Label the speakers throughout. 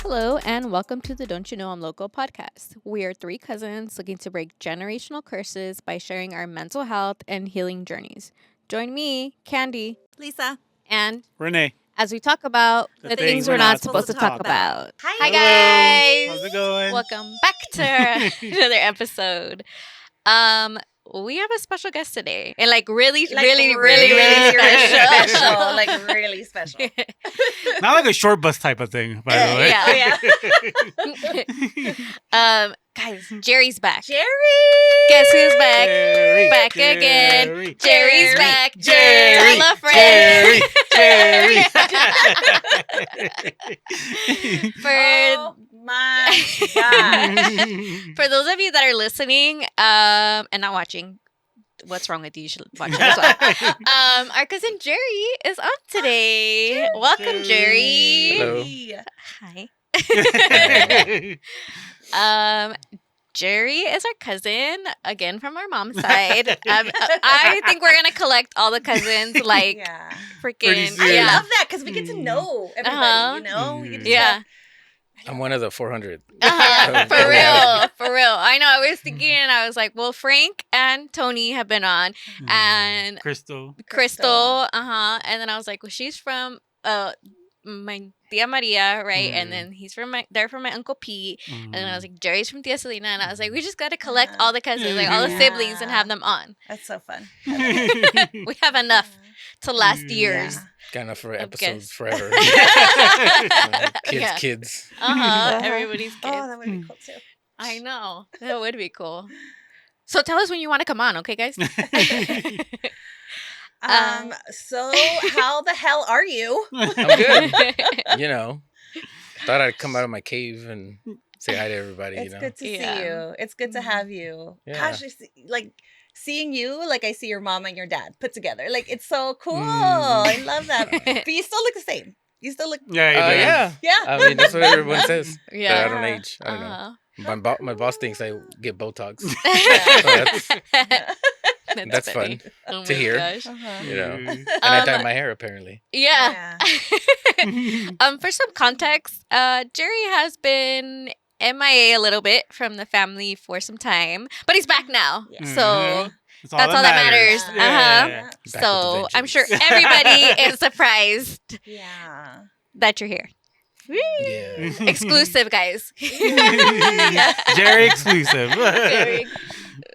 Speaker 1: Hello, and welcome to the Don't You Know I'm Loco podcast. We are three cousins looking to break generational curses by sharing our mental health and healing journeys. Join me, Candy,
Speaker 2: Lisa,
Speaker 1: and
Speaker 3: Rene.
Speaker 1: as we talk about the things we're not supposed to talk about. Hi, guys.
Speaker 3: How's it going?
Speaker 1: Welcome back to another episode. We have a special guest today, and really special.
Speaker 2: like really special.
Speaker 3: Not like a short bus type of thing, by the way.
Speaker 1: Yeah. Guys, Jerry's back.
Speaker 2: Jerry!
Speaker 1: Guess who's back?
Speaker 3: Jerry,
Speaker 1: Back
Speaker 3: Jerry,
Speaker 1: again. Jerry's back.
Speaker 3: Jerry,
Speaker 1: Tell a friend.
Speaker 3: Jerry.
Speaker 2: Oh my God.
Speaker 1: For those of you that are listening and not watching, what's wrong with you? You should watch it as well. Our cousin Jerry is on today. Welcome, Jerry.
Speaker 4: Hello.
Speaker 1: Hi. Jerry is our cousin, again from our mom's side. I think we're gonna collect all the cousins, like freaking.
Speaker 2: I love that because we get to know everybody. You know, we get to
Speaker 4: I'm one of the 400.
Speaker 1: For real. I know. I was thinking, I was like, well, Frank and Tony have been on, and
Speaker 3: Crystal.
Speaker 1: And then I was like, well, she's from my Tia Maria, right? And then they're from my Uncle Pete. And then I was like, Jerry's from Tia Selena. And I was like, we just got to collect all the cousins, like all the siblings, and have them on.
Speaker 2: That's so fun.
Speaker 1: We have enough to last years.
Speaker 4: Got enough for episodes
Speaker 1: guests.
Speaker 4: forever. Kids.
Speaker 1: Everybody's kids.
Speaker 2: Oh, that would be cool too.
Speaker 1: I know. That would be cool. So tell us when you want to come on, okay, guys?
Speaker 2: So how the hell are you?
Speaker 4: I'm good. Thought I'd come out of my cave and say hi to everybody.
Speaker 2: It's good to see you. It's good to have you.
Speaker 4: Yeah.
Speaker 2: Gosh, seeing you, like I see your mom and your dad put together. Like it's so cool. I love that. But you still look the same. You still look.
Speaker 4: Yeah.
Speaker 2: Yeah.
Speaker 4: I mean, that's what everyone says.
Speaker 1: Yeah.
Speaker 4: But I don't age. I don't know. My boss thinks I get Botox. That's fun to hear.
Speaker 1: Gosh.
Speaker 4: And I dye my hair apparently.
Speaker 1: Yeah. For some context, Jerry has been MIA a little bit from the family for some time, but he's back now.
Speaker 2: Yeah.
Speaker 1: So that's all that matters.
Speaker 3: Yeah.
Speaker 1: So I'm sure everybody is surprised that you're here.
Speaker 4: Yeah.
Speaker 1: Exclusive, guys.
Speaker 3: Jerry exclusive.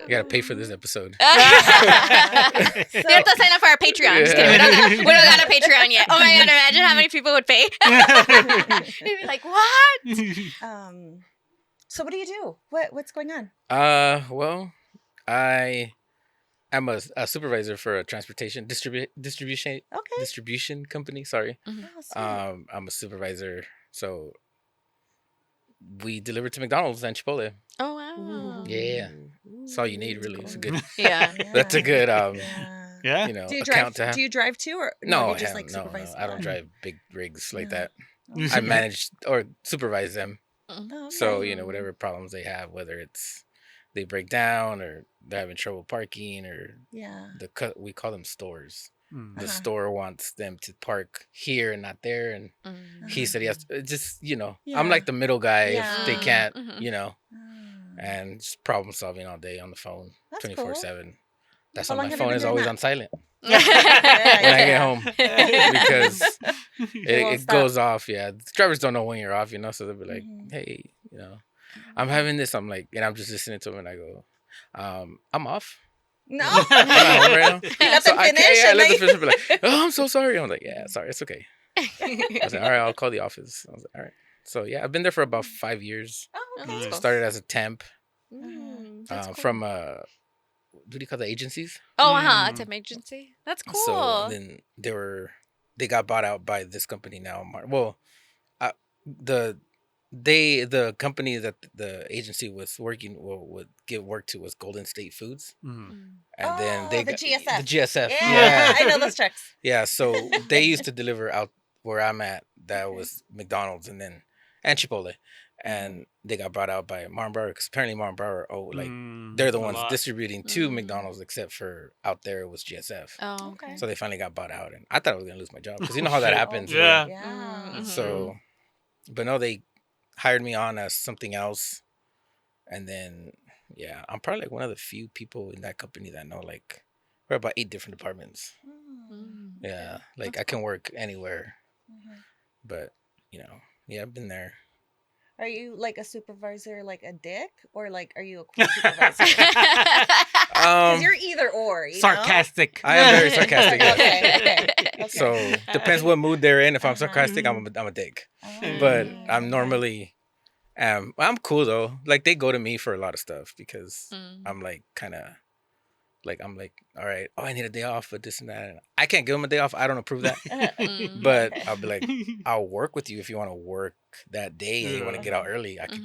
Speaker 4: You gotta pay for this episode.
Speaker 1: You have to sign up for our Patreon. Just kidding. We don't got a Patreon yet. Oh my God, imagine how many people would pay. They'd be like, what?
Speaker 2: So what do you do? What's going on?
Speaker 4: Well, I am a supervisor for a transportation distribution company. Sorry.
Speaker 2: Awesome.
Speaker 4: I'm a supervisor, so we deliver to McDonald's and Chipotle.
Speaker 1: Oh wow.
Speaker 4: Yeah. That's all you need, really. It's a good.
Speaker 1: Yeah.
Speaker 4: That's a good.
Speaker 3: Yeah.
Speaker 2: Do you
Speaker 4: account
Speaker 2: drive?
Speaker 4: to have.
Speaker 2: Do you drive too, or
Speaker 4: No,
Speaker 2: you just
Speaker 4: no,
Speaker 2: supervise?
Speaker 4: I don't drive big rigs like that.
Speaker 2: Oh,
Speaker 4: I manage or supervise them.
Speaker 2: okay.
Speaker 4: So whatever problems they have, whether it's they break down or they're having trouble parking or we call them stores. The store wants them to park here and not there, and he said he has to, just I'm like the middle guy if they can't, and just problem solving all day on the phone, 24/7. That's why my phone is always on silent when I get home because it goes off. Yeah, the drivers don't know when you're off, so they'll be like, "Hey, I'm having this." I'm like, and I'm just listening to them, and I go, "I'm off."
Speaker 2: No.
Speaker 4: I'm at home right now.
Speaker 2: You let them finish.
Speaker 4: I let them finish. Be like, "Oh, I'm so sorry." I'm like, "Yeah, sorry, it's okay." I was like, "All right, I'll call the office." I was like, "All right." So I've been there for about 5 years.
Speaker 2: Oh, okay.
Speaker 4: Started as a temp from what do you call the agencies?
Speaker 1: Oh, temp agency. That's cool.
Speaker 4: So then they got bought out by this company now. Well, the company that the agency was would give work to was Golden State Foods, and then they
Speaker 2: the
Speaker 4: got
Speaker 2: GSF.
Speaker 4: the GSF.
Speaker 2: Yeah, I know those trucks.
Speaker 4: Yeah, so they used to deliver out where I'm at. That was McDonald's and Chipotle, and they got bought out by Martin because apparently Martin they're the ones distributing to McDonald's, except for out there it was GSF.
Speaker 1: Oh, okay.
Speaker 4: So they finally got bought out, and I thought I was gonna lose my job because you know how that happens.
Speaker 3: Yeah.
Speaker 2: Yeah.
Speaker 4: So, but no, they hired me on as something else, and then I'm probably like one of the few people in that company that know like we're about 8 different departments. Yeah, like I can work anywhere, but I've been there.
Speaker 2: Are you like a supervisor, like a dick, or like are you a cool supervisor? Because you're either or.
Speaker 3: Sarcastic.
Speaker 4: I am very sarcastic.
Speaker 2: Okay.
Speaker 4: So depends what mood they're in. If I'm sarcastic, I'm a dick. But I'm normally, I'm cool though. Like they go to me for a lot of stuff because I'm like kind of. Like I'm like, all right, I need a day off for this and that. And I can't give them a day off. I don't approve that. But I'll be like, I'll work with you if you want to work that day and you want to get out early. I could,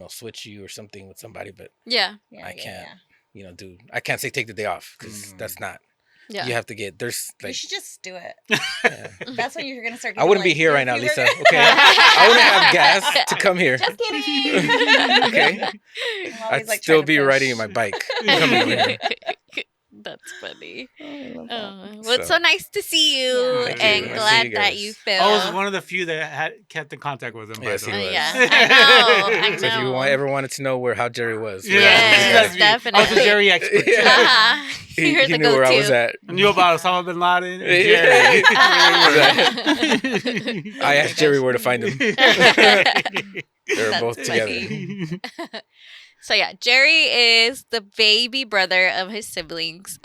Speaker 4: switch you or something with somebody. But I can't, I can't say take the day off because that's not. Yeah. You have to get there's like.
Speaker 2: You should just do it. Yeah. That's when you're gonna start.
Speaker 4: I wouldn't be here right now, Lisa. Okay, I wouldn't have gas to come here.
Speaker 2: Just kidding.
Speaker 4: Okay, I'd like still be riding my bike. Coming over here.
Speaker 1: That's funny.
Speaker 2: Well,
Speaker 1: it's so nice to see you, and glad that you feel.
Speaker 3: I was one of the few that had kept in contact with him.
Speaker 4: Yes, he was.
Speaker 1: Yeah, I know.
Speaker 4: So if you ever wanted to know how Jerry was,
Speaker 1: yes, definitely.
Speaker 3: I was a Jerry expert.
Speaker 4: He knew where I was at.
Speaker 3: I knew about Osama bin Laden. And Jerry.
Speaker 4: I asked Jerry where to find him. They were both together.
Speaker 1: So yeah, Jerry is the baby brother of his siblings.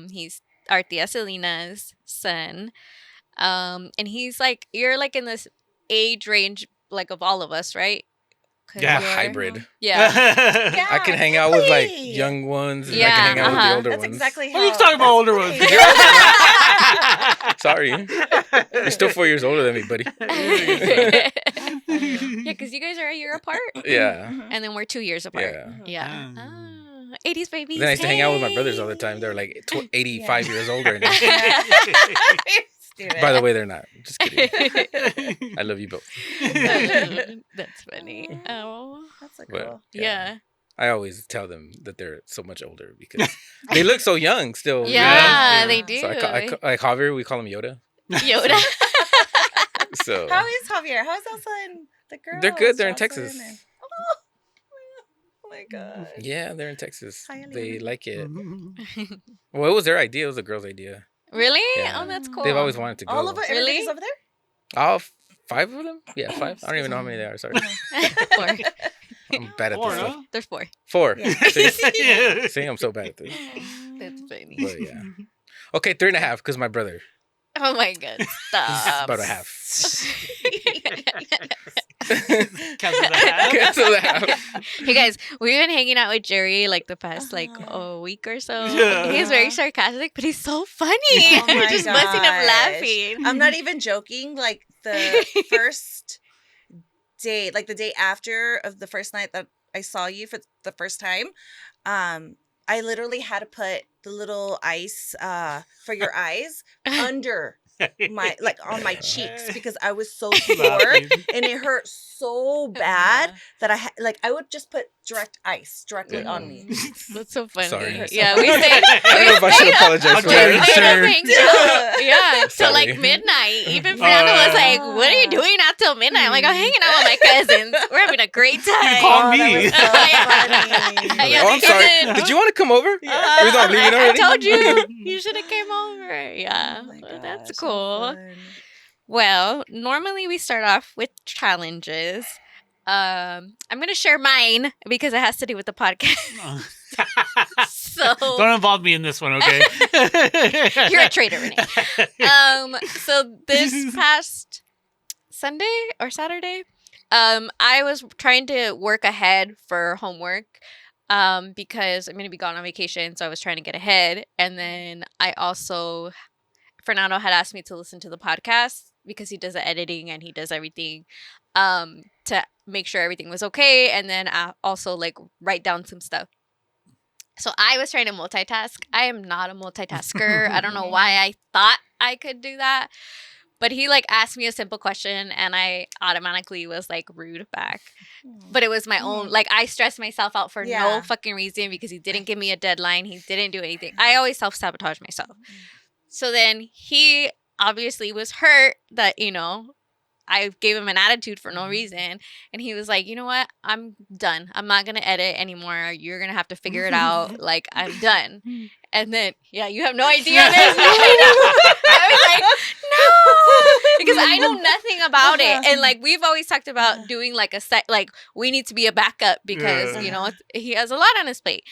Speaker 1: He's our tia Selena's son. And he's like, you're like in this age range like of all of us, right?
Speaker 3: Yeah,
Speaker 4: hybrid.
Speaker 1: Yeah.
Speaker 4: I can hang out with like young ones, and I can hang out with the older ones.
Speaker 2: That's exactly how.
Speaker 3: What are you talking about, older ones?
Speaker 4: Sorry, you're still 4 years older than me, buddy.
Speaker 1: Yeah, because you guys are a year apart.
Speaker 4: Yeah.
Speaker 1: And then we're 2 years apart. Yeah. 80s babies.
Speaker 4: Then I used to hang out with my brothers all the time. They're like 85 years older. By the way, they're not. Just kidding. I love you both.
Speaker 1: That's funny. Oh,
Speaker 2: that's so cool.
Speaker 4: But,
Speaker 1: yeah.
Speaker 4: I always tell them that they're so much older because they look so young still.
Speaker 1: Yeah, they do.
Speaker 4: So like Javier, we call him Yoda.
Speaker 1: Yoda.
Speaker 4: So
Speaker 2: how is Javier? How is Elsa and the girls?
Speaker 4: They're good. They're in Texas.
Speaker 2: Oh my god.
Speaker 4: Yeah, they're in Texas.
Speaker 2: Hi,
Speaker 4: they like it. Well, it was their idea. It was a girl's idea.
Speaker 1: Really?
Speaker 4: Yeah.
Speaker 1: Oh, that's cool.
Speaker 4: They've always wanted to go.
Speaker 2: All of it? Everybody's over there?
Speaker 4: All 5 of them? Yeah, 5. I don't even know how many there are. Sorry.
Speaker 1: 4.
Speaker 4: I'm bad at this stuff.
Speaker 1: There's 4.
Speaker 4: 4.
Speaker 2: Yeah.
Speaker 4: See, I'm so bad at this.
Speaker 1: That's funny.
Speaker 4: But yeah. Okay, 3.5 because my brother.
Speaker 1: Oh my god! Stop.
Speaker 4: He's about a half.
Speaker 3: Cancel the half.
Speaker 1: Hey guys, we've been hanging out with Jerry like the past like a week or so.
Speaker 3: Yeah.
Speaker 1: He's very sarcastic, but he's so funny.
Speaker 2: Oh my
Speaker 1: We're just busting up
Speaker 2: gosh.
Speaker 1: laughing.
Speaker 2: I'm not even joking. Like the first day, like the day after of the first night that I saw you for the first time, I literally had to put the little ice for your eyes under my on my cheeks because I was so sore and it hurt so bad that I would just put direct ice directly on me.
Speaker 1: That's so funny.
Speaker 4: Sorry.
Speaker 1: Yeah, we stayed.
Speaker 4: I don't know if I should apologize for that.
Speaker 1: Yeah, till like
Speaker 4: Sorry.
Speaker 1: midnight. Even Fernando was like, "What are you doing out till midnight?" I'm like, "I'm hanging out with my cousins. We're having a great time."
Speaker 3: Call me.
Speaker 2: That was so funny.
Speaker 1: Yeah,
Speaker 4: Oh, I'm sorry. Did you want to come over? Even though I'm leaving
Speaker 1: I
Speaker 4: already?
Speaker 1: told you. You should have came over. Yeah,
Speaker 2: Oh my
Speaker 1: well,
Speaker 2: gosh,
Speaker 1: that's
Speaker 2: so
Speaker 1: cool.
Speaker 2: fun.
Speaker 1: Well, normally we start off with challenges. I'm gonna share mine because it has to do with the podcast. So
Speaker 3: Don't involve me in this one, okay?
Speaker 1: you're a traitor, Rene. So this past Sunday or Saturday, I was trying to work ahead for homework. Because I'm gonna be gone on vacation, so I was trying to get ahead. And then I also Fernando had asked me to listen to the podcast because he does the editing and he does everything to make sure everything was okay. And then I also like write down some stuff. So I was trying to multitask. I am not a multitasker. I don't know why I thought I could do that. But he like asked me a simple question and I automatically was like rude back. But it was my own, like I stressed myself out for no fucking reason because he didn't give me a deadline. He didn't do anything. I always self-sabotage myself. So then he obviously was hurt that, I gave him an attitude for no reason. And he was like, you know what? I'm done. I'm not going to edit anymore. You're going to have to figure it out. Like, I'm done. And then, you have no idea this. I was like, no, because I know nothing about it. And like, we've always talked about doing like a set, like we need to be a backup because, you know, he has a lot on his plate.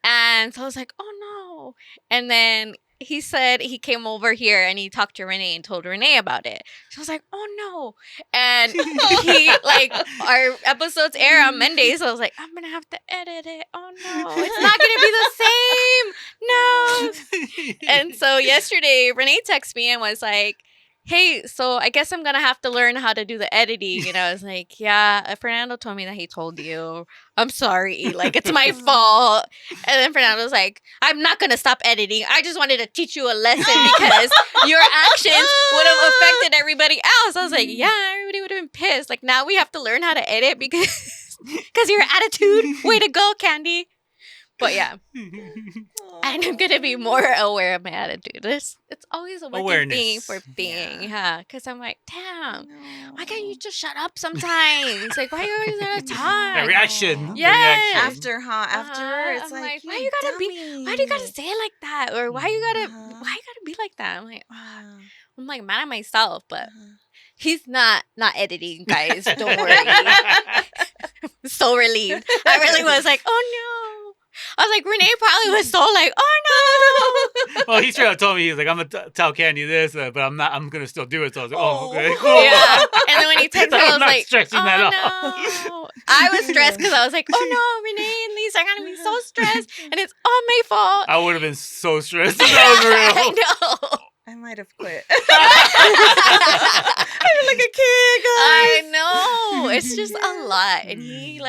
Speaker 1: And so I was like, oh no. And then he said he came over here and he talked to Rene and told Rene about it. So I was like, oh no. And he, like, our episodes air on Monday. So I was like, I'm going to have to edit it. Oh no. It's not going to be the same. No. And so yesterday, Rene texted me and was like, hey, so I guess I'm going to have to learn how to do the editing. And I was like, yeah, Fernando told me that he told you. I'm sorry. Like, it's my fault. And then Fernando was like, I'm not going to stop editing. I just wanted to teach you a lesson because your actions would have affected everybody else. I was like, yeah, everybody would have been pissed. Like, now we have to learn how to edit because your attitude. Way to go, Candy. But yeah, I'm going to be more aware of my attitude. It's always a working thing for being, because I'm like, damn, why can't you just shut up sometimes? Like, why are you always out of time?
Speaker 3: A reaction.
Speaker 1: Yes.
Speaker 2: After, it's
Speaker 1: I'm
Speaker 2: like,
Speaker 1: why do you gotta say it like that? Or why you gotta be like that? I'm like mad at myself, but he's not editing, guys. Don't worry. I'm so relieved. I really was like, oh no. I was like, Rene probably was so like, oh no.
Speaker 3: Well, he straight up told me, he's like, I'm gonna tell Candy this, but I'm gonna still do it. So I was like, oh, okay, cool.
Speaker 1: Yeah. And then when he texted me, I was like,
Speaker 3: stretching that
Speaker 1: no. I was stressed because I was like, oh no, Rene and Lisa are gonna be so stressed, and it's all my fault.
Speaker 3: I would have been so stressed if that was real.
Speaker 1: I know.
Speaker 2: I might have quit. I'm like a kid, guys.
Speaker 1: I know. It's just a lot. And he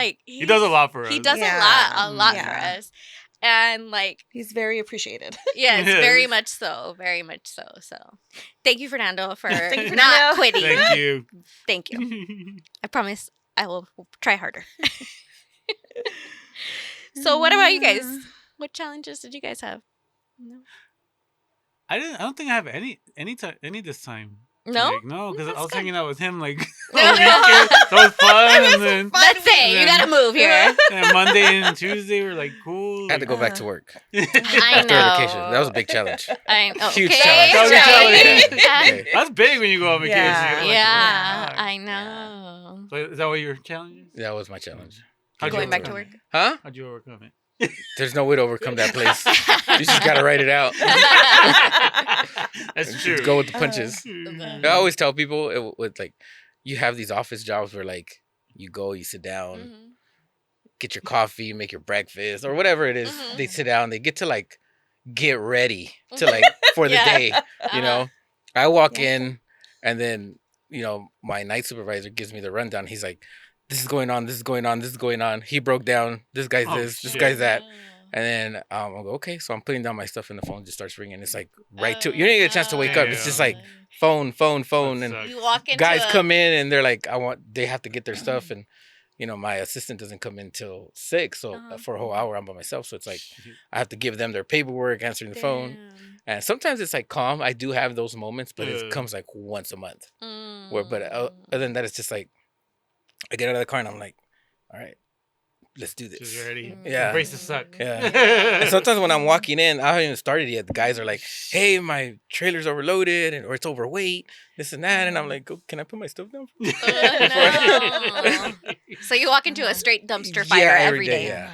Speaker 3: does a lot for us.
Speaker 1: He does a lot for us. And like,
Speaker 2: he's very appreciated.
Speaker 1: Yes, very much so. Very much so. So thank you, Fernando, for not quitting.
Speaker 3: Thank you.
Speaker 1: Thank you. I promise I will try harder. So what about you guys? What challenges did you guys have? No.
Speaker 3: I don't think I have any this time.
Speaker 1: No?
Speaker 3: Like, no, because I was
Speaker 1: good.
Speaker 3: hanging out with him like a weekend. So it was fun. And then
Speaker 1: Let's say you gotta move here.
Speaker 3: and Monday and Tuesday were like cool.
Speaker 4: I had to go back to work.
Speaker 1: I
Speaker 4: After
Speaker 1: know.
Speaker 4: vacation. That was a big challenge.
Speaker 1: I know.
Speaker 4: Huge
Speaker 1: Okay,
Speaker 4: challenge.
Speaker 3: That was a
Speaker 1: right.
Speaker 3: challenge. That's big when you go on vacation.
Speaker 2: Yeah.
Speaker 3: You're like,
Speaker 1: Yeah,
Speaker 3: oh,
Speaker 1: I know.
Speaker 3: so is that what your challenge is?
Speaker 4: That was my challenge.
Speaker 3: How'd you
Speaker 1: Going back to
Speaker 3: overcome
Speaker 1: work.
Speaker 4: Huh?
Speaker 3: How'd you overcome it?
Speaker 4: There's no way to overcome that place. You just gotta write it out.
Speaker 3: That's
Speaker 4: And
Speaker 3: true.
Speaker 4: just go with the punches.
Speaker 3: Mhm.
Speaker 4: I always tell people with like, you have these office jobs where like you go, you sit down,
Speaker 1: Mhm.
Speaker 4: get your coffee, make your breakfast or whatever it is.
Speaker 1: Mhm.
Speaker 4: They sit down, they get to like get ready to like for the
Speaker 1: Yeah.
Speaker 4: day. You know, I walk in and then, you know, my night supervisor gives me the rundown. He's like, this is going on, this is going on, this is going on. He broke down, this guy's this
Speaker 3: shit.
Speaker 4: guy's that. And then I'll go, okay. So I'm putting down my stuff and the phone just starts ringing. It's like right to, you don't get a chance to wake up. It's just like phone.
Speaker 3: That
Speaker 4: And
Speaker 3: sucks.
Speaker 1: You walk into
Speaker 4: guys come in and they're like, they have to get their stuff. And, you know, my assistant doesn't come in till 6. So for a whole hour, I'm by myself. So it's like, I have to give them their paperwork, answering the phone.
Speaker 1: Damn.
Speaker 4: And sometimes it's like calm. I do have those moments, but it comes like once a month. But other than that, it's just like, I get out of the car and I'm like, all right, let's do this.
Speaker 3: Just ready.
Speaker 4: Yeah.
Speaker 3: Embrace the suck.
Speaker 4: Yeah. And sometimes when I'm walking in, I haven't even started yet. The guys are like, hey, my trailer's overloaded or it's overweight, this and that. And I'm like, oh, can I put my stuff down?
Speaker 1: No. So you walk into a straight dumpster fire every day.
Speaker 4: Yeah.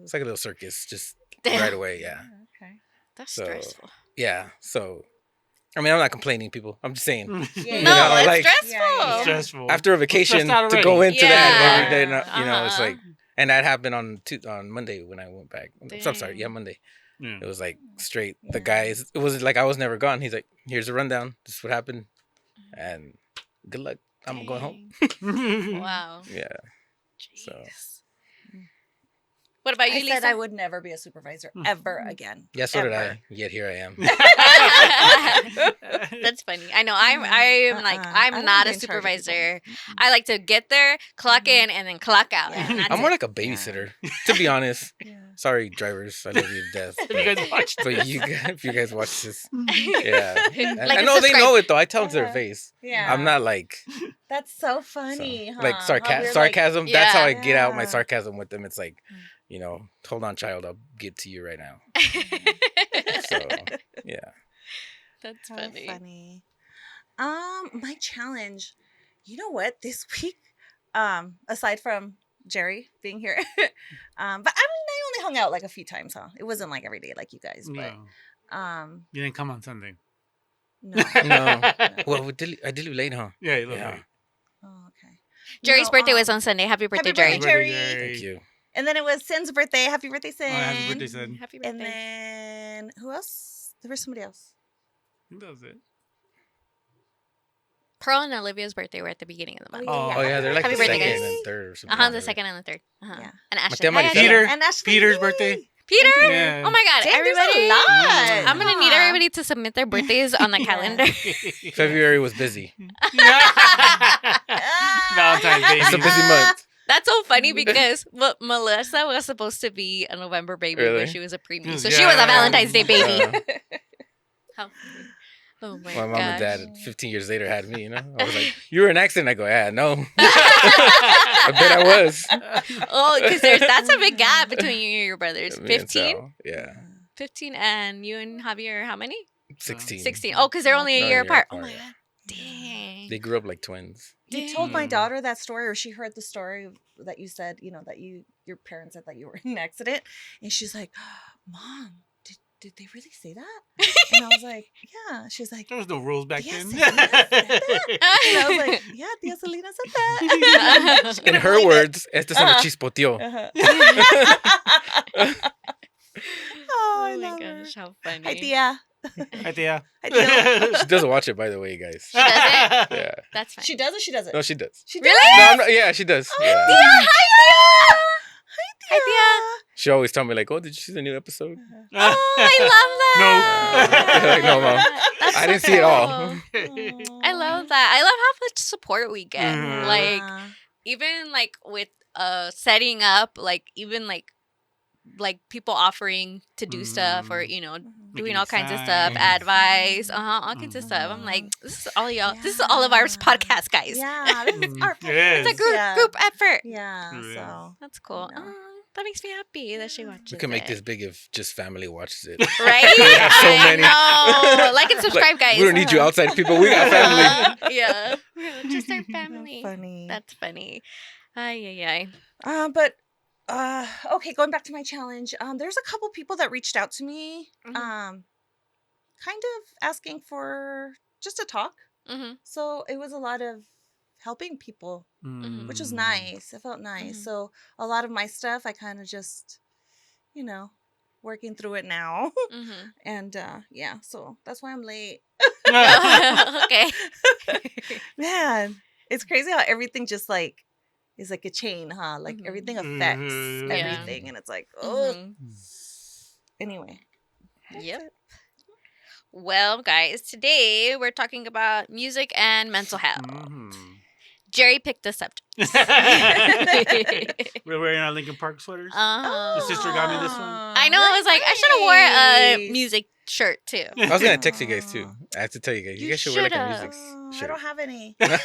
Speaker 4: It's like a little circus, just right away. Yeah.
Speaker 2: Okay.
Speaker 1: That's
Speaker 4: So,
Speaker 1: stressful.
Speaker 4: Yeah. So, I mean, I'm not complaining, people. I'm just saying.
Speaker 1: No,
Speaker 2: Yeah.
Speaker 4: know,
Speaker 1: it's
Speaker 4: like-
Speaker 1: stressful.
Speaker 2: Yeah.
Speaker 3: Stressful.
Speaker 4: After a vacation,
Speaker 3: stressed out
Speaker 4: to go
Speaker 3: already.
Speaker 4: into that
Speaker 1: Yeah.
Speaker 4: every day, you know, it's
Speaker 1: Uh-huh.
Speaker 4: like, and that happened on Monday when I went back. So I'm sorry,
Speaker 1: Dang.
Speaker 4: yeah, Monday.
Speaker 3: Yeah.
Speaker 4: It was like straight. The guys, it was like I was never gone. He's like, here's a rundown. This is what happened, and good luck. I'm going home.
Speaker 1: Dang. Wow.
Speaker 4: Yeah. So.
Speaker 1: Jeez. What about you,
Speaker 2: I
Speaker 1: Lisa?
Speaker 2: said I would never be a supervisor ever again.
Speaker 4: Yeah, so did
Speaker 2: Ever.
Speaker 4: I. Yet here I am.
Speaker 1: That's funny. I know. I'm like
Speaker 2: I
Speaker 1: I'm
Speaker 2: don't
Speaker 1: not
Speaker 2: be
Speaker 1: a
Speaker 2: in charge of people.
Speaker 1: supervisor. I like to get there, clock in, and then clock out.
Speaker 2: Yeah.
Speaker 1: And that's
Speaker 4: I'm more
Speaker 1: it.
Speaker 4: like a babysitter, to be honest.
Speaker 2: Yeah.
Speaker 4: Sorry, drivers. I love you to death.
Speaker 3: If you guys watch
Speaker 4: But if you guys watch this, yeah.
Speaker 1: Like
Speaker 4: I
Speaker 1: and
Speaker 4: know they
Speaker 1: subscribe.
Speaker 4: know it though. I tell them to their
Speaker 2: Uh-huh.
Speaker 4: face.
Speaker 2: Yeah.
Speaker 4: I'm not like
Speaker 2: That's so funny, huh?
Speaker 4: like
Speaker 2: How we're
Speaker 4: sarcasm. That's how
Speaker 1: Yeah.
Speaker 4: I get out my
Speaker 2: Yeah.
Speaker 4: sarcasm with them. It's like, hold on, child. I'll get to you right now. So yeah.
Speaker 1: That's
Speaker 2: How
Speaker 1: funny.
Speaker 2: funny. My challenge. You know what? This week, aside from Jerry being here, but I mean, I only hung out like a few times, huh? It wasn't like every day like you guys, but
Speaker 3: No. You didn't come on Sunday.
Speaker 2: no.
Speaker 4: No. Well, I did leave late, huh?
Speaker 3: Yeah, you look
Speaker 4: Yeah.
Speaker 3: late.
Speaker 2: Oh, okay.
Speaker 1: Jerry's
Speaker 2: No,
Speaker 1: birthday was on Sunday. Happy birthday,
Speaker 2: happy
Speaker 1: Jerry.
Speaker 2: birthday,
Speaker 3: Happy
Speaker 2: Jerry.
Speaker 3: birthday,
Speaker 4: Thank you.
Speaker 2: And then it was Sin's birthday. Happy birthday, Sin.
Speaker 3: Oh, happy birthday, Sin.
Speaker 1: Happy
Speaker 2: And
Speaker 1: birthday.
Speaker 2: then who else? There was somebody else.
Speaker 3: I think that was it.
Speaker 1: Pearl and Olivia's birthday were at the beginning of the month.
Speaker 4: Oh yeah, they're like
Speaker 1: Happy
Speaker 4: the
Speaker 1: birthday,
Speaker 4: second
Speaker 1: guys.
Speaker 4: and third or something.
Speaker 1: The second and the third.
Speaker 2: Yeah.
Speaker 1: And Ashley.
Speaker 4: Matea Maricela.
Speaker 3: Peter.
Speaker 2: And Ashley.
Speaker 3: Peter's
Speaker 2: Yay.
Speaker 3: birthday.
Speaker 1: Peter?
Speaker 3: Yeah.
Speaker 1: Oh my God.
Speaker 2: Dang, there's
Speaker 1: everybody.
Speaker 2: a lot.
Speaker 1: I'm going to need everybody to submit their birthdays on the
Speaker 2: Yeah.
Speaker 1: calendar.
Speaker 4: February was busy.
Speaker 3: Valentine's Day.
Speaker 4: It's a busy month.
Speaker 1: That's so funny because Melissa was supposed to be a November baby,
Speaker 4: Really?
Speaker 1: but she was a preemie.
Speaker 3: Yeah.
Speaker 1: So she was a Valentine's Day baby.
Speaker 4: Yeah.
Speaker 1: How funny. Oh my
Speaker 4: My mom and
Speaker 1: gosh.
Speaker 4: dad 15 years later had me, I was like, you were an accident. I go, yeah, no. I bet I was.
Speaker 1: Oh, because that's a big gap between you and your brothers.
Speaker 4: Me and
Speaker 1: 15?
Speaker 4: Sal, yeah.
Speaker 1: 15, and you and Javier, how many?
Speaker 4: 16.
Speaker 1: 16. Oh, because they're only a
Speaker 4: No,
Speaker 1: year
Speaker 4: a year
Speaker 1: apart. Oh
Speaker 4: apart,
Speaker 1: my
Speaker 4: yeah.
Speaker 1: God. Dang.
Speaker 4: They grew up like twins.
Speaker 2: You told my
Speaker 3: Dang.
Speaker 2: daughter that story, or she heard the story that you said, that your parents said that you were in an accident, and she's like, "Mom, did they really say that?" And I was like, "Yeah." She's like,
Speaker 3: There was no rules back
Speaker 2: Tia
Speaker 3: then.
Speaker 2: Selena said that. And I was like, "Yeah, Tia Selena said that." She
Speaker 4: In
Speaker 2: couldn't
Speaker 4: her
Speaker 2: believe it.
Speaker 4: words, este se me
Speaker 2: Uh-huh.
Speaker 4: chispoteó.
Speaker 2: Uh-huh. oh,
Speaker 1: Oh
Speaker 2: I
Speaker 1: my
Speaker 2: love her.
Speaker 1: gosh, how funny.
Speaker 2: Hi, Tia.
Speaker 3: Hi, Tia.
Speaker 2: Hi, Tia.
Speaker 4: She doesn't watch it, by the way, guys.
Speaker 1: She doesn't?
Speaker 4: Yeah.
Speaker 1: That's fine.
Speaker 2: She does or she doesn't?
Speaker 4: No, she does.
Speaker 2: She
Speaker 1: Really?
Speaker 2: does?
Speaker 4: No, I'm not, yeah, she does.
Speaker 2: Oh,
Speaker 4: Yeah.
Speaker 1: Tia, hi, Tia. Hi, Tia.
Speaker 4: She always tell me like, "Oh, did you see the new episode?"
Speaker 1: Oh, I love that.
Speaker 4: Like, no, Mom.
Speaker 1: That's
Speaker 4: I
Speaker 1: so
Speaker 4: didn't see it all.
Speaker 1: cool.
Speaker 2: Aw.
Speaker 1: I love that. I love how much support we get.
Speaker 3: Mhm.
Speaker 1: Like,
Speaker 2: Yeah.
Speaker 1: even like with setting up, like even like people offering to do stuff, or doing
Speaker 3: Making
Speaker 1: all kinds of stuff,
Speaker 3: signs.
Speaker 1: advice, all kinds of stuff. I'm like, this is all y'all. This is all of our
Speaker 2: Yeah.
Speaker 1: podcast, guys.
Speaker 2: Yeah, this is our
Speaker 3: It is.
Speaker 1: It's a group
Speaker 2: Yeah.
Speaker 1: group effort.
Speaker 2: Yeah,
Speaker 3: It is.
Speaker 2: so
Speaker 1: That's cool.
Speaker 2: No.
Speaker 1: That makes me happy that she watches
Speaker 4: We can make
Speaker 1: it.
Speaker 4: this big if just family watches it.
Speaker 1: Right?
Speaker 4: We have so
Speaker 1: I
Speaker 4: many.
Speaker 1: know. Like and subscribe,
Speaker 4: Like,
Speaker 1: guys.
Speaker 4: We don't need you outside people. We got family.
Speaker 1: Yeah. Just our family.
Speaker 2: funny.
Speaker 1: That's funny. Ay.
Speaker 2: But okay, going back to my challenge. There's a couple people that reached out to me,
Speaker 1: Mhm.
Speaker 2: kind of asking for just a talk.
Speaker 1: Mm-hmm.
Speaker 2: So it was a lot of helping people, which was
Speaker 3: Mm.
Speaker 2: nice. It felt nice.
Speaker 1: Mhm.
Speaker 2: So a lot of my stuff, I kind of just, working through it now.
Speaker 1: Mm-hmm.
Speaker 2: And yeah, so that's why I'm late.
Speaker 1: Okay.
Speaker 2: Man, it's crazy how everything just like is like a chain, huh? Like
Speaker 1: Mhm.
Speaker 2: everything affects
Speaker 3: Mhm.
Speaker 1: Yeah.
Speaker 2: everything, and it's like, oh.
Speaker 1: Mhm.
Speaker 2: Anyway.
Speaker 1: Yep. Well, guys, today we're talking about music and mental health.
Speaker 3: Mhm.
Speaker 1: Jerry picked this subject.
Speaker 3: We're wearing our Linkin Park sweaters.
Speaker 1: Uh-huh.
Speaker 3: Your sister got me this one?
Speaker 1: I know. I was like, I should have wore a music shirt too.
Speaker 4: I was gonna text you guys too. I have to tell you guys. You
Speaker 1: You
Speaker 4: guys should wear like a
Speaker 1: shoulda.
Speaker 4: music
Speaker 2: I
Speaker 4: shirt.
Speaker 2: don't have any.
Speaker 1: I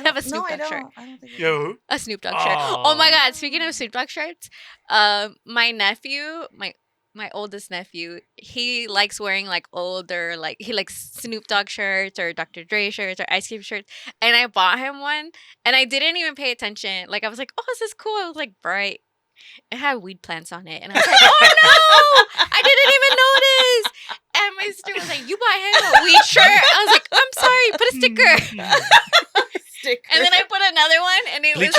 Speaker 1: have a Snoop
Speaker 2: I
Speaker 1: Dogg shirt.
Speaker 2: don't. I don't think I do.
Speaker 3: Yo.
Speaker 1: A Snoop Dogg shirt. Oh my
Speaker 3: Oh.
Speaker 1: God! Speaking of Snoop Dogg shirts, my nephew, my oldest nephew, he likes wearing like older, like he likes Snoop Dogg shirts or Dr. Dre shirts or Ice Cube shirts, and I bought him one, and I didn't even pay attention. Like I was like, oh, this is cool. It was like bright. It had weed plants on it, and I was like, oh no, I didn't even notice. And my sister was like, you bought him a weed shirt? I was like, I'm sorry, put a sticker.
Speaker 2: Sticker.
Speaker 1: And then I put another one, and it was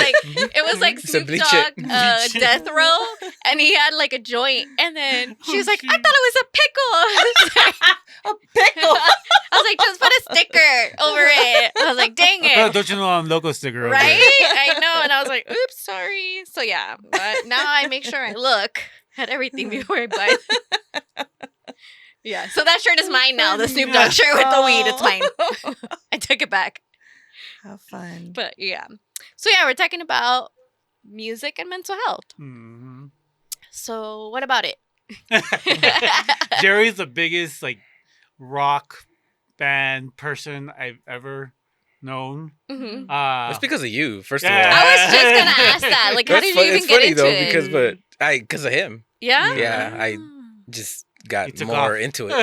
Speaker 1: like
Speaker 4: It's a
Speaker 1: Snoop
Speaker 4: bleach
Speaker 1: Dogg
Speaker 4: it.
Speaker 3: Bleach it.
Speaker 1: Death Row, and he had like a joint, and then she was like, I thought it was a pickle.
Speaker 2: a pickle.
Speaker 1: I was like, just put a sticker over it. I was like, dang
Speaker 3: Oh,
Speaker 1: it.
Speaker 3: don't you know I'm Loco sticker over
Speaker 1: Right?
Speaker 3: there.
Speaker 1: I know. And I was like, oops, sorry. So yeah, but now I make sure I look at everything before I buy it. Yeah. So that shirt is mine now. The Snoop Dogg shirt with the weed. It's mine. I took it back.
Speaker 2: How fun.
Speaker 1: But yeah. So yeah, we're talking about music and mental health.
Speaker 3: Mhm.
Speaker 1: So what about it?
Speaker 3: Jerry's the biggest like rock band person I've ever known.
Speaker 1: Mm-hmm.
Speaker 4: That's because of you, first of all.
Speaker 1: I was just gonna ask that. Like, how did you even get into it?
Speaker 4: Because of him.
Speaker 1: Yeah.
Speaker 4: Yeah, I
Speaker 1: Oh.
Speaker 4: just got
Speaker 3: took
Speaker 4: more
Speaker 3: off.
Speaker 4: into it.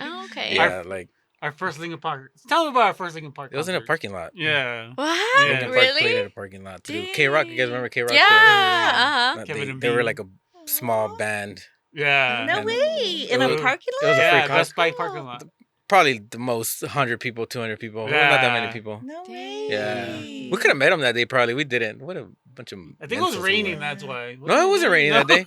Speaker 1: Oh, okay.
Speaker 4: Yeah, like
Speaker 3: Our first Linkin Park. Tell me about our first Linkin Park.
Speaker 4: it was in a
Speaker 3: concert.
Speaker 4: parking lot.
Speaker 3: Yeah.
Speaker 1: What?
Speaker 3: Yeah.
Speaker 4: Linkin Park played at
Speaker 1: Really?
Speaker 4: a parking lot to do K-Rock. You guys remember K-Rock?
Speaker 1: Yeah. Uh-huh.
Speaker 3: Kevin and
Speaker 4: They were
Speaker 3: Bean.
Speaker 4: like a small band.
Speaker 3: Yeah.
Speaker 2: No
Speaker 4: And
Speaker 2: way. In a
Speaker 3: it-
Speaker 2: parking
Speaker 4: it was
Speaker 2: lot?
Speaker 4: a free
Speaker 3: Yeah,
Speaker 4: concert.
Speaker 3: Best Buy parking lot.
Speaker 4: Probably the most 100 people, 200 people. Well, not that many
Speaker 3: Yeah.
Speaker 4: people.
Speaker 2: No
Speaker 1: Dang.
Speaker 2: way.
Speaker 4: Yeah. We could have met them that day, probably. We didn't. What a bunch of.
Speaker 3: I think it was
Speaker 4: mentals we
Speaker 3: raining.
Speaker 4: were.
Speaker 3: That's why.
Speaker 4: No, it wasn't raining that day.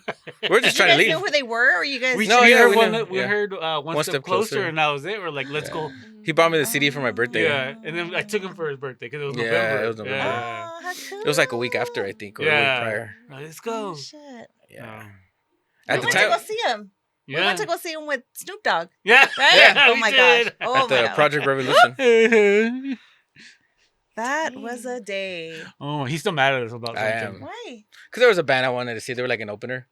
Speaker 4: We're just
Speaker 2: Did you
Speaker 4: trying
Speaker 2: guys
Speaker 4: to leave.
Speaker 2: know where they were, or you guys?
Speaker 3: We,
Speaker 4: No,
Speaker 3: we
Speaker 4: yeah,
Speaker 3: heard
Speaker 4: we
Speaker 3: one.
Speaker 4: knew.
Speaker 3: We
Speaker 4: Yeah.
Speaker 3: heard one step closer, and that was it. We're like, let's
Speaker 4: Yeah.
Speaker 3: go.
Speaker 4: He bought me the CD for my birthday.
Speaker 3: Yeah, and then I took him for his birthday because it was
Speaker 4: Yeah,
Speaker 3: November.
Speaker 4: it was November.
Speaker 3: Yeah.
Speaker 2: Oh, how cool.
Speaker 4: It was like a week after, I think, or a week
Speaker 3: Yeah.
Speaker 4: prior.
Speaker 3: Let's go.
Speaker 2: Oh, shit.
Speaker 4: Yeah.
Speaker 2: We
Speaker 4: At the
Speaker 2: went to go
Speaker 4: time,
Speaker 2: see him. We
Speaker 3: Yeah.
Speaker 2: went to go see him with Snoop Dogg.
Speaker 3: Yeah.
Speaker 2: Right?
Speaker 3: Yeah,
Speaker 2: Oh
Speaker 3: we
Speaker 2: my
Speaker 3: did.
Speaker 2: gosh. Oh
Speaker 4: at
Speaker 2: my
Speaker 4: the
Speaker 2: god.
Speaker 4: Project Revolution.
Speaker 2: That was a day.
Speaker 3: Oh, he's still mad at us about
Speaker 4: I
Speaker 3: something.
Speaker 4: am.
Speaker 2: Why?
Speaker 4: Because there was a band I wanted to see. They were like an opener.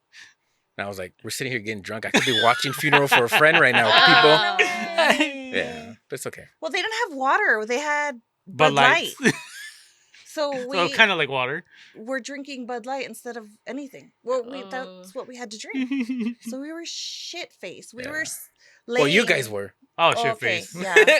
Speaker 4: And I was like, we're sitting here getting drunk. I could be watching Funeral for a Friend right now, people.
Speaker 2: No way.
Speaker 4: Yeah, but it's okay.
Speaker 2: Well, they didn't have water. They had
Speaker 3: Bud
Speaker 2: Bud Light.
Speaker 3: Lights.
Speaker 2: So we
Speaker 3: So kind of like water.
Speaker 2: were drinking Bud Light instead of anything. Well,
Speaker 1: Oh.
Speaker 2: that's what we had to drink. So we were shit faced. We
Speaker 4: Yeah.
Speaker 2: were
Speaker 4: Well, you
Speaker 2: laying-
Speaker 4: guys were.
Speaker 3: Oh,
Speaker 2: Oh,
Speaker 3: shit
Speaker 2: okay.
Speaker 3: face.
Speaker 2: Yeah.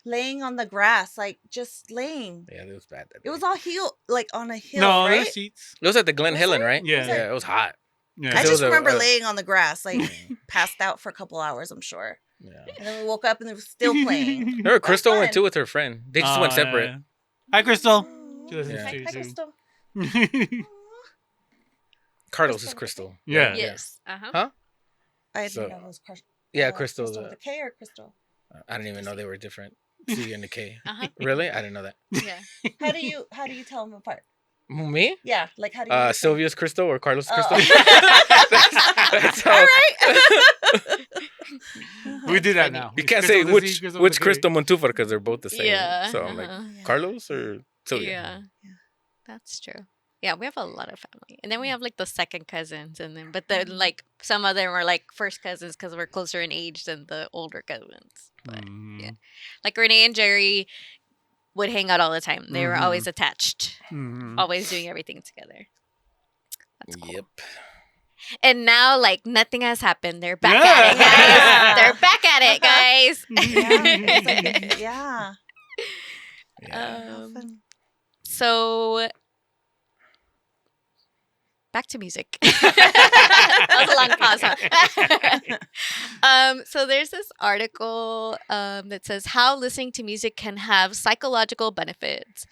Speaker 2: laying on the grass, like just laying.
Speaker 4: Yeah, it was bad. That
Speaker 2: It was
Speaker 4: day.
Speaker 2: all like on a hill,
Speaker 3: No,
Speaker 2: right?
Speaker 3: there's seats.
Speaker 4: It was at the Glen
Speaker 2: Was
Speaker 4: Helen,
Speaker 2: it?
Speaker 4: right?
Speaker 3: Yeah.
Speaker 4: Yeah, it was hot.
Speaker 3: Yeah.
Speaker 2: I
Speaker 4: It
Speaker 2: just
Speaker 4: was a-
Speaker 2: remember
Speaker 4: a-
Speaker 2: laying on the grass, like passed out for a couple hours, I'm sure.
Speaker 4: Yeah.
Speaker 2: And then we woke up and it was still playing.
Speaker 4: Remember, Crystal
Speaker 2: fun.
Speaker 4: went too with her friend. They just went separate.
Speaker 3: Yeah. Hi, Crystal.
Speaker 2: Aw.
Speaker 3: She listens
Speaker 4: Yeah.
Speaker 3: to you
Speaker 2: Hi,
Speaker 3: too.
Speaker 2: Crystal.
Speaker 4: Carlos is Crystal.
Speaker 3: Yeah.
Speaker 1: Yes. Uh-huh.
Speaker 4: Huh?
Speaker 2: I didn't
Speaker 4: So-
Speaker 2: know it was Crystal.
Speaker 4: Yeah, Crystal.
Speaker 2: Crystal with a K or Crystal?
Speaker 4: I didn't even know they were different. C and a K.
Speaker 1: Uh-huh.
Speaker 4: Really? I didn't know that.
Speaker 1: Yeah.
Speaker 2: How do you tell them apart?
Speaker 4: Me?
Speaker 2: Yeah, like how do you?
Speaker 4: Sylvia's Crystal or Carlos
Speaker 2: Oh.
Speaker 4: Crystal? That's how-
Speaker 2: All right.
Speaker 3: We do that
Speaker 1: funny.
Speaker 3: now.
Speaker 4: You
Speaker 3: It's
Speaker 4: can't
Speaker 3: Crystal
Speaker 4: say
Speaker 3: with a
Speaker 4: which
Speaker 3: C, Crystal
Speaker 4: which
Speaker 3: with a K.
Speaker 4: Crystal Montúfar because they're both the same.
Speaker 1: Yeah,
Speaker 4: So I'm like
Speaker 1: uh-huh.
Speaker 4: Carlos or Sylvia.
Speaker 1: Yeah.
Speaker 2: Yeah.
Speaker 1: That's true. Yeah, we have a lot of family. And then we have like the second cousins but then like some of them are like first cousins because we're closer in age than the older cousins. But yeah. Like Rene and Jerry would hang out all the time. They were always attached,
Speaker 3: Mhm.
Speaker 1: always doing everything together. That's cool.
Speaker 4: Yep.
Speaker 1: And now like nothing has happened. They're back
Speaker 3: Yeah.
Speaker 1: at it, guys.
Speaker 2: Yeah.
Speaker 1: They're back at it, guys.
Speaker 2: Yeah.
Speaker 4: Yeah.
Speaker 2: How
Speaker 1: Um,
Speaker 2: fun.
Speaker 1: So back to music. That was a long pause, huh? So there's this article that says how listening to music can have psychological benefits.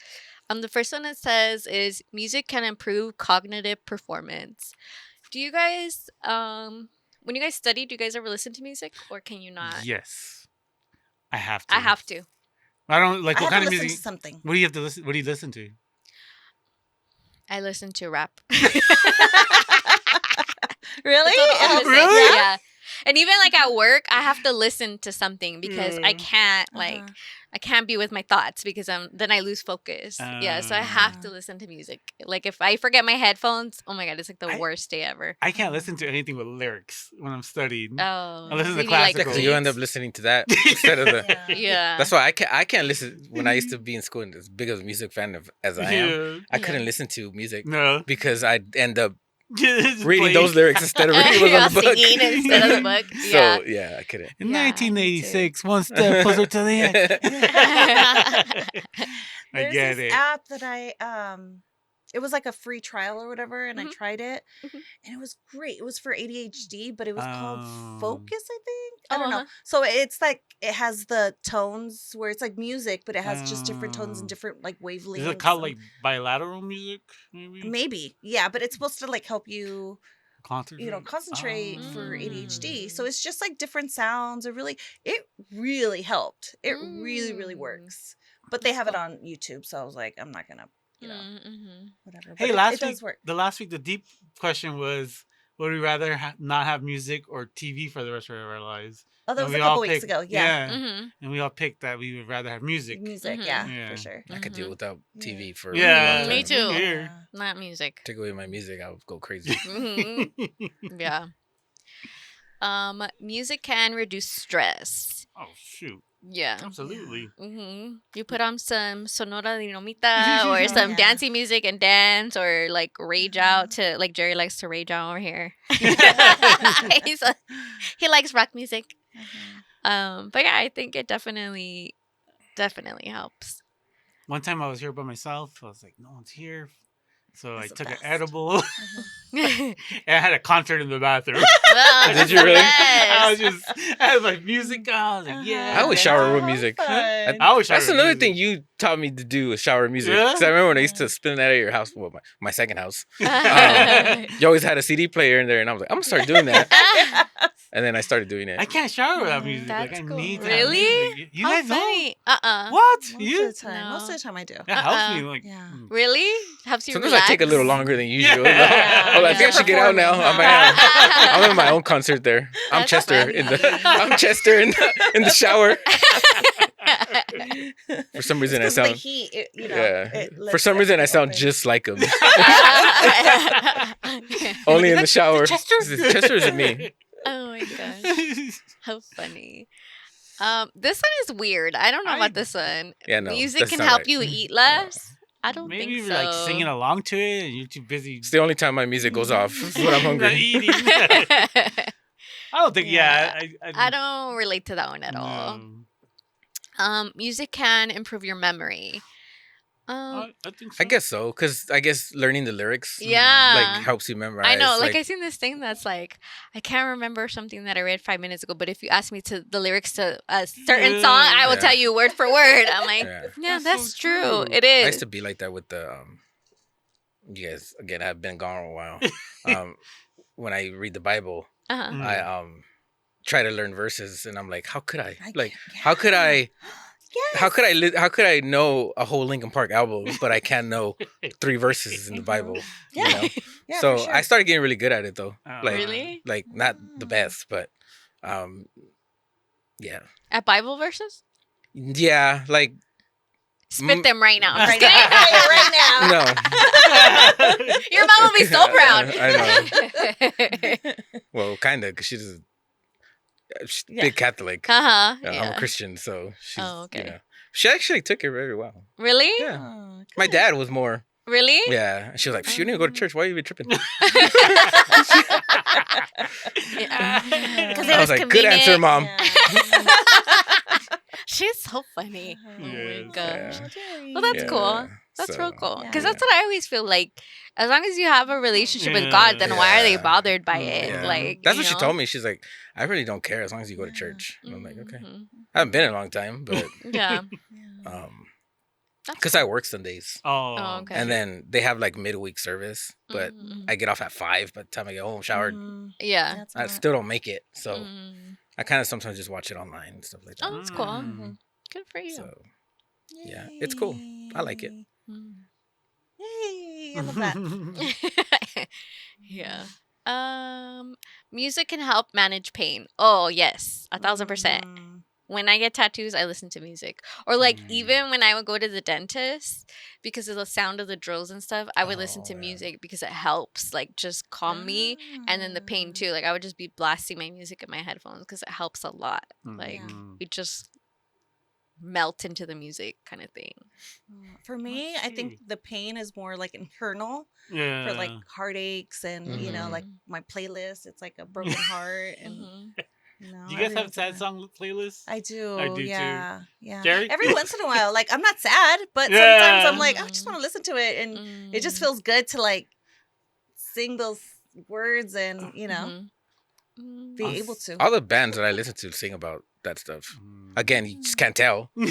Speaker 1: The first one it says is music can improve cognitive performance. Do you guys, when you guys study, do you guys ever listen to music or can you not?
Speaker 3: Yes. I have to.
Speaker 1: I have to.
Speaker 3: I don't like
Speaker 2: I
Speaker 3: what
Speaker 2: have
Speaker 3: kind
Speaker 2: to
Speaker 3: of
Speaker 2: listen
Speaker 3: music.
Speaker 2: to something.
Speaker 3: What do you have to listen? What do you listen to?
Speaker 1: I listen to rap.
Speaker 2: Really?
Speaker 1: That's what
Speaker 2: It
Speaker 1: I'll
Speaker 2: helps
Speaker 1: listen-
Speaker 2: you?
Speaker 3: Really?
Speaker 1: Yeah. And even like at work, I have to listen to something because I can't like
Speaker 2: Uh-huh.
Speaker 1: I can't be with my thoughts because then I lose focus. Yeah, so I have to listen to music. Like if I forget my headphones, oh my god, it's like the worst day ever.
Speaker 3: I can't listen to anything with lyrics when I'm studying.
Speaker 1: Oh,
Speaker 3: I listen to
Speaker 1: you like
Speaker 3: classical.
Speaker 4: So you end up
Speaker 1: beats.
Speaker 4: listening to that instead of the.
Speaker 2: Yeah.
Speaker 1: Yeah.
Speaker 4: That's why I can't listen. When I used to be in school and as big of a music fan as I am,
Speaker 3: Yeah.
Speaker 4: I couldn't listen to music
Speaker 3: No.
Speaker 4: because I'd end up
Speaker 3: Just
Speaker 4: reading
Speaker 3: playing.
Speaker 4: those lyrics instead of reading what's
Speaker 1: Yeah,
Speaker 4: on the book.
Speaker 1: singing instead of the book.
Speaker 4: So
Speaker 1: Yeah.
Speaker 4: yeah, I couldn't.
Speaker 3: In
Speaker 1: Yeah, me
Speaker 3: 1986, one step closer to the end. I
Speaker 2: There's
Speaker 3: get
Speaker 2: this
Speaker 3: it.
Speaker 2: app that it was like a free trial or whatever, and I
Speaker 1: Mhm.
Speaker 2: tried it,
Speaker 1: Mhm.
Speaker 2: and it was great. It was for ADHD, but it was called
Speaker 3: Oh.
Speaker 2: Focus, I think. I don't
Speaker 1: Uh-huh.
Speaker 2: know. So it's like it has the tones where it's like music, but it has just different tones and
Speaker 3: Oh.
Speaker 2: different like wavelengths.
Speaker 3: Is it called
Speaker 2: and-
Speaker 3: like bilateral music? Maybe.
Speaker 2: maybe, yeah, but it's supposed to like help you,
Speaker 3: Concentrate.
Speaker 2: concentrate for ADHD. So
Speaker 1: Mm.
Speaker 2: it's just like different sounds. It really helped. It really
Speaker 1: Mm.
Speaker 2: works. But they have it on YouTube, so I was like, I'm not gonna,
Speaker 1: Mm-hmm.
Speaker 2: whatever. But
Speaker 3: Hey,
Speaker 2: it
Speaker 3: last
Speaker 2: does
Speaker 3: week,
Speaker 2: work.
Speaker 3: the deep question was, would we rather not have music or TV for the rest of our lives?
Speaker 2: Oh, that
Speaker 3: And
Speaker 2: was
Speaker 3: we
Speaker 2: a
Speaker 3: all
Speaker 2: couple weeks
Speaker 3: picked,
Speaker 2: ago. Yeah.
Speaker 1: Mm-hmm.
Speaker 3: and we all picked that we would rather have music.
Speaker 2: Music,
Speaker 1: Mhm.
Speaker 2: yeah,
Speaker 3: Yeah.
Speaker 2: for sure.
Speaker 4: I could deal
Speaker 1: Mhm.
Speaker 4: without
Speaker 2: Yeah.
Speaker 4: TV for a long
Speaker 3: Yeah,
Speaker 1: Me
Speaker 4: time.
Speaker 1: too.
Speaker 3: Here.
Speaker 1: Not music.
Speaker 4: Take away my music, I'll go crazy.
Speaker 1: Hmm. Yeah. Music can reduce stress.
Speaker 3: Oh shoot!
Speaker 1: Yeah.
Speaker 3: Absolutely.
Speaker 1: You put on some Sonora Dinamita or some
Speaker 2: Yeah.
Speaker 1: dancey music and dance, or like rage out to, like Jerry likes to rage out over here. He likes rock music. But yeah, I think it definitely helps.
Speaker 3: One time I was here by myself. I was like, no one's here. So
Speaker 2: That's
Speaker 3: I
Speaker 2: the
Speaker 3: took an
Speaker 2: best.
Speaker 3: edible. And I had a concert in the bathroom.
Speaker 1: Oh,
Speaker 4: Did
Speaker 1: that's
Speaker 4: you
Speaker 1: the
Speaker 4: really?
Speaker 1: best.
Speaker 3: I had my music on. I was like, yeah.
Speaker 4: I always shower with music.
Speaker 3: I always shower
Speaker 4: That's
Speaker 3: with
Speaker 4: another
Speaker 3: music.
Speaker 4: thing you taught me to do is shower music.
Speaker 3: Yeah?
Speaker 4: Because I remember when I used to spin that at your house, well, my second house. You always had a CD player in there, and I was like, I'm gonna start doing that. And then I started doing it.
Speaker 3: I can't shower without music.
Speaker 1: That's
Speaker 3: Like, I
Speaker 1: cool.
Speaker 3: need to have
Speaker 1: Really?
Speaker 3: music. You
Speaker 1: How
Speaker 3: guys know?
Speaker 1: funny.
Speaker 3: What?
Speaker 2: Most
Speaker 3: You?
Speaker 2: of the time.
Speaker 1: No.
Speaker 2: Most of the time I do.
Speaker 3: That helps me. Like,
Speaker 2: Yeah.
Speaker 1: Really? Helps you
Speaker 4: Sometimes
Speaker 1: relax?
Speaker 4: I take a little longer than usual.
Speaker 3: Yeah.
Speaker 4: I'm like, I think I should get out now. I'm in my own concert there. I'm
Speaker 1: That's
Speaker 4: Chester
Speaker 1: funny.
Speaker 4: in the. I'm Chester in the shower. For some reason, I
Speaker 2: Because the
Speaker 4: sound.
Speaker 2: heat, it
Speaker 4: For
Speaker 2: lets
Speaker 4: some reason, I
Speaker 2: everything
Speaker 4: sound
Speaker 2: open.
Speaker 4: just like him. Only in the shower.
Speaker 3: Chester?
Speaker 4: Is it Chester or is it me?
Speaker 1: Oh my gosh. How funny. This one is weird. I don't know about this one.
Speaker 4: Yeah, no.
Speaker 1: Music
Speaker 4: that's
Speaker 1: can
Speaker 4: not
Speaker 1: help
Speaker 4: right.
Speaker 1: you eat less. I don't
Speaker 3: Maybe
Speaker 1: think
Speaker 3: you're
Speaker 1: so.
Speaker 3: like singing along to it and you're too busy.
Speaker 4: It's the only time my music goes off. It's when I'm hungry.
Speaker 3: Eating. I don't think,
Speaker 1: I don't relate to that one at all.
Speaker 3: No.
Speaker 1: Music can improve your memory.
Speaker 3: I think so.
Speaker 4: I guess so, because I guess learning the lyrics
Speaker 1: Yeah.
Speaker 4: like helps you memorize.
Speaker 1: I know, like I seen this thing that's like, I can't remember something that I read 5 minutes ago, but if you ask me to the lyrics to a certain song, I will
Speaker 4: Yeah.
Speaker 1: tell you word for word. I'm like,
Speaker 4: Yeah.
Speaker 1: yeah,
Speaker 3: That's
Speaker 1: that's
Speaker 3: so
Speaker 1: true.
Speaker 3: true.
Speaker 1: It
Speaker 4: I
Speaker 1: is.
Speaker 4: used to be like that with the you guys again. I've been gone a while. When I read the Bible,
Speaker 1: Uh-huh.
Speaker 3: Mm.
Speaker 4: I try to learn verses, and I'm like, how could I? Like,
Speaker 2: yeah.
Speaker 4: how could I?
Speaker 2: Yes.
Speaker 4: How could I know a whole Linkin Park album, but I can't know 3 verses in the Bible?
Speaker 2: Yeah.
Speaker 4: You know?
Speaker 2: Yeah,
Speaker 4: So
Speaker 2: for sure.
Speaker 4: I started getting really good at it, though.
Speaker 3: Oh,
Speaker 4: Like,
Speaker 1: Really?
Speaker 4: like not the best, but yeah,
Speaker 1: At Bible verses?
Speaker 4: yeah, like
Speaker 1: Spit them right now. I'm
Speaker 2: Right
Speaker 1: just
Speaker 2: now.
Speaker 1: kidding.
Speaker 2: Right now.
Speaker 4: no.
Speaker 1: Your mom will be so proud.
Speaker 4: I know. Well, kind of, because she's
Speaker 2: Yeah.
Speaker 4: big Catholic.
Speaker 1: Uh-huh.
Speaker 4: I'm a
Speaker 1: Yeah.
Speaker 4: Christian, so she's,
Speaker 1: Oh, okay.
Speaker 4: you know, she actually took it very well.
Speaker 1: Really?
Speaker 4: Yeah.
Speaker 2: Oh,
Speaker 4: My
Speaker 2: good.
Speaker 4: dad was more,
Speaker 1: Really?
Speaker 4: yeah. And she was like, "You need to go to church. Why are you even tripping?"
Speaker 1: Because
Speaker 4: I was like, "Good answer, mom."
Speaker 2: Yeah.
Speaker 1: She's so funny.
Speaker 2: Oh
Speaker 1: Oh my
Speaker 3: Yes.
Speaker 1: gosh.
Speaker 2: my Jerry.
Speaker 1: Well, that's
Speaker 4: Yeah,
Speaker 1: cool. That's
Speaker 4: so,
Speaker 1: real cool.
Speaker 2: yeah.
Speaker 1: Because that's what I always feel like. As long as you have a relationship with God, then why are they
Speaker 4: Yeah.
Speaker 1: bothered by it?
Speaker 4: Yeah.
Speaker 1: Like
Speaker 4: That's
Speaker 1: you
Speaker 4: what she
Speaker 1: know?
Speaker 4: told me. She's like, "I really don't care as long as you go to
Speaker 2: Yeah.
Speaker 4: church." And I'm like, "Okay."
Speaker 1: Mhm.
Speaker 4: I haven't been in a long time, but
Speaker 1: Yeah.
Speaker 2: Yeah.
Speaker 1: That's
Speaker 4: because
Speaker 1: cool.
Speaker 4: I work Sundays,
Speaker 1: Oh, okay.
Speaker 4: and then they have like midweek service, but
Speaker 1: Mhm.
Speaker 4: I get off at 5. By the time I get home, showered,
Speaker 2: Mhm.
Speaker 1: Yeah.
Speaker 2: That's
Speaker 4: I
Speaker 2: not-
Speaker 4: still don't make it. So
Speaker 1: Mm.
Speaker 4: I kind of sometimes just watch it online and stuff like that.
Speaker 1: Oh, that's cool.
Speaker 3: Mm.
Speaker 1: Good for you.
Speaker 4: So yeah, it's cool. I like it.
Speaker 1: Mm.
Speaker 2: Yay! I love that.
Speaker 1: Yeah. Music can help manage pain. Oh yes, 1,000%.
Speaker 2: Mhm.
Speaker 1: When I get tattoos, I listen to music. Or like
Speaker 3: Mm.
Speaker 1: even when I would go to the dentist, because of the sound of the drills and stuff, I would listen
Speaker 4: Oh,
Speaker 1: to
Speaker 4: yeah.
Speaker 1: music because it helps like just calm me. And then the pain
Speaker 2: Ah.
Speaker 1: too. Like I would just be blasting my music in my headphones because it helps a lot. Like
Speaker 3: Mm.
Speaker 1: we just melt into the music kind of thing.
Speaker 2: For me,
Speaker 3: Let's
Speaker 2: I think
Speaker 3: see.
Speaker 2: the pain is more like internal
Speaker 3: Yeah.
Speaker 2: for like heartaches and you know like
Speaker 1: Mhm.
Speaker 2: my playlist. It's like a broken heart and
Speaker 1: Mhm.
Speaker 2: you know.
Speaker 3: Do you guys have
Speaker 2: everyone's
Speaker 3: sad
Speaker 2: different.
Speaker 3: song playlists?
Speaker 2: I do.
Speaker 3: I do too.
Speaker 2: Yeah. Yeah.
Speaker 3: Jerry?
Speaker 2: Every once in a while, like I'm not sad, but
Speaker 3: Yeah.
Speaker 2: sometimes I'm like, I just want to listen to it, and it just
Speaker 1: Mm.
Speaker 2: feels good to like sing those words and you know
Speaker 1: Mhm. Mm.
Speaker 2: be able to.
Speaker 4: All the bands that I listen to sing about that stuff.
Speaker 3: Mm.
Speaker 4: Again, you just can't tell.
Speaker 2: Yeah.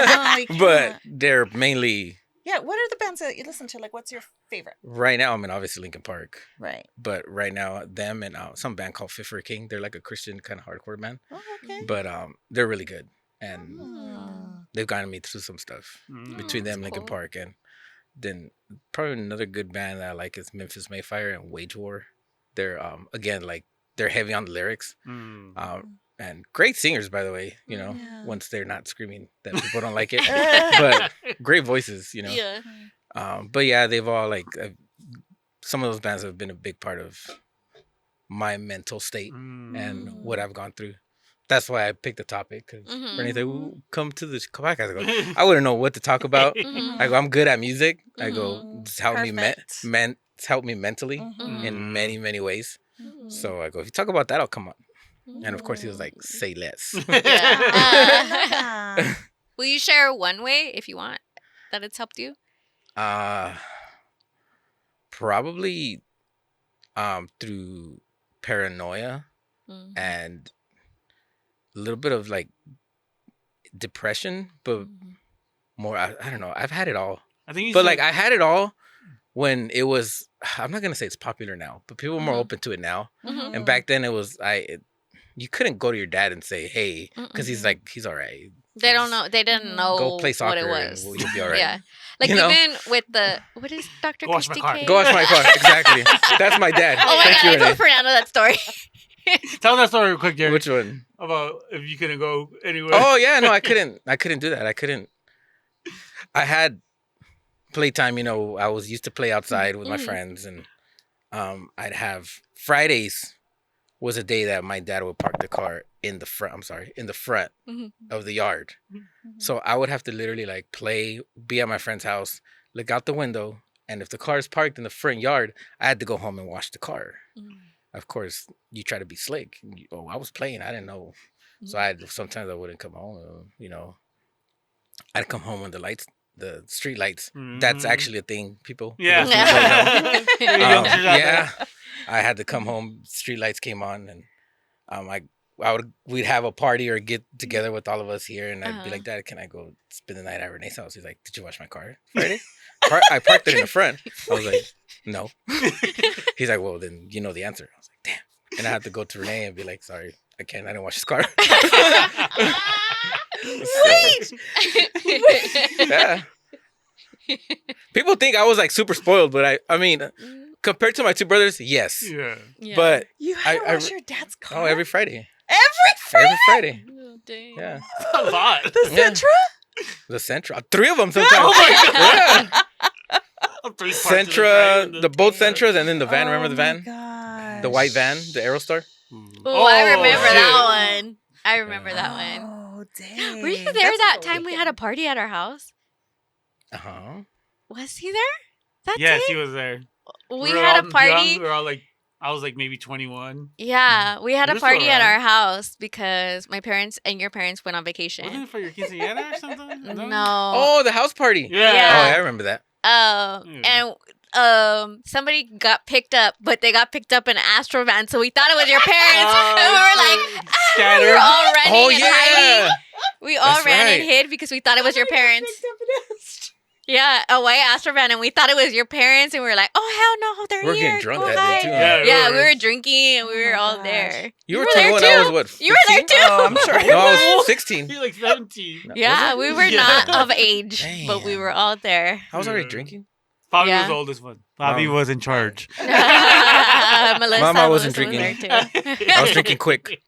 Speaker 2: No, you
Speaker 4: But
Speaker 2: can't.
Speaker 4: they're mainly
Speaker 2: Yeah. What are the bands that you listen to? Like, what's your favorite?
Speaker 4: right now. I mean, obviously Linkin Park,
Speaker 2: Right.
Speaker 4: but right now them and some band called Fit for a King. They're like a Christian kind of hardcore band,
Speaker 2: Oh, okay.
Speaker 4: but they're really good, and
Speaker 2: Oh.
Speaker 4: they've gotten me through some stuff.
Speaker 3: Mm.
Speaker 4: Between
Speaker 1: that's
Speaker 4: them, Linkin
Speaker 1: cool.
Speaker 4: Park, and then probably another good band that I like is Memphis Mayfire and Wage War. they're again like they're heavy on the lyrics. And great singers, by the way. Once they're not screaming that people don't like it, but great voices.
Speaker 1: Yeah.
Speaker 4: But yeah, they've all like some of those bands have been a big part of my mental state and what I've gone through. That's why I picked the topic, because Rene said, come to this podcast. I go, I wouldn't know what to talk about. I go, I'm good at music. I go, it's helped me it's helped me mentally in many, many ways. So I go, if you talk about that, I'll come on. And of course he was like, say less.
Speaker 1: Will you share one way, if you want, that it's helped you?
Speaker 4: Probably through paranoia and a little bit of like depression, but more, I don't know. I've had it all. Like I had it all when it was, I'm not going to say it's popular now, but people are more open to it now. And back then it was, you couldn't go to your dad and say, hey, because he's all right.
Speaker 1: They don't know. They didn't know
Speaker 4: go play soccer
Speaker 1: what it was.
Speaker 4: And you'll be all right.
Speaker 1: Yeah. Like even with what is Dr.
Speaker 3: Go wash my car.
Speaker 4: Go wash my car. Exactly. That's my dad.
Speaker 1: Oh my
Speaker 4: Thank
Speaker 1: God,
Speaker 4: you,
Speaker 1: I
Speaker 4: Rene.
Speaker 1: told Fernando that story.
Speaker 3: Tell that story real quick, Gary.
Speaker 4: Which one?
Speaker 3: About if you couldn't go anywhere.
Speaker 4: Oh yeah, no, I couldn't do that. I had playtime, I was used to play outside with my friends, and I'd have Fridays was a day that my dad would park the car in the front of the yard. So I would have to literally like be at my friend's house, look out the window, and if the car is parked in the front yard, I had to go home and wash the car. Of course, you try to be slick. I was playing. I didn't know. So sometimes I wouldn't come home. I'd come home when the street lights. That's actually a thing, people.
Speaker 3: Yeah.
Speaker 4: Yeah. I had to come home. Street lights came on, and we'd have a party or get together with all of us here, and I'd be like, Dad, can I go spend the night at Rene's house? He's like, did you wash my car Friday? I parked it in the front. I was like, no. He's like, well, then you know the answer. I was like, damn. And I had to go to Rene and be like, sorry, I didn't wash his car.
Speaker 2: Wait.
Speaker 4: Yeah. People think I was like super spoiled, but I mean, compared to my two brothers, yes.
Speaker 3: Yeah.
Speaker 4: But
Speaker 2: You had to wash your dad's car?
Speaker 4: Oh, every Friday.
Speaker 2: Every Friday?
Speaker 1: Oh, dang.
Speaker 4: Yeah.
Speaker 3: That's a lot.
Speaker 2: The Sentra?
Speaker 4: The Sentra. 3 of them sometimes.
Speaker 3: Oh my God.
Speaker 4: Yeah.
Speaker 3: 3 parts
Speaker 4: Sentra,
Speaker 3: of
Speaker 4: both Sentras, and then the van. Remember the van?
Speaker 2: Gosh.
Speaker 4: The white van, the Aerostar.
Speaker 1: Oh, I remember
Speaker 3: shit.
Speaker 1: that one. I remember that one.
Speaker 2: Oh, dang.
Speaker 1: Were you there
Speaker 2: That's
Speaker 1: that
Speaker 2: the
Speaker 1: time we had a party at our house?
Speaker 4: Uh-huh.
Speaker 1: Was he there? That
Speaker 3: Yes,
Speaker 1: day?
Speaker 3: he was there.
Speaker 1: We
Speaker 3: were
Speaker 1: had a
Speaker 3: all
Speaker 1: party.
Speaker 3: young. We were all like, I was like maybe 21.
Speaker 1: Yeah, we had a
Speaker 3: You're still
Speaker 1: party at our
Speaker 3: around.
Speaker 1: house because my parents and your parents went on
Speaker 3: Wasn't
Speaker 1: vacation.
Speaker 3: it for your quinceañera or something?
Speaker 1: No.
Speaker 4: Oh, the house party.
Speaker 3: Yeah.
Speaker 1: Yeah.
Speaker 4: Oh, yeah, I remember that.
Speaker 1: And somebody got picked up, but they got picked up in an Astro van, so we thought it was your parents, and we were like,
Speaker 3: Scattered.
Speaker 1: we were all running
Speaker 4: Oh,
Speaker 1: and
Speaker 4: yeah.
Speaker 1: hiding. We all
Speaker 4: That's
Speaker 1: ran
Speaker 4: right.
Speaker 1: and hid because we thought it was your parents. Yeah, a white Astro van, and we thought it was your parents, and we were like, oh hell no, they're
Speaker 4: We're
Speaker 1: here.
Speaker 4: getting drunk
Speaker 1: Go
Speaker 4: that
Speaker 1: hide.
Speaker 4: day, too.
Speaker 3: Yeah,
Speaker 1: Yeah,
Speaker 3: we
Speaker 1: we
Speaker 3: were.
Speaker 1: were drinking, and we
Speaker 2: Oh
Speaker 1: were
Speaker 2: my
Speaker 1: all
Speaker 2: gosh.
Speaker 1: there.
Speaker 4: You were
Speaker 1: there
Speaker 4: 21.
Speaker 1: too.
Speaker 4: I was what?
Speaker 1: You were there
Speaker 4: 15?
Speaker 1: too.
Speaker 2: Oh, I'm sure.
Speaker 4: No, I was 16.
Speaker 3: He like 17.
Speaker 1: Yeah,
Speaker 4: Was
Speaker 1: we were
Speaker 3: Yeah.
Speaker 1: not of age, but we
Speaker 4: Damn.
Speaker 1: were all there.
Speaker 4: I was already
Speaker 3: Yeah.
Speaker 4: drinking.
Speaker 3: Bobby
Speaker 1: Yeah.
Speaker 3: was the oldest one. Bobby was in charge.
Speaker 1: Melissa,
Speaker 4: Mama wasn't
Speaker 1: Melissa was
Speaker 4: drinking.
Speaker 1: there too.
Speaker 4: I was drinking quick.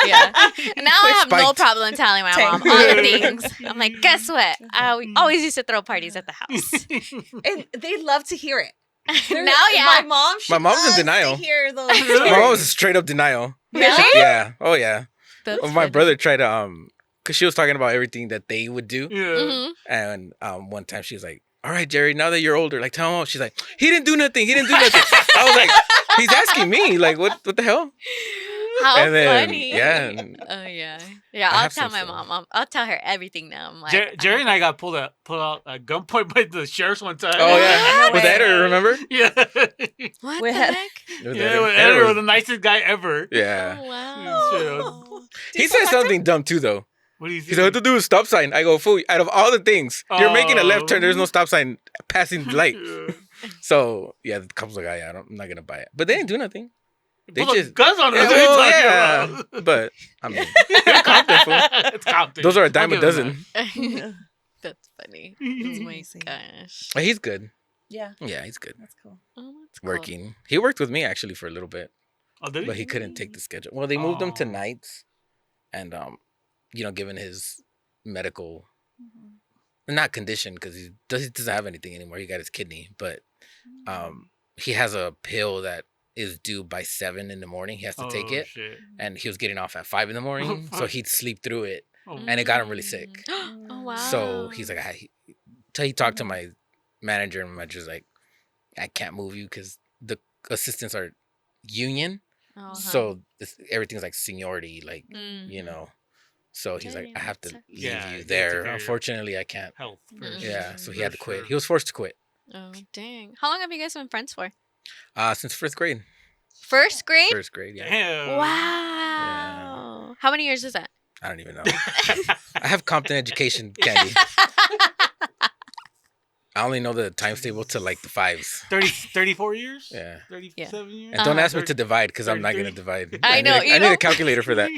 Speaker 1: Yeah. Now I have no
Speaker 4: Spiked.
Speaker 1: problem telling my mom all the things. I'm like, guess what? We always used to throw parties at the house.
Speaker 2: And they love to hear it.
Speaker 1: Now, yeah.
Speaker 2: My mom, she
Speaker 4: My mom's in
Speaker 2: loves
Speaker 4: denial.
Speaker 2: to hear those
Speaker 4: My mom
Speaker 2: stories.
Speaker 4: was a straight up denial.
Speaker 1: Really?
Speaker 4: Yeah. Oh yeah.
Speaker 1: That's
Speaker 4: My
Speaker 1: funny.
Speaker 4: brother tried to because she was talking about everything that they would do,
Speaker 3: Yeah.
Speaker 1: Mhm.
Speaker 4: and one time she was like, "All right, Jerry, now that you're older, like tell him." She's like, "He didn't do nothing. He didn't do nothing." I was like, "He's asking me, like, what the hell?"
Speaker 1: How
Speaker 4: And then,
Speaker 1: funny.
Speaker 4: yeah, and
Speaker 1: Oh yeah. Yeah,
Speaker 4: I
Speaker 1: I'll
Speaker 4: have
Speaker 1: tell
Speaker 4: some
Speaker 1: my
Speaker 4: stories.
Speaker 1: mom. I'll tell her everything now. I'm like,
Speaker 3: Jerry and I got pulled out at gunpoint by the sheriffs one time.
Speaker 4: oh yeah,
Speaker 2: What?
Speaker 4: with the editor, remember?
Speaker 3: Yeah.
Speaker 1: what
Speaker 2: We
Speaker 1: the
Speaker 2: had-
Speaker 1: heck?
Speaker 4: With the
Speaker 3: Yeah,
Speaker 4: editor.
Speaker 3: with
Speaker 4: Editor
Speaker 3: Edward was
Speaker 4: was-
Speaker 3: the nicest guy ever.
Speaker 4: Yeah,
Speaker 1: Oh wow.
Speaker 3: Shit.
Speaker 4: he said something dumb too, though.
Speaker 3: What do you
Speaker 4: He's
Speaker 3: think?
Speaker 4: like, "What to do with stop sign?" I go, "Fool! Out of all the things, you're making a left turn. There's no stop sign passing the light."
Speaker 3: Yeah.
Speaker 4: So yeah, the couple's like, "Yeah, I'm not gonna buy it," but they didn't do nothing. They
Speaker 3: Pull the
Speaker 4: just
Speaker 3: guns on us.
Speaker 4: Yeah,
Speaker 3: What are you
Speaker 4: well,
Speaker 3: talking
Speaker 4: yeah.
Speaker 3: about?
Speaker 4: But I mean, they're Compton, fool.
Speaker 3: It's Compton.
Speaker 4: Those are a dime
Speaker 3: I'll
Speaker 4: a
Speaker 3: give him
Speaker 4: dozen.
Speaker 1: That's funny. Oh my
Speaker 2: Amazing.
Speaker 1: gosh.
Speaker 4: But he's good.
Speaker 2: Yeah.
Speaker 4: Yeah, he's good.
Speaker 2: That's cool.
Speaker 1: Oh, that's cool.
Speaker 4: Working. He worked with me actually for a little bit,
Speaker 3: Oh, did
Speaker 4: but he couldn't take the schedule. Well, they moved him to nights, and given his medical, not condition because he doesn't have anything anymore. He got his kidney, but he has a pill that is due by 7 in the morning. He has to take it,
Speaker 3: shit.
Speaker 4: and he was getting off at 5 in the morning, so he'd sleep through it,
Speaker 3: Oh.
Speaker 4: and it got him really sick.
Speaker 1: Oh wow.
Speaker 4: So he's like, he talked to my manager, and my manager's like, I can't move you because the assistants are union, so everything's like seniority, like So he's like, I have to leave you there. Unfortunately, I can't.
Speaker 3: Health first.
Speaker 4: Yeah, so he had to quit. He was forced to quit.
Speaker 1: Oh dang! How long have you guys been friends for?
Speaker 4: Since first grade.
Speaker 1: First grade?
Speaker 4: First grade, yeah.
Speaker 3: Damn.
Speaker 1: Wow.
Speaker 4: Yeah.
Speaker 1: How many years is that?
Speaker 4: I don't even know. I have Compton education, Candy. I only know the times table to like the 5s.
Speaker 3: 34 years?
Speaker 4: Yeah.
Speaker 3: 37 years?
Speaker 4: And don't ask me to divide because I'm not going to divide.
Speaker 1: I know.
Speaker 4: I need a calculator for that.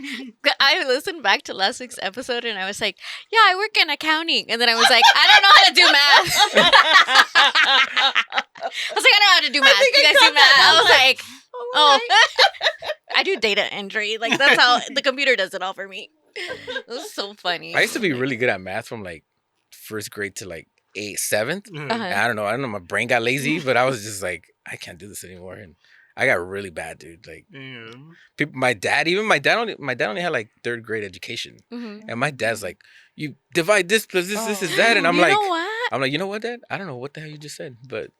Speaker 1: I listened back to last week's episode and I was like, yeah, I work in accounting. And then I was like, I don't know how to do math. I was like, I don't know how to do math. You guys do math? I was like, oh. I do data entry. Like, that's how the computer does it all for me. It was so funny.
Speaker 4: I used to be really good at math from like first grade to like 7th. I don't know. My brain got lazy, but I was just like, I can't do this anymore. And I got really bad, dude. Like, my dad only had like 3rd grade education. And my dad's like, you divide this plus this is that. And I'm like, you know what, Dad? I don't know what the hell you just said, but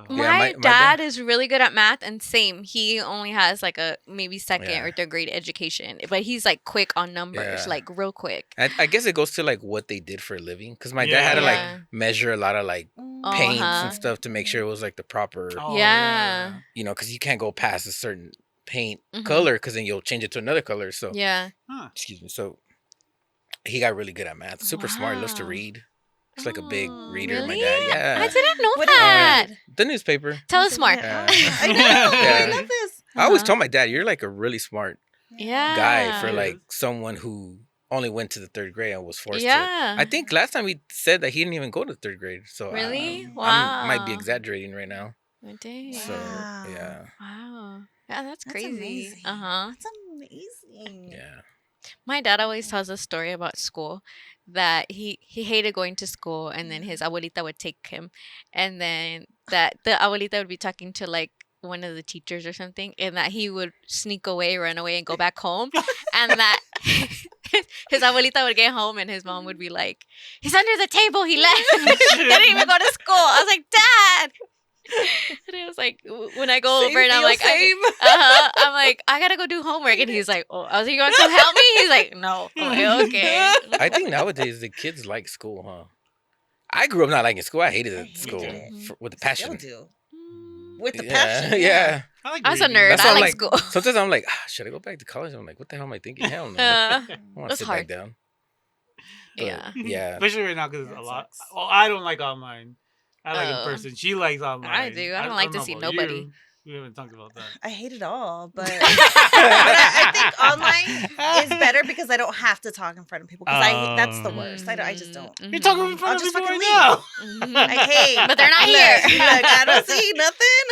Speaker 1: my dad is really good at math, and same. He only has like a maybe 2nd or 3rd grade education, but he's like quick on numbers, like real quick.
Speaker 4: I guess it goes to like what they did for a living, because my dad had to like measure a lot of like paints and stuff to make sure it was like the proper. Because you can't go past a certain paint color, because then you'll change it to another color. So excuse me. So he got really good at math. Super smart. Loves to read. He's like a big reader.
Speaker 1: Really?
Speaker 4: My dad. Yeah.
Speaker 1: I didn't know that.
Speaker 4: The newspaper.
Speaker 1: Tell us more.
Speaker 2: I know. I love this.
Speaker 4: I always told my dad, you're like a really smart
Speaker 1: Yeah.
Speaker 4: guy for like someone who only went to the 3rd grade and was forced to.
Speaker 1: Yeah.
Speaker 4: I think last time he said that he didn't even go to 3rd grade. So
Speaker 1: Really?
Speaker 4: I might be exaggerating right now.
Speaker 1: Oh, dang.
Speaker 4: So yeah.
Speaker 1: Wow. Yeah, that's crazy.
Speaker 2: Amazing. That's amazing.
Speaker 4: Yeah.
Speaker 1: My dad always tells a story about school that he hated going to school, and then his abuelita would take him, and then that the abuelita would be talking to like one of the teachers or something, and that he would sneak away, run away, and go back home, and that his abuelita would get home and his mom would be like, he's under the table, he left. He didn't even go to school. I was like, Dad. And it was like, when I go over and I'm like, I'm like, I gotta go do homework, and he's like, oh, I was like, you want to come help me? He's like, no. I'm like, okay.
Speaker 4: I think nowadays the kids like school, huh? I grew up not liking school. I hated school with a passion.
Speaker 2: Still do. With the passion.
Speaker 4: Yeah.
Speaker 1: I was a nerd. I like school.
Speaker 4: Sometimes I'm like, should I go back to college? I'm like, what the hell am I thinking? Hell no. I want to sit back down. But, yeah.
Speaker 3: Especially right now because a lot. Well, I don't like online. I like in person. She likes online.
Speaker 1: I do. I don't like to see nobody.
Speaker 3: We haven't talked about that.
Speaker 2: I hate it all, but I think online is better because I don't have to talk in front of people. Because that's the worst. I just don't.
Speaker 3: You're talking in front of people right now.
Speaker 2: I hate,
Speaker 1: but they're not here.
Speaker 2: Look, I don't see nothing.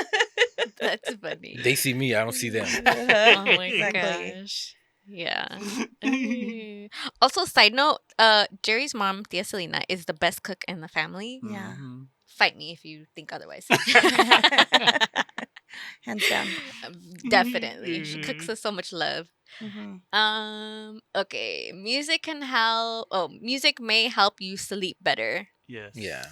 Speaker 1: That's funny.
Speaker 4: They see me. I don't see them.
Speaker 1: Oh my gosh. Yeah. Also, side note, Jerry's mom, Tia Selena, is the best cook in the family.
Speaker 2: Yeah.
Speaker 1: Fight me if you think otherwise.
Speaker 2: Hands down.
Speaker 1: Definitely. She cooks with so much love. Okay. Music may help you sleep better.
Speaker 3: Yes.
Speaker 4: Yeah.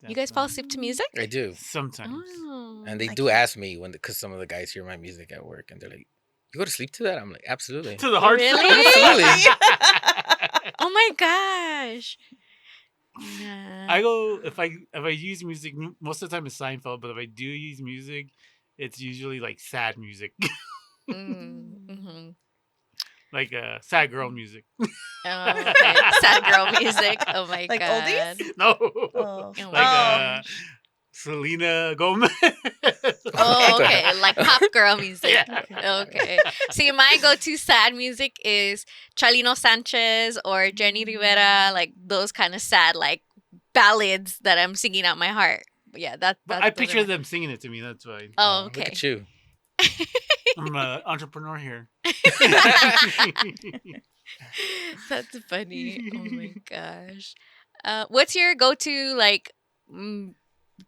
Speaker 1: You guys fall asleep to music?
Speaker 4: I do.
Speaker 3: Sometimes.
Speaker 1: Oh.
Speaker 4: And they do ask me because some of the guys hear my music at work and they're like, you go to sleep to that? I'm like, absolutely.
Speaker 3: To the heart.
Speaker 1: Really?
Speaker 4: Absolutely.
Speaker 1: Oh my gosh. Nah.
Speaker 3: I go if I use music, most of the time it's Seinfeld, but if I do use music, it's usually like sad music. Like sad girl music.
Speaker 1: Oh, okay. Sad girl music. Oh my
Speaker 2: like
Speaker 1: god.
Speaker 2: Oldies?
Speaker 3: No.
Speaker 1: Oh.
Speaker 3: Like Selena Gomez.
Speaker 1: Oh, okay. Like pop girl music.
Speaker 3: Yeah.
Speaker 1: Okay. See, my go-to sad music is Chalino Sanchez or Jenny Rivera, like those kind of sad, like ballads that I'm singing out my heart. yeah,
Speaker 3: But I
Speaker 1: those are
Speaker 3: picture
Speaker 1: my-
Speaker 3: them singing it to me. That's why.
Speaker 1: Oh,
Speaker 4: Look
Speaker 1: okay.
Speaker 4: at you.
Speaker 3: I'm an entrepreneur here.
Speaker 1: That's funny. Oh my gosh. What's your go-to like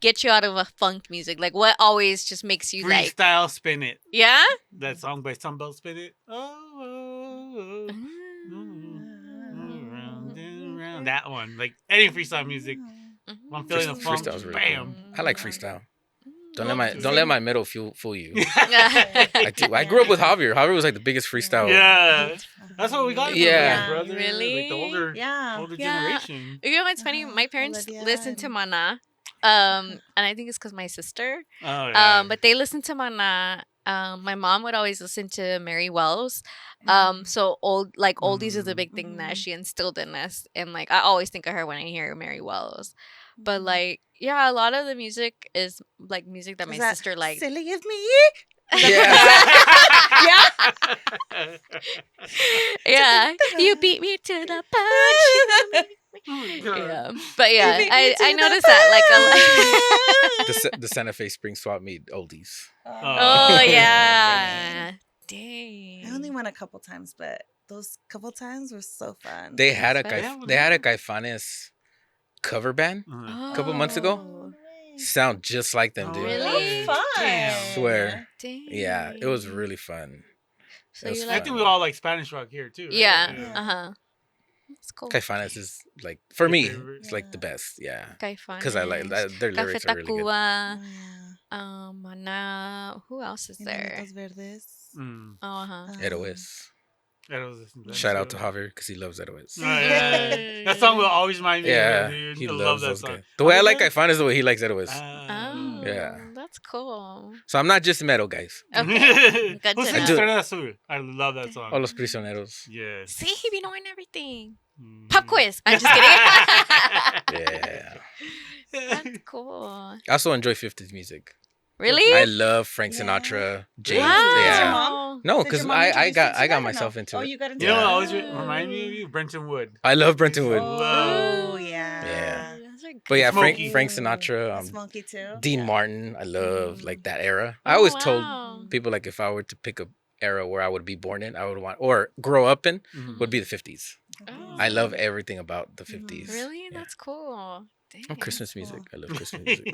Speaker 1: get you out of a funk music? Like what always just makes you like
Speaker 3: Freestyle Spin It.
Speaker 1: yeah?
Speaker 3: That song by Sunbelt Spin It. Oh, round and round. That one. Like any freestyle music. If I'm feeling the funk,
Speaker 4: Freestyle's really
Speaker 3: bam.
Speaker 4: cool. I like freestyle. Don't
Speaker 3: Love
Speaker 4: let
Speaker 3: to.
Speaker 4: my metal fool you. I grew up with Javier. Javier was like the biggest freestyle.
Speaker 3: Yeah. That's what we got from
Speaker 4: Yeah.
Speaker 3: our brother.
Speaker 1: Really?
Speaker 3: Like the older
Speaker 2: Yeah.
Speaker 3: generation.
Speaker 1: You know what's funny? My parents
Speaker 2: Olivia
Speaker 1: listen to
Speaker 2: and-
Speaker 1: Mana. And I think it's because my sister.
Speaker 3: Oh yeah.
Speaker 1: But they listen to Mana. My mom would always listen to Mary Wells. So oldies is a big thing that she instilled in us, and like I always think of her when I hear Mary Wells. But like, yeah, a lot of the music is like music that my sister liked.
Speaker 2: Silly of me.
Speaker 4: Yeah.
Speaker 1: Yeah, you beat me to the punch. Yeah, but yeah,
Speaker 2: beat me to
Speaker 1: I
Speaker 2: the
Speaker 1: noticed that like a lot.
Speaker 4: The Santa Fe Spring Swap Meet oldies.
Speaker 1: Oh yeah, dang.
Speaker 2: I only went a couple times, but those couple times were so fun.
Speaker 4: They had a
Speaker 1: That's
Speaker 4: they had a Caifanes cover band
Speaker 3: Uh-huh.
Speaker 4: a couple months ago.
Speaker 1: Oh,
Speaker 4: Sound just like them, dude.
Speaker 1: Really?
Speaker 2: Fun.
Speaker 3: Damn.
Speaker 4: Swear.
Speaker 1: dang.
Speaker 4: Yeah, it was really fun.
Speaker 1: So
Speaker 4: it was
Speaker 1: you
Speaker 3: I
Speaker 1: like,
Speaker 3: think we all like Spanish rock here too. Right?
Speaker 1: yeah,
Speaker 2: Yeah.
Speaker 1: uh huh. That's cool.
Speaker 4: Caifanes is like for
Speaker 3: Your
Speaker 4: me,
Speaker 3: favorite?
Speaker 4: it's like the best. Yeah,
Speaker 1: Caifanes.
Speaker 4: because I like their
Speaker 1: Café
Speaker 4: lyrics are really good.
Speaker 1: Tacuba.
Speaker 2: Oh, yeah.
Speaker 1: Mana. Who else is there?
Speaker 2: Enanitos Verdes.
Speaker 3: Mm.
Speaker 1: Oh, uh-huh.
Speaker 4: Edois.
Speaker 3: That was listening to that
Speaker 4: Shout out
Speaker 3: too.
Speaker 4: to Javier because he loves Edois.
Speaker 3: Oh, yeah. That song will always remind me
Speaker 4: Yeah,
Speaker 3: of her, dude.
Speaker 4: he
Speaker 3: I love
Speaker 4: loves
Speaker 3: that
Speaker 4: those
Speaker 3: song.
Speaker 4: guys. The way I like
Speaker 3: Javier?
Speaker 4: Caifanes is the way he likes Edois.
Speaker 1: Oh,
Speaker 4: Yeah.
Speaker 1: that's cool.
Speaker 4: So I'm not just metal, guys.
Speaker 1: Okay, good
Speaker 3: Who's
Speaker 1: to
Speaker 3: singing
Speaker 1: know.
Speaker 4: do-
Speaker 3: Estrella Azul? I love that song.
Speaker 4: All los prisioneros.
Speaker 3: Yes.
Speaker 1: See, he be knowing everything.
Speaker 3: Mhm.
Speaker 1: Pop quiz. I'm just kidding.
Speaker 4: Yeah.
Speaker 1: That's cool.
Speaker 4: I also enjoy 50s music.
Speaker 1: Really?
Speaker 4: I love Frank
Speaker 2: Yeah.
Speaker 4: Sinatra, James.
Speaker 1: Wow.
Speaker 2: Did your
Speaker 4: Yeah.
Speaker 2: mom?
Speaker 4: No,
Speaker 2: Did
Speaker 4: because
Speaker 2: your mom
Speaker 4: I
Speaker 2: introduce you to
Speaker 4: got
Speaker 2: that or
Speaker 4: myself
Speaker 2: no?
Speaker 4: into
Speaker 2: Oh,
Speaker 4: it.
Speaker 2: you got into
Speaker 3: You know
Speaker 4: Yeah.
Speaker 3: what always
Speaker 1: Yeah.
Speaker 3: remind me of you? Brenton Wood.
Speaker 4: I love Brenton Wood.
Speaker 2: Oh, yeah.
Speaker 4: Yeah.
Speaker 1: Those are
Speaker 4: But yeah,
Speaker 3: Smokey.
Speaker 4: Frank Sinatra,
Speaker 2: Smoky too.
Speaker 4: Dean
Speaker 2: Yeah.
Speaker 4: Martin. I love
Speaker 1: Mm.
Speaker 4: like that era.
Speaker 1: Oh,
Speaker 4: I always told
Speaker 1: wow.
Speaker 4: people like if I were to pick a era where I would be born in, I would want or grow up in
Speaker 3: Mhm.
Speaker 4: would be the 50s.
Speaker 1: Oh.
Speaker 4: I love everything about the
Speaker 2: Mhm.
Speaker 4: 50s.
Speaker 1: Really?
Speaker 4: Yeah.
Speaker 1: That's cool. Dang.
Speaker 4: And Christmas
Speaker 2: cool.
Speaker 4: music. I love Christmas music.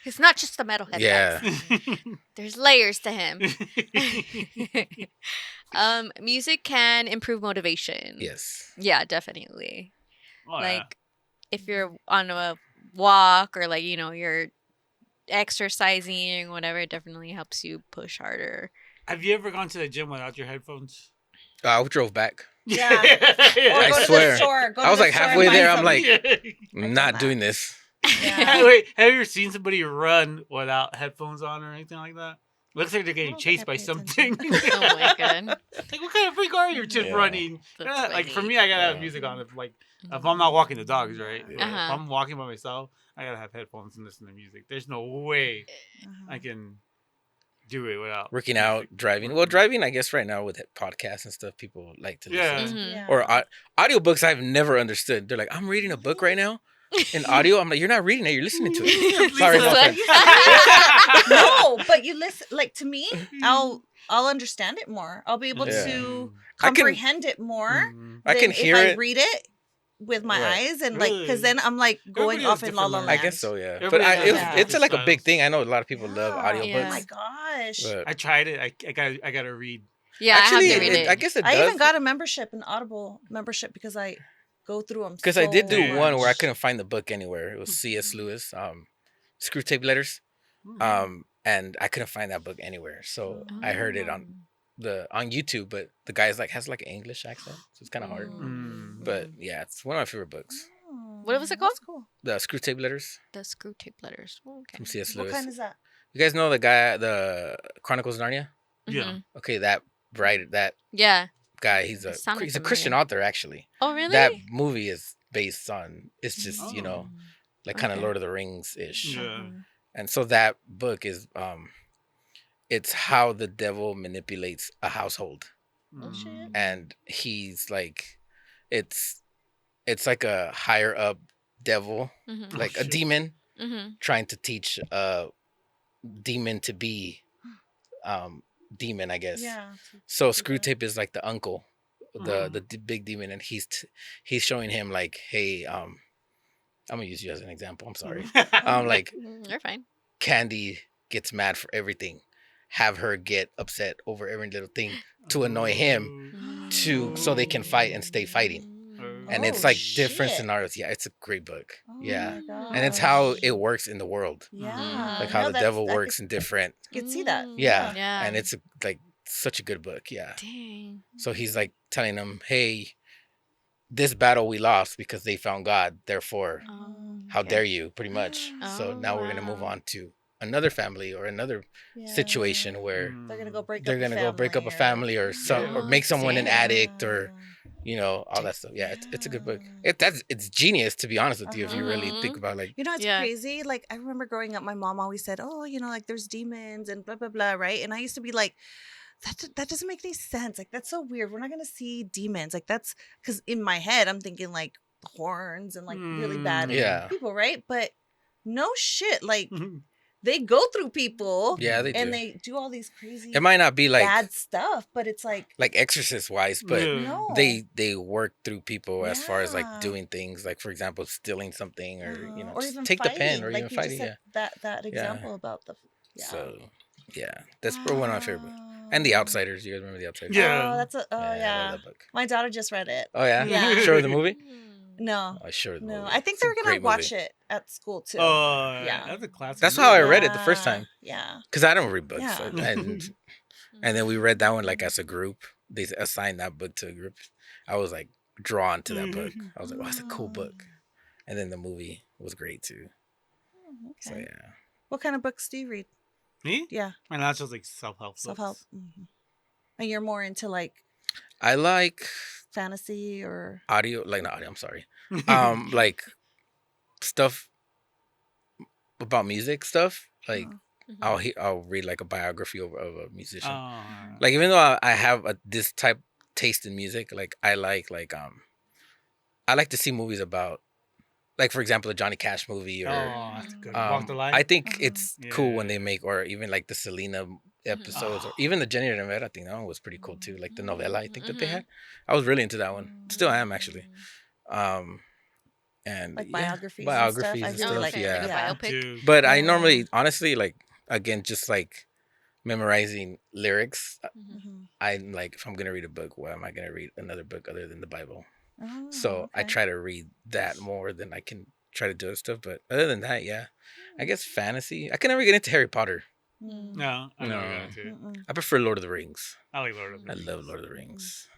Speaker 1: It's not just a metalhead.
Speaker 4: Yeah.
Speaker 1: Guys. There's layers to him. Music can improve motivation.
Speaker 4: Yes.
Speaker 1: Yeah, definitely.
Speaker 3: Oh, yeah.
Speaker 1: Like if you're on a walk or like, you know, you're exercising, whatever, it definitely helps you push harder.
Speaker 3: Have you ever gone to the gym without your headphones?
Speaker 4: I drove back.
Speaker 2: Yeah. Or
Speaker 4: I
Speaker 2: go to
Speaker 4: swear.
Speaker 2: the store. Go
Speaker 4: I
Speaker 2: to
Speaker 4: was
Speaker 2: the
Speaker 4: like
Speaker 2: store and
Speaker 4: halfway
Speaker 2: buy
Speaker 4: there. I'm
Speaker 2: some.
Speaker 4: like,
Speaker 2: I've
Speaker 4: I'm
Speaker 2: done
Speaker 4: not
Speaker 2: that.
Speaker 4: doing this.
Speaker 2: Yeah.
Speaker 3: Wait, have you ever seen somebody run without headphones on or anything like that? Looks like they're getting
Speaker 2: don't think
Speaker 3: chased
Speaker 2: I
Speaker 3: by
Speaker 2: pay
Speaker 3: something.
Speaker 2: attention.
Speaker 1: Oh my god.
Speaker 3: Like, what kind of freak are you just
Speaker 4: Yeah.
Speaker 3: running?
Speaker 1: That's
Speaker 3: Yeah, like, for
Speaker 1: funny.
Speaker 3: me, I gotta have
Speaker 4: Yeah.
Speaker 3: music on. If I'm not walking the dogs, right? Like,
Speaker 1: Uh-huh.
Speaker 3: If I'm walking by myself, I gotta have headphones and listen to music. There's no way
Speaker 2: Uh-huh.
Speaker 3: I can do it without
Speaker 4: Working out,
Speaker 3: music.
Speaker 4: driving. Well, driving, I guess right now with podcasts and stuff, people like to listen.
Speaker 3: Yeah.
Speaker 4: to.
Speaker 1: Mhm.
Speaker 2: Yeah.
Speaker 4: Or audiobooks I've never understood. They're like, I'm reading a book right now in audio. I'm like, you're not reading it, you're listening to it. Sorry, no
Speaker 1: Listen.
Speaker 4: offense.
Speaker 2: No, but you listen. Like to me, I'll understand it more. I'll be able
Speaker 4: Yeah.
Speaker 2: to
Speaker 4: I can-
Speaker 2: comprehend it more.
Speaker 3: Mhm.
Speaker 4: I
Speaker 2: than
Speaker 4: can hear
Speaker 2: if I
Speaker 4: it.
Speaker 2: read it with my
Speaker 4: Right.
Speaker 2: eyes and like
Speaker 3: Really?
Speaker 2: because then I'm like going
Speaker 3: Everybody
Speaker 2: off
Speaker 3: has
Speaker 2: in La La
Speaker 3: different
Speaker 2: Land.
Speaker 4: I guess so, yeah.
Speaker 3: Everybody
Speaker 4: But
Speaker 3: has
Speaker 2: Yeah.
Speaker 4: it's like a big
Speaker 3: styles.
Speaker 4: thing. I know a lot of people love
Speaker 2: Yeah.
Speaker 4: audiobooks.
Speaker 2: Oh my gosh!
Speaker 4: But
Speaker 3: I tried it. I gotta read.
Speaker 1: Yeah,
Speaker 4: actually,
Speaker 1: I have to read it.
Speaker 4: I guess it
Speaker 2: I
Speaker 4: does.
Speaker 2: even got a membership, an Audible membership, because I go through them.
Speaker 4: Because I did do
Speaker 3: Yeah.
Speaker 4: one where I couldn't find the book anywhere. It was C.S. Lewis, Screw Tape Letters. And I couldn't find that book anywhere. So I heard it on YouTube, but the guy's like has like an English accent, so it's kind of hard.
Speaker 3: Mm.
Speaker 4: But yeah, it's one of my favorite books.
Speaker 1: What was it called?
Speaker 2: That's cool.
Speaker 4: The Screw Tape Letters
Speaker 1: The Screw Tape Letters. Oh, okay.
Speaker 4: from C.S.
Speaker 2: What
Speaker 4: Lewis.
Speaker 2: kind is that?
Speaker 4: You guys know the guy, the Chronicles of Narnia?
Speaker 3: Yeah.
Speaker 1: Mhm.
Speaker 4: Okay, that
Speaker 1: Yeah.
Speaker 4: guy, he's
Speaker 1: It sounded
Speaker 4: a Christian
Speaker 1: familiar.
Speaker 4: author actually.
Speaker 1: Oh, really?
Speaker 4: That movie is based on. It's just
Speaker 3: Oh.
Speaker 4: like kind of
Speaker 1: Okay.
Speaker 4: Lord of the Rings ish.
Speaker 3: Yeah.
Speaker 4: And so that book is it's how the devil manipulates a household.
Speaker 2: Oh, shit.
Speaker 3: Mm.
Speaker 4: And he's like it's like a higher up devil,
Speaker 1: Mhm.
Speaker 4: like a
Speaker 3: shit.
Speaker 4: demon,
Speaker 1: Mhm.
Speaker 4: trying to teach a demon to be demon, I guess.
Speaker 2: Yeah.
Speaker 4: So
Speaker 2: do
Speaker 4: Screw
Speaker 2: that.
Speaker 4: Tape is like the uncle, the big demon, and he's showing him like, hey, I'm gonna use you as an example. I'm sorry. Like
Speaker 1: You're fine.
Speaker 4: Candy gets mad for everything. Have her get upset over every little thing to annoy him, so they can fight and stay fighting. And it's
Speaker 2: Oh,
Speaker 4: like different
Speaker 2: shit.
Speaker 4: scenarios. Yeah, it's a great book.
Speaker 2: Oh
Speaker 4: Yeah,
Speaker 2: my
Speaker 4: and it's how
Speaker 2: gosh.
Speaker 4: it works in the world,
Speaker 2: Yeah.
Speaker 4: like how
Speaker 2: No,
Speaker 4: the devil works in different.
Speaker 2: could see that.
Speaker 4: Yeah,
Speaker 1: Yeah.
Speaker 4: and it's like such a good book. Yeah.
Speaker 1: Dang.
Speaker 4: So he's like telling them, hey, this battle we lost because they found God. Therefore, how
Speaker 1: Okay.
Speaker 4: dare you? Pretty much. So
Speaker 1: Oh,
Speaker 4: now we're gonna move
Speaker 1: wow.
Speaker 4: on to another family or another situation where
Speaker 2: They're gonna go break
Speaker 4: they're
Speaker 2: up.
Speaker 4: gonna go break up a family or
Speaker 1: Yeah.
Speaker 4: or make someone an
Speaker 1: Dang.
Speaker 4: addict or all that stuff. Yeah, it's a good book. It's genius, to be honest with you, if you really think
Speaker 1: Mhm.
Speaker 4: about like.
Speaker 2: It's
Speaker 1: Yeah.
Speaker 2: crazy. Like I remember growing up, my mom always said, "Oh, like there's demons and blah blah blah," right? And I used to be like, that doesn't make any sense. Like that's so weird. We're not gonna see demons. Like that's because in my head I'm thinking like horns and like really bad
Speaker 4: Yeah.
Speaker 2: people, right? But no shit. Like they go through people.
Speaker 4: Yeah, they
Speaker 2: and
Speaker 4: do.
Speaker 2: they do all these crazy
Speaker 4: It might not be like
Speaker 2: bad stuff, but it's like
Speaker 4: Exorcist wise, but
Speaker 2: no.
Speaker 4: they work through people as far as like
Speaker 2: Yeah.
Speaker 4: doing things like, for example, stealing something or
Speaker 2: or
Speaker 4: just
Speaker 2: even
Speaker 4: take the pen
Speaker 2: fighting,
Speaker 4: or
Speaker 2: like
Speaker 4: even
Speaker 2: you
Speaker 4: fighting.
Speaker 2: just said that example about the
Speaker 4: So yeah, that's probably one of my favorite books. And The Outsiders. You guys remember The Outsiders?
Speaker 3: Yeah.
Speaker 2: Oh, that's a
Speaker 4: I love
Speaker 2: yeah.
Speaker 4: that book.
Speaker 2: My daughter just read it.
Speaker 4: Oh yeah,
Speaker 2: Yeah.
Speaker 4: Sure, the movie.
Speaker 2: No,
Speaker 4: Oh, sure, the
Speaker 2: no.
Speaker 4: movie.
Speaker 2: I think
Speaker 4: It's
Speaker 2: they
Speaker 4: a
Speaker 2: were gonna
Speaker 4: great
Speaker 2: watch
Speaker 4: movie.
Speaker 2: it at school too.
Speaker 3: Oh,
Speaker 2: Yeah.
Speaker 3: that's a classic.
Speaker 4: That's how I
Speaker 3: movie.
Speaker 4: read it the first time
Speaker 2: Yeah.
Speaker 4: because I don't read books,
Speaker 2: Yeah.
Speaker 4: and then we read that one like as a group. They assigned that book to a group. I was like drawn to that book. I was like, "Oh, it's a cool book," and then the movie was great too.
Speaker 2: Okay.
Speaker 4: So yeah.
Speaker 2: What kind of books do you read?
Speaker 3: Me?
Speaker 2: Yeah,
Speaker 3: And that's just like self-help.
Speaker 2: self-help.
Speaker 3: books.
Speaker 2: And you're more into like
Speaker 4: I like
Speaker 2: fantasy or
Speaker 4: audio, like not audio. I'm sorry. Like stuff about music stuff. Like I'll read like a biography of a musician. Like even though I have this type taste in music, like I like to see movies about, like for example, a Johnny Cash movie or
Speaker 3: that's good. Walk the Line.
Speaker 4: I think it's cool when they
Speaker 3: Yeah.
Speaker 4: make, or even like the Selena episodes, or even the Jenny Rivera. I think that one was pretty cool too. Like the novella, I think that they had. I was really into that one. Still am actually. And
Speaker 2: like
Speaker 4: yeah,
Speaker 2: biographies
Speaker 4: biographies
Speaker 2: and
Speaker 4: and
Speaker 2: stuff. I
Speaker 4: stuff.
Speaker 2: really like
Speaker 4: Yeah.
Speaker 1: Like a biopic.
Speaker 3: Dude.
Speaker 4: But I normally, honestly, like again, just like memorizing lyrics. I'm like, if I'm gonna read a book, why am I gonna read another book other than the Bible? So I try to read that more than I can try to do other stuff. But other than that, yeah, I guess fantasy. I can never get into Harry Potter.
Speaker 3: No, I never got into it.
Speaker 4: I prefer Lord of the Rings.
Speaker 3: I like Lord of the
Speaker 4: I
Speaker 3: Rings.
Speaker 4: love Lord of the Rings.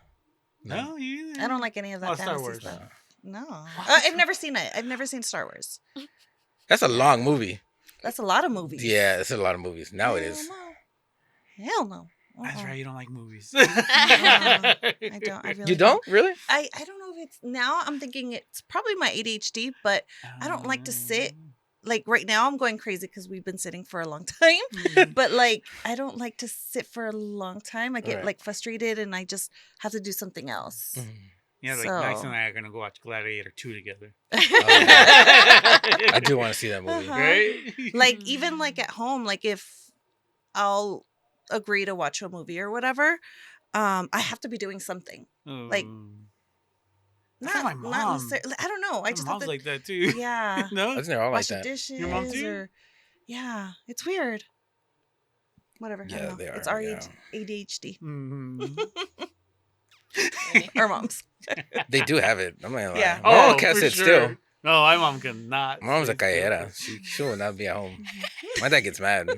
Speaker 3: No, you.
Speaker 2: I don't like any of that
Speaker 3: Star
Speaker 2: fantasy
Speaker 3: Wars.
Speaker 2: stuff. No, I've never seen it. I've never seen Star Wars.
Speaker 4: That's a long movie.
Speaker 2: That's a lot of movies.
Speaker 4: Yeah, it's a lot of movies. Now it is.
Speaker 2: Hell no.
Speaker 3: That's right. You don't like movies.
Speaker 2: I don't. I really
Speaker 4: You don't? Really?
Speaker 2: I don't know if it's now. I'm thinking it's probably my ADHD, but I don't like to sit. Like right now, I'm going crazy because we've been sitting for a long time. But like, I don't like to sit for a long time. I get like frustrated, and I just have to do something else.
Speaker 3: Yeah, like Max and I are gonna go watch Gladiator 2 together.
Speaker 4: I do want to see that movie.
Speaker 3: Right?
Speaker 2: Like even like at home, like if I'll agree to watch a movie or whatever, I have to be doing something. Like
Speaker 3: That's not my
Speaker 2: not
Speaker 3: mom.
Speaker 2: necessarily. I don't know. I
Speaker 3: My
Speaker 2: just
Speaker 3: mom's
Speaker 2: have to,
Speaker 3: like that too.
Speaker 2: yeah.
Speaker 3: No?
Speaker 4: I think they're all like
Speaker 2: Wash the
Speaker 4: that.
Speaker 2: dishes.
Speaker 3: Your mom too?
Speaker 2: Or yeah, it's weird. Whatever. I
Speaker 4: Yeah,
Speaker 2: don't know.
Speaker 4: they
Speaker 2: It's
Speaker 4: are,
Speaker 2: our
Speaker 4: yeah.
Speaker 2: ADHD.
Speaker 3: Mhm.
Speaker 2: Our moms.
Speaker 4: They do have it. I'm not gonna lie.
Speaker 2: Yeah.
Speaker 4: My mom
Speaker 3: Oh,
Speaker 4: can't
Speaker 3: for
Speaker 4: sit
Speaker 3: sure.
Speaker 4: still.
Speaker 3: No, my mom cannot.
Speaker 4: My mom's a
Speaker 3: sit still.
Speaker 4: callejera. She will not be at home. My dad gets mad.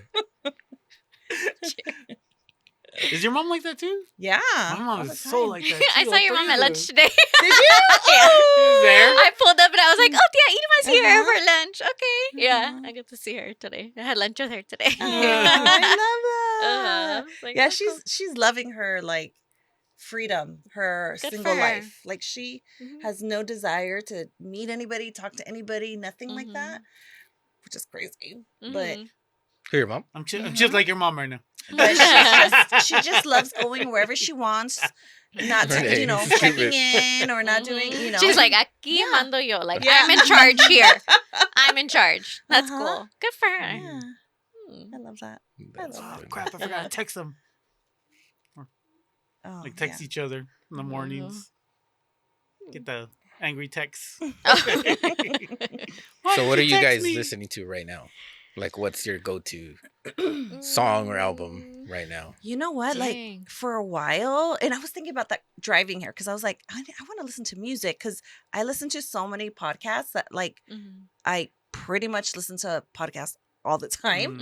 Speaker 3: Is your mom like that too?
Speaker 2: Yeah.
Speaker 3: My
Speaker 2: all
Speaker 3: mom
Speaker 2: the
Speaker 3: is so
Speaker 2: time.
Speaker 3: like that.
Speaker 1: I
Speaker 3: too.
Speaker 1: saw your
Speaker 3: I'll
Speaker 1: mom
Speaker 3: tell
Speaker 1: at
Speaker 3: you.
Speaker 1: lunch today.
Speaker 2: Did you?
Speaker 1: Yeah.
Speaker 2: Oh.
Speaker 3: there?
Speaker 1: I pulled up and I was like, "Oh, Tia Irma's here
Speaker 2: Uh-huh.
Speaker 1: for lunch." Okay, yeah, I get to see her today. I had lunch with her today.
Speaker 2: Oh, I love that.
Speaker 1: I was like,
Speaker 2: Yeah,
Speaker 1: "Oh, cool."
Speaker 2: she's loving her like freedom, her
Speaker 1: Good
Speaker 2: single
Speaker 1: for her.
Speaker 2: life. Like she
Speaker 1: Mhm.
Speaker 2: has no desire to meet anybody, talk to anybody, nothing like that, which is crazy. But
Speaker 1: Mhm.
Speaker 4: Who, your mom?
Speaker 3: I'm just like your mom right now.
Speaker 2: but she just loves going wherever she wants, not
Speaker 4: Rene,
Speaker 2: checking
Speaker 4: stupid.
Speaker 2: in or not doing,
Speaker 1: She's like, aquí
Speaker 2: Yeah.
Speaker 1: mando yo. Like,
Speaker 2: Yeah.
Speaker 1: I'm in charge here. I'm in charge. That's
Speaker 2: Uh-huh.
Speaker 1: cool. Good for her.
Speaker 2: Yeah,
Speaker 1: Hmm.
Speaker 2: I love that.
Speaker 4: That's
Speaker 2: love
Speaker 3: Oh
Speaker 4: funny.
Speaker 3: crap! I forgot to text them.
Speaker 2: Oh,
Speaker 3: Like text each other in the mornings. Get the angry texts. Why
Speaker 4: So
Speaker 3: did
Speaker 4: what are you
Speaker 3: text
Speaker 4: guys
Speaker 3: me?
Speaker 4: listening to right now? Like, what's your go-to
Speaker 2: yeah.
Speaker 4: song or album right now?
Speaker 2: You know what? Like
Speaker 1: Dang.
Speaker 2: for a while, and I was thinking about that driving here because I was like, I want to listen to music because I listen to so many podcasts that like
Speaker 1: Mhm.
Speaker 2: I pretty much listen to podcasts all the time.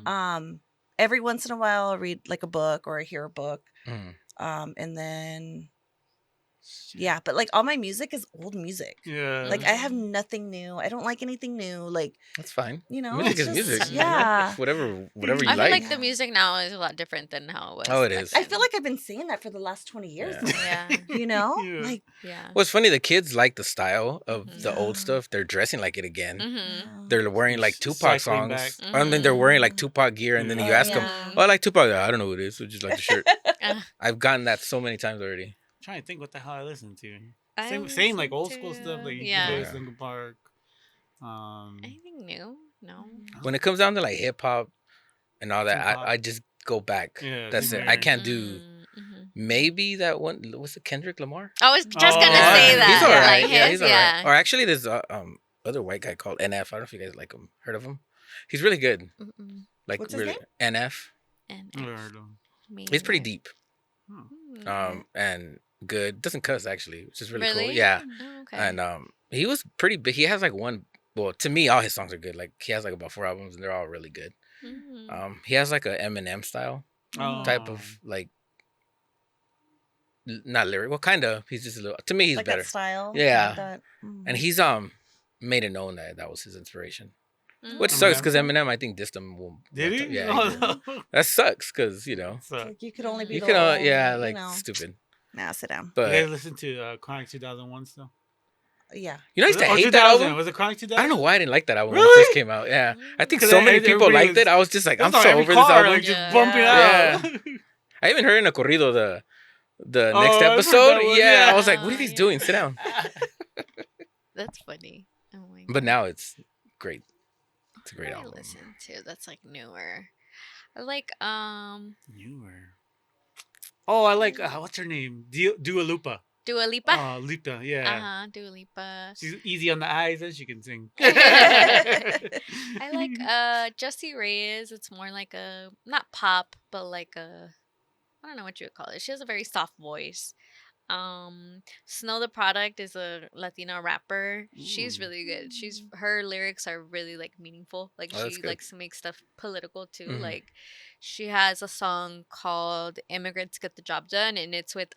Speaker 1: Mhm.
Speaker 2: Every once in a while, I read like a book or I hear a book.
Speaker 4: Mm.
Speaker 2: And then yeah, but like all my music is old music.
Speaker 3: Yeah.
Speaker 2: Like I have nothing new. I don't like anything new. Like
Speaker 4: That's fine.
Speaker 2: it's
Speaker 4: Music is
Speaker 2: just,
Speaker 4: music.
Speaker 2: Yeah.
Speaker 4: Whatever you
Speaker 1: I feel
Speaker 4: like.
Speaker 1: like the music now is a lot different than how it was.
Speaker 4: Oh, it
Speaker 1: back
Speaker 4: is.
Speaker 2: I
Speaker 1: then.
Speaker 2: feel like I've been saying that for the last 20 years.
Speaker 4: Yeah.
Speaker 1: Yeah.
Speaker 3: Yeah.
Speaker 2: Like
Speaker 1: Yeah.
Speaker 4: Well, it's funny. The kids like the style of
Speaker 1: Mhm.
Speaker 4: the old
Speaker 2: Yeah.
Speaker 4: stuff. They're dressing like it again.
Speaker 1: Mhm.
Speaker 4: They're wearing like Tupac
Speaker 3: Cycling
Speaker 4: songs.
Speaker 3: back.
Speaker 4: I mean, they're wearing like
Speaker 2: Mhm.
Speaker 4: Tupac gear, and then you
Speaker 3: Yeah.
Speaker 4: ask them,
Speaker 2: Yeah.
Speaker 4: "Oh, I like Tupac." I don't know who it is. So just like the shirt.
Speaker 1: Uh,
Speaker 4: I've gotten that so many times already.
Speaker 3: Trying to think what the hell I listen to.
Speaker 1: I
Speaker 3: Same like
Speaker 1: listen
Speaker 3: old school stuff
Speaker 1: to-
Speaker 3: like
Speaker 1: yeah.
Speaker 3: Lewis, Linkin Park.
Speaker 1: Anything new? No.
Speaker 4: When it comes down to like hip hop and all that,
Speaker 3: Tupac.
Speaker 4: I just go back.
Speaker 3: Yeah,
Speaker 4: That's
Speaker 3: same
Speaker 4: it. I
Speaker 3: here.
Speaker 4: can't do
Speaker 1: Mhm.
Speaker 4: maybe that one. Was it Kendrick Lamar?
Speaker 1: I was just
Speaker 3: Oh,
Speaker 1: gonna
Speaker 3: yeah.
Speaker 1: say that.
Speaker 4: He's all right.
Speaker 1: Like
Speaker 4: Yeah,
Speaker 1: his,
Speaker 4: he's all
Speaker 1: yeah.
Speaker 4: right. Or actually, there's other white guy called NF. I don't know if you guys like him. Heard of him? He's really good.
Speaker 1: Mm-mm.
Speaker 4: Like
Speaker 2: What's his
Speaker 4: really NF.
Speaker 1: And
Speaker 3: Never heard of him.
Speaker 4: He's pretty deep.
Speaker 1: Hmm.
Speaker 4: And good. Doesn't cuss actually, which is really, cool.
Speaker 1: Really?
Speaker 4: Yeah.
Speaker 1: Oh, okay.
Speaker 4: And he was pretty big. He has like one. Well, to me, all his songs are good. Like he has like about 4 albums, and they're all really good.
Speaker 1: Mhm.
Speaker 4: He has like a Eminem style type of like not lyric. Well, kind of. He's just a little. To me, he's
Speaker 2: like
Speaker 4: better.
Speaker 2: that style.
Speaker 4: Yeah.
Speaker 2: Like that.
Speaker 4: And he's made it known that that was his inspiration,
Speaker 1: Mhm.
Speaker 4: which sucks
Speaker 3: Eminem?
Speaker 4: because Eminem I think dissed him.
Speaker 3: Did he?
Speaker 4: Yeah,
Speaker 3: Oh,
Speaker 4: he did.
Speaker 3: no.
Speaker 4: That sucks because
Speaker 3: So,
Speaker 2: Like you could only be
Speaker 4: you
Speaker 2: the
Speaker 4: can
Speaker 2: only,
Speaker 4: yeah like
Speaker 2: you know.
Speaker 4: stupid.
Speaker 2: Nah, sit down.
Speaker 3: you
Speaker 4: But
Speaker 3: guys listen to Chronic 2001 still?
Speaker 2: Yeah.
Speaker 4: you know I used to
Speaker 3: Was it-
Speaker 4: hate
Speaker 3: or
Speaker 4: that
Speaker 3: 2000?
Speaker 4: album.
Speaker 3: Was it Chronic 2000?
Speaker 4: I don't know why I didn't like that album when it
Speaker 3: Really?
Speaker 4: first came out. Yeah, I think
Speaker 3: 'Cause
Speaker 4: so many
Speaker 3: everybody
Speaker 4: people liked
Speaker 3: was-
Speaker 4: it. I was just like, I'm
Speaker 3: That's
Speaker 4: so
Speaker 3: on every
Speaker 4: over this
Speaker 3: car,
Speaker 4: album.
Speaker 3: like just
Speaker 1: Yeah.
Speaker 3: bumping
Speaker 4: Yeah.
Speaker 3: out.
Speaker 4: I even heard in a corrido the
Speaker 3: Oh,
Speaker 4: next
Speaker 3: I've heard
Speaker 4: episode.
Speaker 3: that one,
Speaker 4: Yeah,
Speaker 3: yeah.
Speaker 4: I was like, what are these
Speaker 1: Yeah.
Speaker 4: doing? Sit down.
Speaker 1: That's funny. Oh my god.
Speaker 4: But now it's great. It's a great
Speaker 1: What do I
Speaker 4: album.
Speaker 1: listen to that's like newer. I like
Speaker 3: Newer. Oh, I like what's her name? Dua Lipa.
Speaker 1: Dua Lipa.
Speaker 3: Oh, Lipa, yeah.
Speaker 1: Dua Lipa.
Speaker 3: She's easy on the eyes and she can sing.
Speaker 1: I like Jessie Reyes. It's more like a not pop, but like a I don't know what you would call it. She has a very soft voice. Snow the Product is a Latina rapper. She's
Speaker 3: Ooh.
Speaker 1: really good. Her lyrics are really like meaningful. Like
Speaker 4: Oh, that's
Speaker 1: she
Speaker 4: good.
Speaker 1: likes to make stuff political too.
Speaker 4: Mhm.
Speaker 1: Like she has a song called Immigrants Get the Job Done, and it's with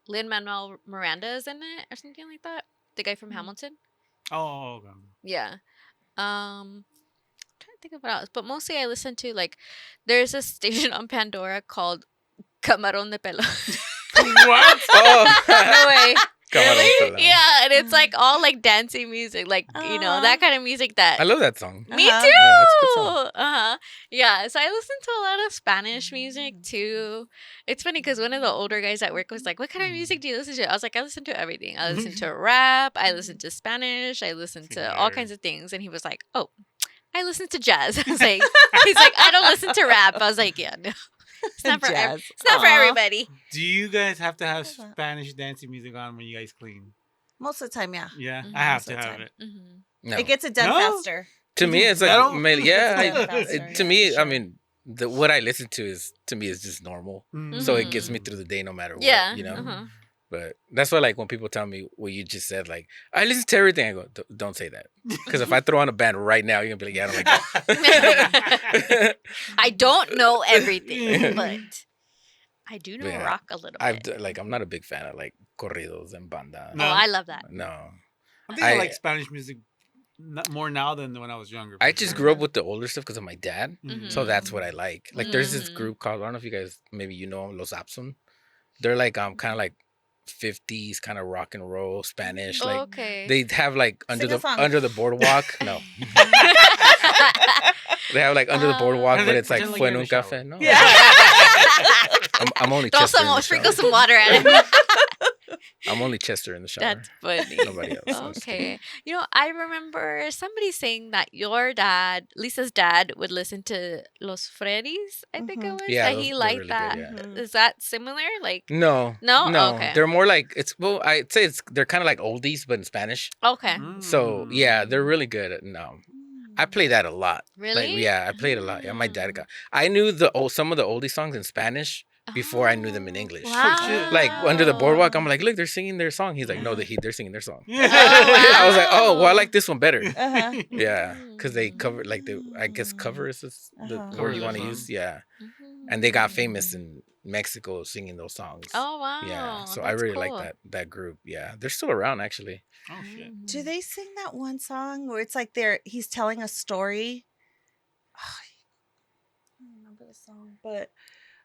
Speaker 1: Lin Manuel Miranda is in it or something like that. The guy from Hamilton.
Speaker 3: Oh, okay.
Speaker 1: Yeah. Trying to think of what else, but mostly I listen to like there's a station on Pandora called Camarón de Pelo.
Speaker 3: What?
Speaker 4: Oh,
Speaker 1: No way.
Speaker 4: Camarón
Speaker 1: Really?
Speaker 4: Pelado.
Speaker 1: Yeah, and it's like all like dancing music, like you know that kind of music that.
Speaker 4: I love that song.
Speaker 1: Me
Speaker 2: Uh-huh.
Speaker 1: too.
Speaker 4: Yeah, it's a good song.
Speaker 1: Yeah, so I listen to a lot of Spanish music too. It's funny because one of the older guys at work was like, "What kind of music do you listen to?" I was like, "I listen to everything. I listen to rap. I listen to Spanish. I listen to all kinds of things." And he was like, "Oh, I listen to jazz." I was like, "He's like, I don't listen to rap." I was like, "Yeah, no, it's not for
Speaker 2: Jazz.
Speaker 1: it's not for
Speaker 2: Aw.
Speaker 1: everybody."
Speaker 3: Do you guys have to have
Speaker 2: Love that.
Speaker 3: Spanish dancing music on when you guys clean?
Speaker 2: Most of the time, yeah.
Speaker 3: Yeah,
Speaker 1: Mhm.
Speaker 3: I have
Speaker 2: Most
Speaker 3: to
Speaker 2: of the
Speaker 3: have
Speaker 2: time.
Speaker 3: it.
Speaker 1: Mm-hmm.
Speaker 4: No.
Speaker 2: It gets it done
Speaker 3: No?
Speaker 2: faster.
Speaker 4: To me, it's like
Speaker 3: I don't-
Speaker 4: yeah.
Speaker 2: It's done
Speaker 4: I,
Speaker 2: faster,
Speaker 4: to
Speaker 2: yeah,
Speaker 4: me,
Speaker 2: sure.
Speaker 4: I mean, what I listen to is just normal.
Speaker 3: Mm.
Speaker 4: So it gets me through the day no matter what.
Speaker 1: Yeah.
Speaker 4: You know.
Speaker 1: Uh-huh.
Speaker 4: But that's why, like, when people tell me what you just said, like, I listen to everything, I go, don't say that. Because if I throw on a band right now, you're going to be like, yeah, I don't like that.
Speaker 1: I don't know everything, but I do know
Speaker 4: Yeah.
Speaker 1: rock a little bit.
Speaker 4: I'm not a big fan of, like, corridos and banda.
Speaker 3: No.
Speaker 1: Oh, I love that.
Speaker 4: No.
Speaker 3: I think I
Speaker 4: I-
Speaker 3: like Spanish music more now than when I was younger.
Speaker 4: I
Speaker 3: for
Speaker 4: just
Speaker 3: sure.
Speaker 4: grew up with the older stuff because of my dad.
Speaker 3: Mhm.
Speaker 4: So that's what I like. Like, there's this
Speaker 1: Mhm.
Speaker 4: group called, I don't know if you guys, maybe you know, Los Apson. They're like, kind of like 50s kind of rock and roll Spanish. Like
Speaker 1: Okay.
Speaker 4: they have like
Speaker 2: Sing a song.
Speaker 4: under the boardwalk. No, they have like under the boardwalk, but it's like
Speaker 3: Pretend like
Speaker 4: fue
Speaker 3: you're
Speaker 4: en
Speaker 3: in
Speaker 4: un
Speaker 3: the
Speaker 4: café.
Speaker 3: shower.
Speaker 4: No,
Speaker 2: Yeah.
Speaker 4: I'm only
Speaker 1: Throw
Speaker 4: Chester in the
Speaker 1: sprinkle
Speaker 4: shower.
Speaker 1: some water at it.
Speaker 4: I'm only Chester in the shower.
Speaker 1: That's funny.
Speaker 4: Nobody else. I'm just kidding.
Speaker 1: Okay. You know, I remember somebody saying that your dad, Lisa's dad, would listen to Los Freddy's, I think it
Speaker 2: Mhm.
Speaker 1: was.
Speaker 4: Yeah,
Speaker 1: that he
Speaker 4: they're
Speaker 1: liked
Speaker 4: really
Speaker 1: that.
Speaker 4: good. Yeah.
Speaker 2: Mhm.
Speaker 1: Is that similar? Like,
Speaker 4: No,
Speaker 1: no?
Speaker 4: no,
Speaker 1: Okay.
Speaker 4: they're more like I'd say they're kind of like oldies, but in Spanish.
Speaker 1: Okay.
Speaker 4: So yeah, they're
Speaker 1: Mm.
Speaker 4: really good. No, I play that a lot. Like
Speaker 1: Really?
Speaker 4: yeah, I played a lot. Yeah, my dad
Speaker 1: Mm.
Speaker 4: got. I knew some of the oldie songs in Spanish before I knew them in
Speaker 1: Oh,
Speaker 4: English.
Speaker 1: Wow.
Speaker 4: Like under the boardwalk, I'm like, look, they're singing their song. He's like, no, they're singing their song.
Speaker 1: Oh,
Speaker 4: I was like, oh, well, I
Speaker 1: wow.
Speaker 4: like this one better.
Speaker 2: Uh-huh.
Speaker 4: Yeah, because they
Speaker 1: Mm.
Speaker 4: cover like I guess cover is the
Speaker 2: Uh-huh.
Speaker 4: word you
Speaker 3: Cover
Speaker 4: want to
Speaker 3: the
Speaker 4: use.
Speaker 3: song.
Speaker 4: Yeah,
Speaker 1: Mhm.
Speaker 4: and they got famous in Mexico singing those songs.
Speaker 1: Oh, wow.
Speaker 4: Yeah, so I
Speaker 1: That's
Speaker 4: really
Speaker 1: cool.
Speaker 4: like that group. Yeah, they're still around actually.
Speaker 3: Oh shit.
Speaker 2: Do they sing that one song where it's like he's telling a story? I don't remember the song, but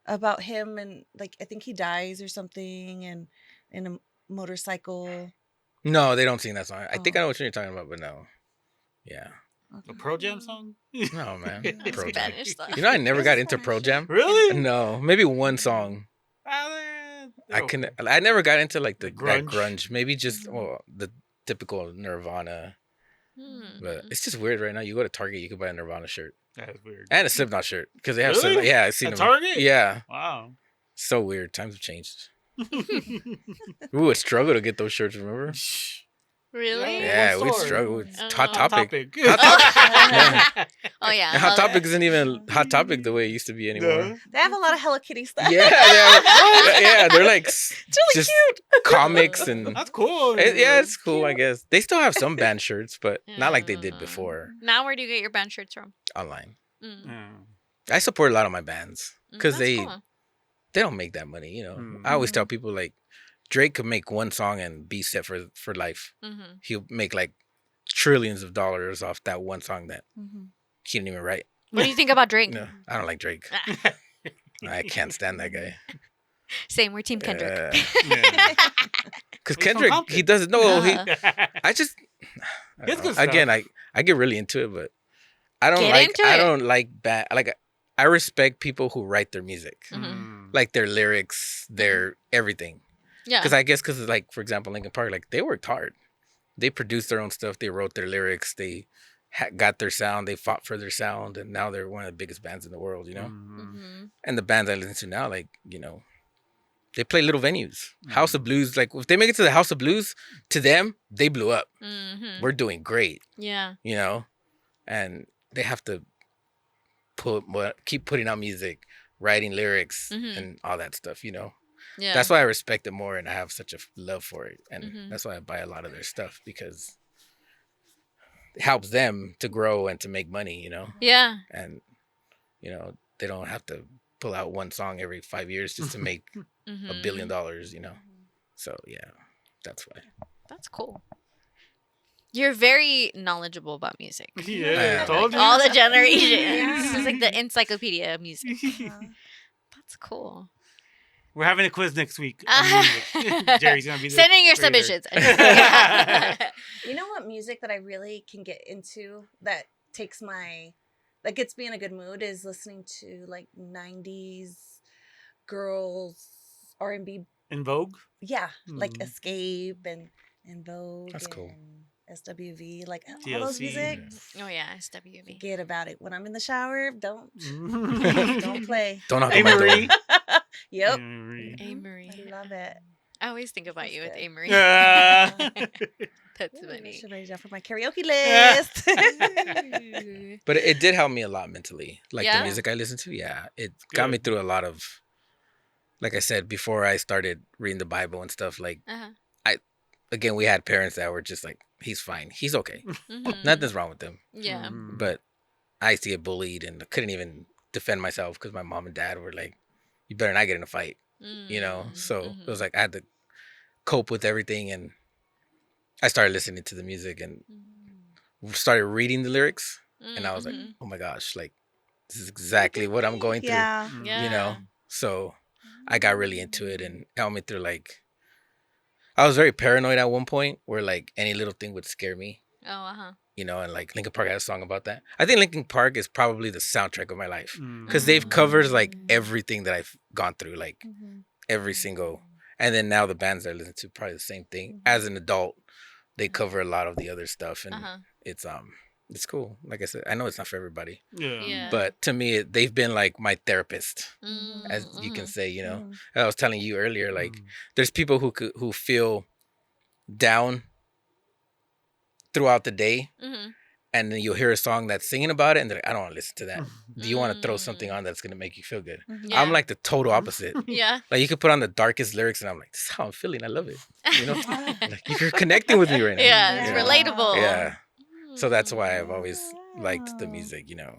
Speaker 2: about him and like I think he dies or something and in a motorcycle.
Speaker 4: No, they don't sing that song. I think I
Speaker 2: Oh.
Speaker 4: know what you're talking about, but no. Yeah.
Speaker 3: The Pro Jam song?
Speaker 4: No, man.
Speaker 2: Yeah.
Speaker 4: Pro Jam.
Speaker 1: Spanish stuff.
Speaker 4: You know, I never got into
Speaker 2: Spanish.
Speaker 4: Pro Jam.
Speaker 3: Really?
Speaker 4: No, maybe one song. I never got into like
Speaker 3: The
Speaker 4: that
Speaker 3: grunge?
Speaker 4: grunge. Maybe just the typical Nirvana.
Speaker 1: Hmm.
Speaker 4: But it's just weird right now. You go to Target, you can buy a Nirvana shirt
Speaker 3: That's weird.
Speaker 4: and a Slipknot shirt because they have
Speaker 3: Really?
Speaker 4: Slipknot. Yeah, I've seen
Speaker 3: At
Speaker 4: them.
Speaker 3: Target?
Speaker 4: Yeah,
Speaker 3: Wow.
Speaker 4: so weird. Times have changed. We would struggle to get those shirts. Remember?
Speaker 1: Really?
Speaker 4: Yeah,
Speaker 3: What
Speaker 4: we'd
Speaker 3: store?
Speaker 4: struggle. It's
Speaker 1: Oh.
Speaker 4: Hot
Speaker 3: Hot
Speaker 4: Topic.
Speaker 3: Topic.
Speaker 1: Oh, yeah.
Speaker 4: And Hot
Speaker 1: love
Speaker 4: Topic
Speaker 1: it.
Speaker 4: isn't even Hot Topic the way it used to be anymore.
Speaker 2: They have a lot of Hello Kitty stuff.
Speaker 4: Yeah, yeah, they're like
Speaker 2: It's really
Speaker 4: just
Speaker 2: cute.
Speaker 4: comics and
Speaker 3: That's cool.
Speaker 4: yeah, it's cool. I guess they still have some band shirts, but not like they did
Speaker 1: Yeah.
Speaker 4: before
Speaker 1: Now, where do you get your band shirts from?
Speaker 4: online.
Speaker 1: Mm.
Speaker 3: Yeah.
Speaker 4: I support a lot of my bands because
Speaker 1: That's
Speaker 4: they
Speaker 1: cool.
Speaker 4: they don't make that money. You know,
Speaker 3: Mm.
Speaker 4: I always tell people like Drake could make one song and be set for life.
Speaker 1: Mhm.
Speaker 4: He'll make like trillions of dollars off that one song that he didn't even write.
Speaker 1: What do you think about Drake?
Speaker 4: No, I don't like Drake.
Speaker 1: Ah,
Speaker 4: I can't stand that guy.
Speaker 1: Same, we're Team Kendrick.
Speaker 3: Yeah.
Speaker 4: Because
Speaker 3: He's from
Speaker 4: Kendrick,
Speaker 3: Compton.
Speaker 4: he doesn't know.
Speaker 1: Uh-huh.
Speaker 4: I just I
Speaker 3: He has
Speaker 4: don't
Speaker 3: good
Speaker 4: know. Again,
Speaker 3: stuff.
Speaker 4: I get really into it, but I don't
Speaker 1: Get
Speaker 4: like
Speaker 1: into
Speaker 4: I
Speaker 1: it.
Speaker 4: don't like bad like I respect people who write their music,
Speaker 1: Mhm.
Speaker 4: like their lyrics, their everything.
Speaker 1: Yeah.
Speaker 4: Because I guess like for example, Linkin Park, like they worked hard. They produced their own stuff. They wrote their lyrics. They got their sound. They fought for their sound, and now they're one of the biggest bands in the world. You know,
Speaker 1: Mhm.
Speaker 4: and the bands I listen to now, like they play little venues. House of Blues, like if they make it to the House of Blues, to them they blew up.
Speaker 1: Mhm.
Speaker 4: We're doing great.
Speaker 1: Yeah.
Speaker 4: You know, and they have to keep putting out music, writing lyrics,
Speaker 1: Mhm.
Speaker 4: and all that stuff. You know.
Speaker 1: Yeah.
Speaker 4: That's why I respect it more and I have such a love for it. And
Speaker 1: Mhm.
Speaker 4: that's why I buy a lot of their stuff because it helps them to grow and to make money,
Speaker 1: Yeah.
Speaker 4: And, they don't have to pull out one song every 5 years just to make
Speaker 1: Mhm.
Speaker 4: $1 billion, So, yeah, that's why.
Speaker 1: That's cool. You're very knowledgeable about music.
Speaker 3: Yeah,
Speaker 4: Yeah.
Speaker 3: told you.
Speaker 1: All the generations.
Speaker 2: Yeah.
Speaker 1: It's like the encyclopedia of music.
Speaker 2: Uh-huh.
Speaker 1: That's cool.
Speaker 3: We're having a quiz next week. on music. Jerry's gonna be the
Speaker 1: Send in your
Speaker 3: grader.
Speaker 1: submissions.
Speaker 2: You know what music that I really can get into that that gets me in a good mood is listening to like 90s girls R&B.
Speaker 3: In Vogue.
Speaker 2: Yeah, like
Speaker 3: Mm.
Speaker 2: Escape and Vogue.
Speaker 4: That's cool.
Speaker 2: and SWV, like all those
Speaker 3: TLC.
Speaker 2: music.
Speaker 1: Oh yeah, SWV.
Speaker 2: Forget about it. When I'm in the shower, don't
Speaker 3: Don't
Speaker 2: play.
Speaker 4: Don't knock
Speaker 3: Hey,
Speaker 4: on my door.
Speaker 3: Marie.
Speaker 2: Yep.
Speaker 1: Amory.
Speaker 2: I love it.
Speaker 1: I always think about
Speaker 2: That's
Speaker 1: you with
Speaker 2: good.
Speaker 1: Amory.
Speaker 3: Yeah.
Speaker 1: That's
Speaker 2: Ooh, I
Speaker 1: funny.
Speaker 2: should write it down for my karaoke list.
Speaker 4: But it did help me a lot mentally. Like
Speaker 1: Yeah?
Speaker 4: the music I listened to, yeah. It got me through a lot of, like I said, before I started reading the Bible and stuff, like,
Speaker 1: Uh-huh.
Speaker 4: again, we had parents that were just like, he's fine. He's okay.
Speaker 1: Mhm.
Speaker 4: Nothing's wrong with him.
Speaker 1: Yeah.
Speaker 3: Mm.
Speaker 4: But I used to get bullied and I couldn't even defend myself because my mom and dad were like, you better not get in a fight, So
Speaker 1: Mhm.
Speaker 4: it was like I had to cope with everything. And I started listening to the music and started reading the lyrics. And I was like,
Speaker 1: Mhm.
Speaker 4: oh my gosh, like, this is exactly what I'm going through,
Speaker 2: Yeah.
Speaker 1: Yeah.
Speaker 4: you know? So I got really into it and helped me through like I was very paranoid at one point where like any little thing would scare me.
Speaker 1: Oh,
Speaker 4: You know, and like Linkin Park had a song about that. I think Linkin Park is probably the soundtrack of my life because they've covered like everything that I've gone through, like every single. And then now the bands that I listen to probably the same thing. As an adult, they cover a lot of the other stuff, and it's cool. Like I said, I know it's not for everybody.
Speaker 1: Yeah.
Speaker 4: But to me, they've been like my therapist, as you can say. You know, I was telling you earlier, like there's people who feel down throughout the day, and then you'll hear a song that's singing about it, and they're like, I don't want to listen to that. Do you want to throw something on that's gonna make you feel good?
Speaker 1: Yeah.
Speaker 4: I'm like the total opposite.
Speaker 1: Yeah.
Speaker 4: Like you could put on the darkest lyrics, and I'm like, this is how I'm feeling. I love it. You know, like you're connecting with me right now.
Speaker 1: Yeah, it's
Speaker 4: you know?
Speaker 1: relatable.
Speaker 4: Yeah. So that's why I've always liked the music. You know.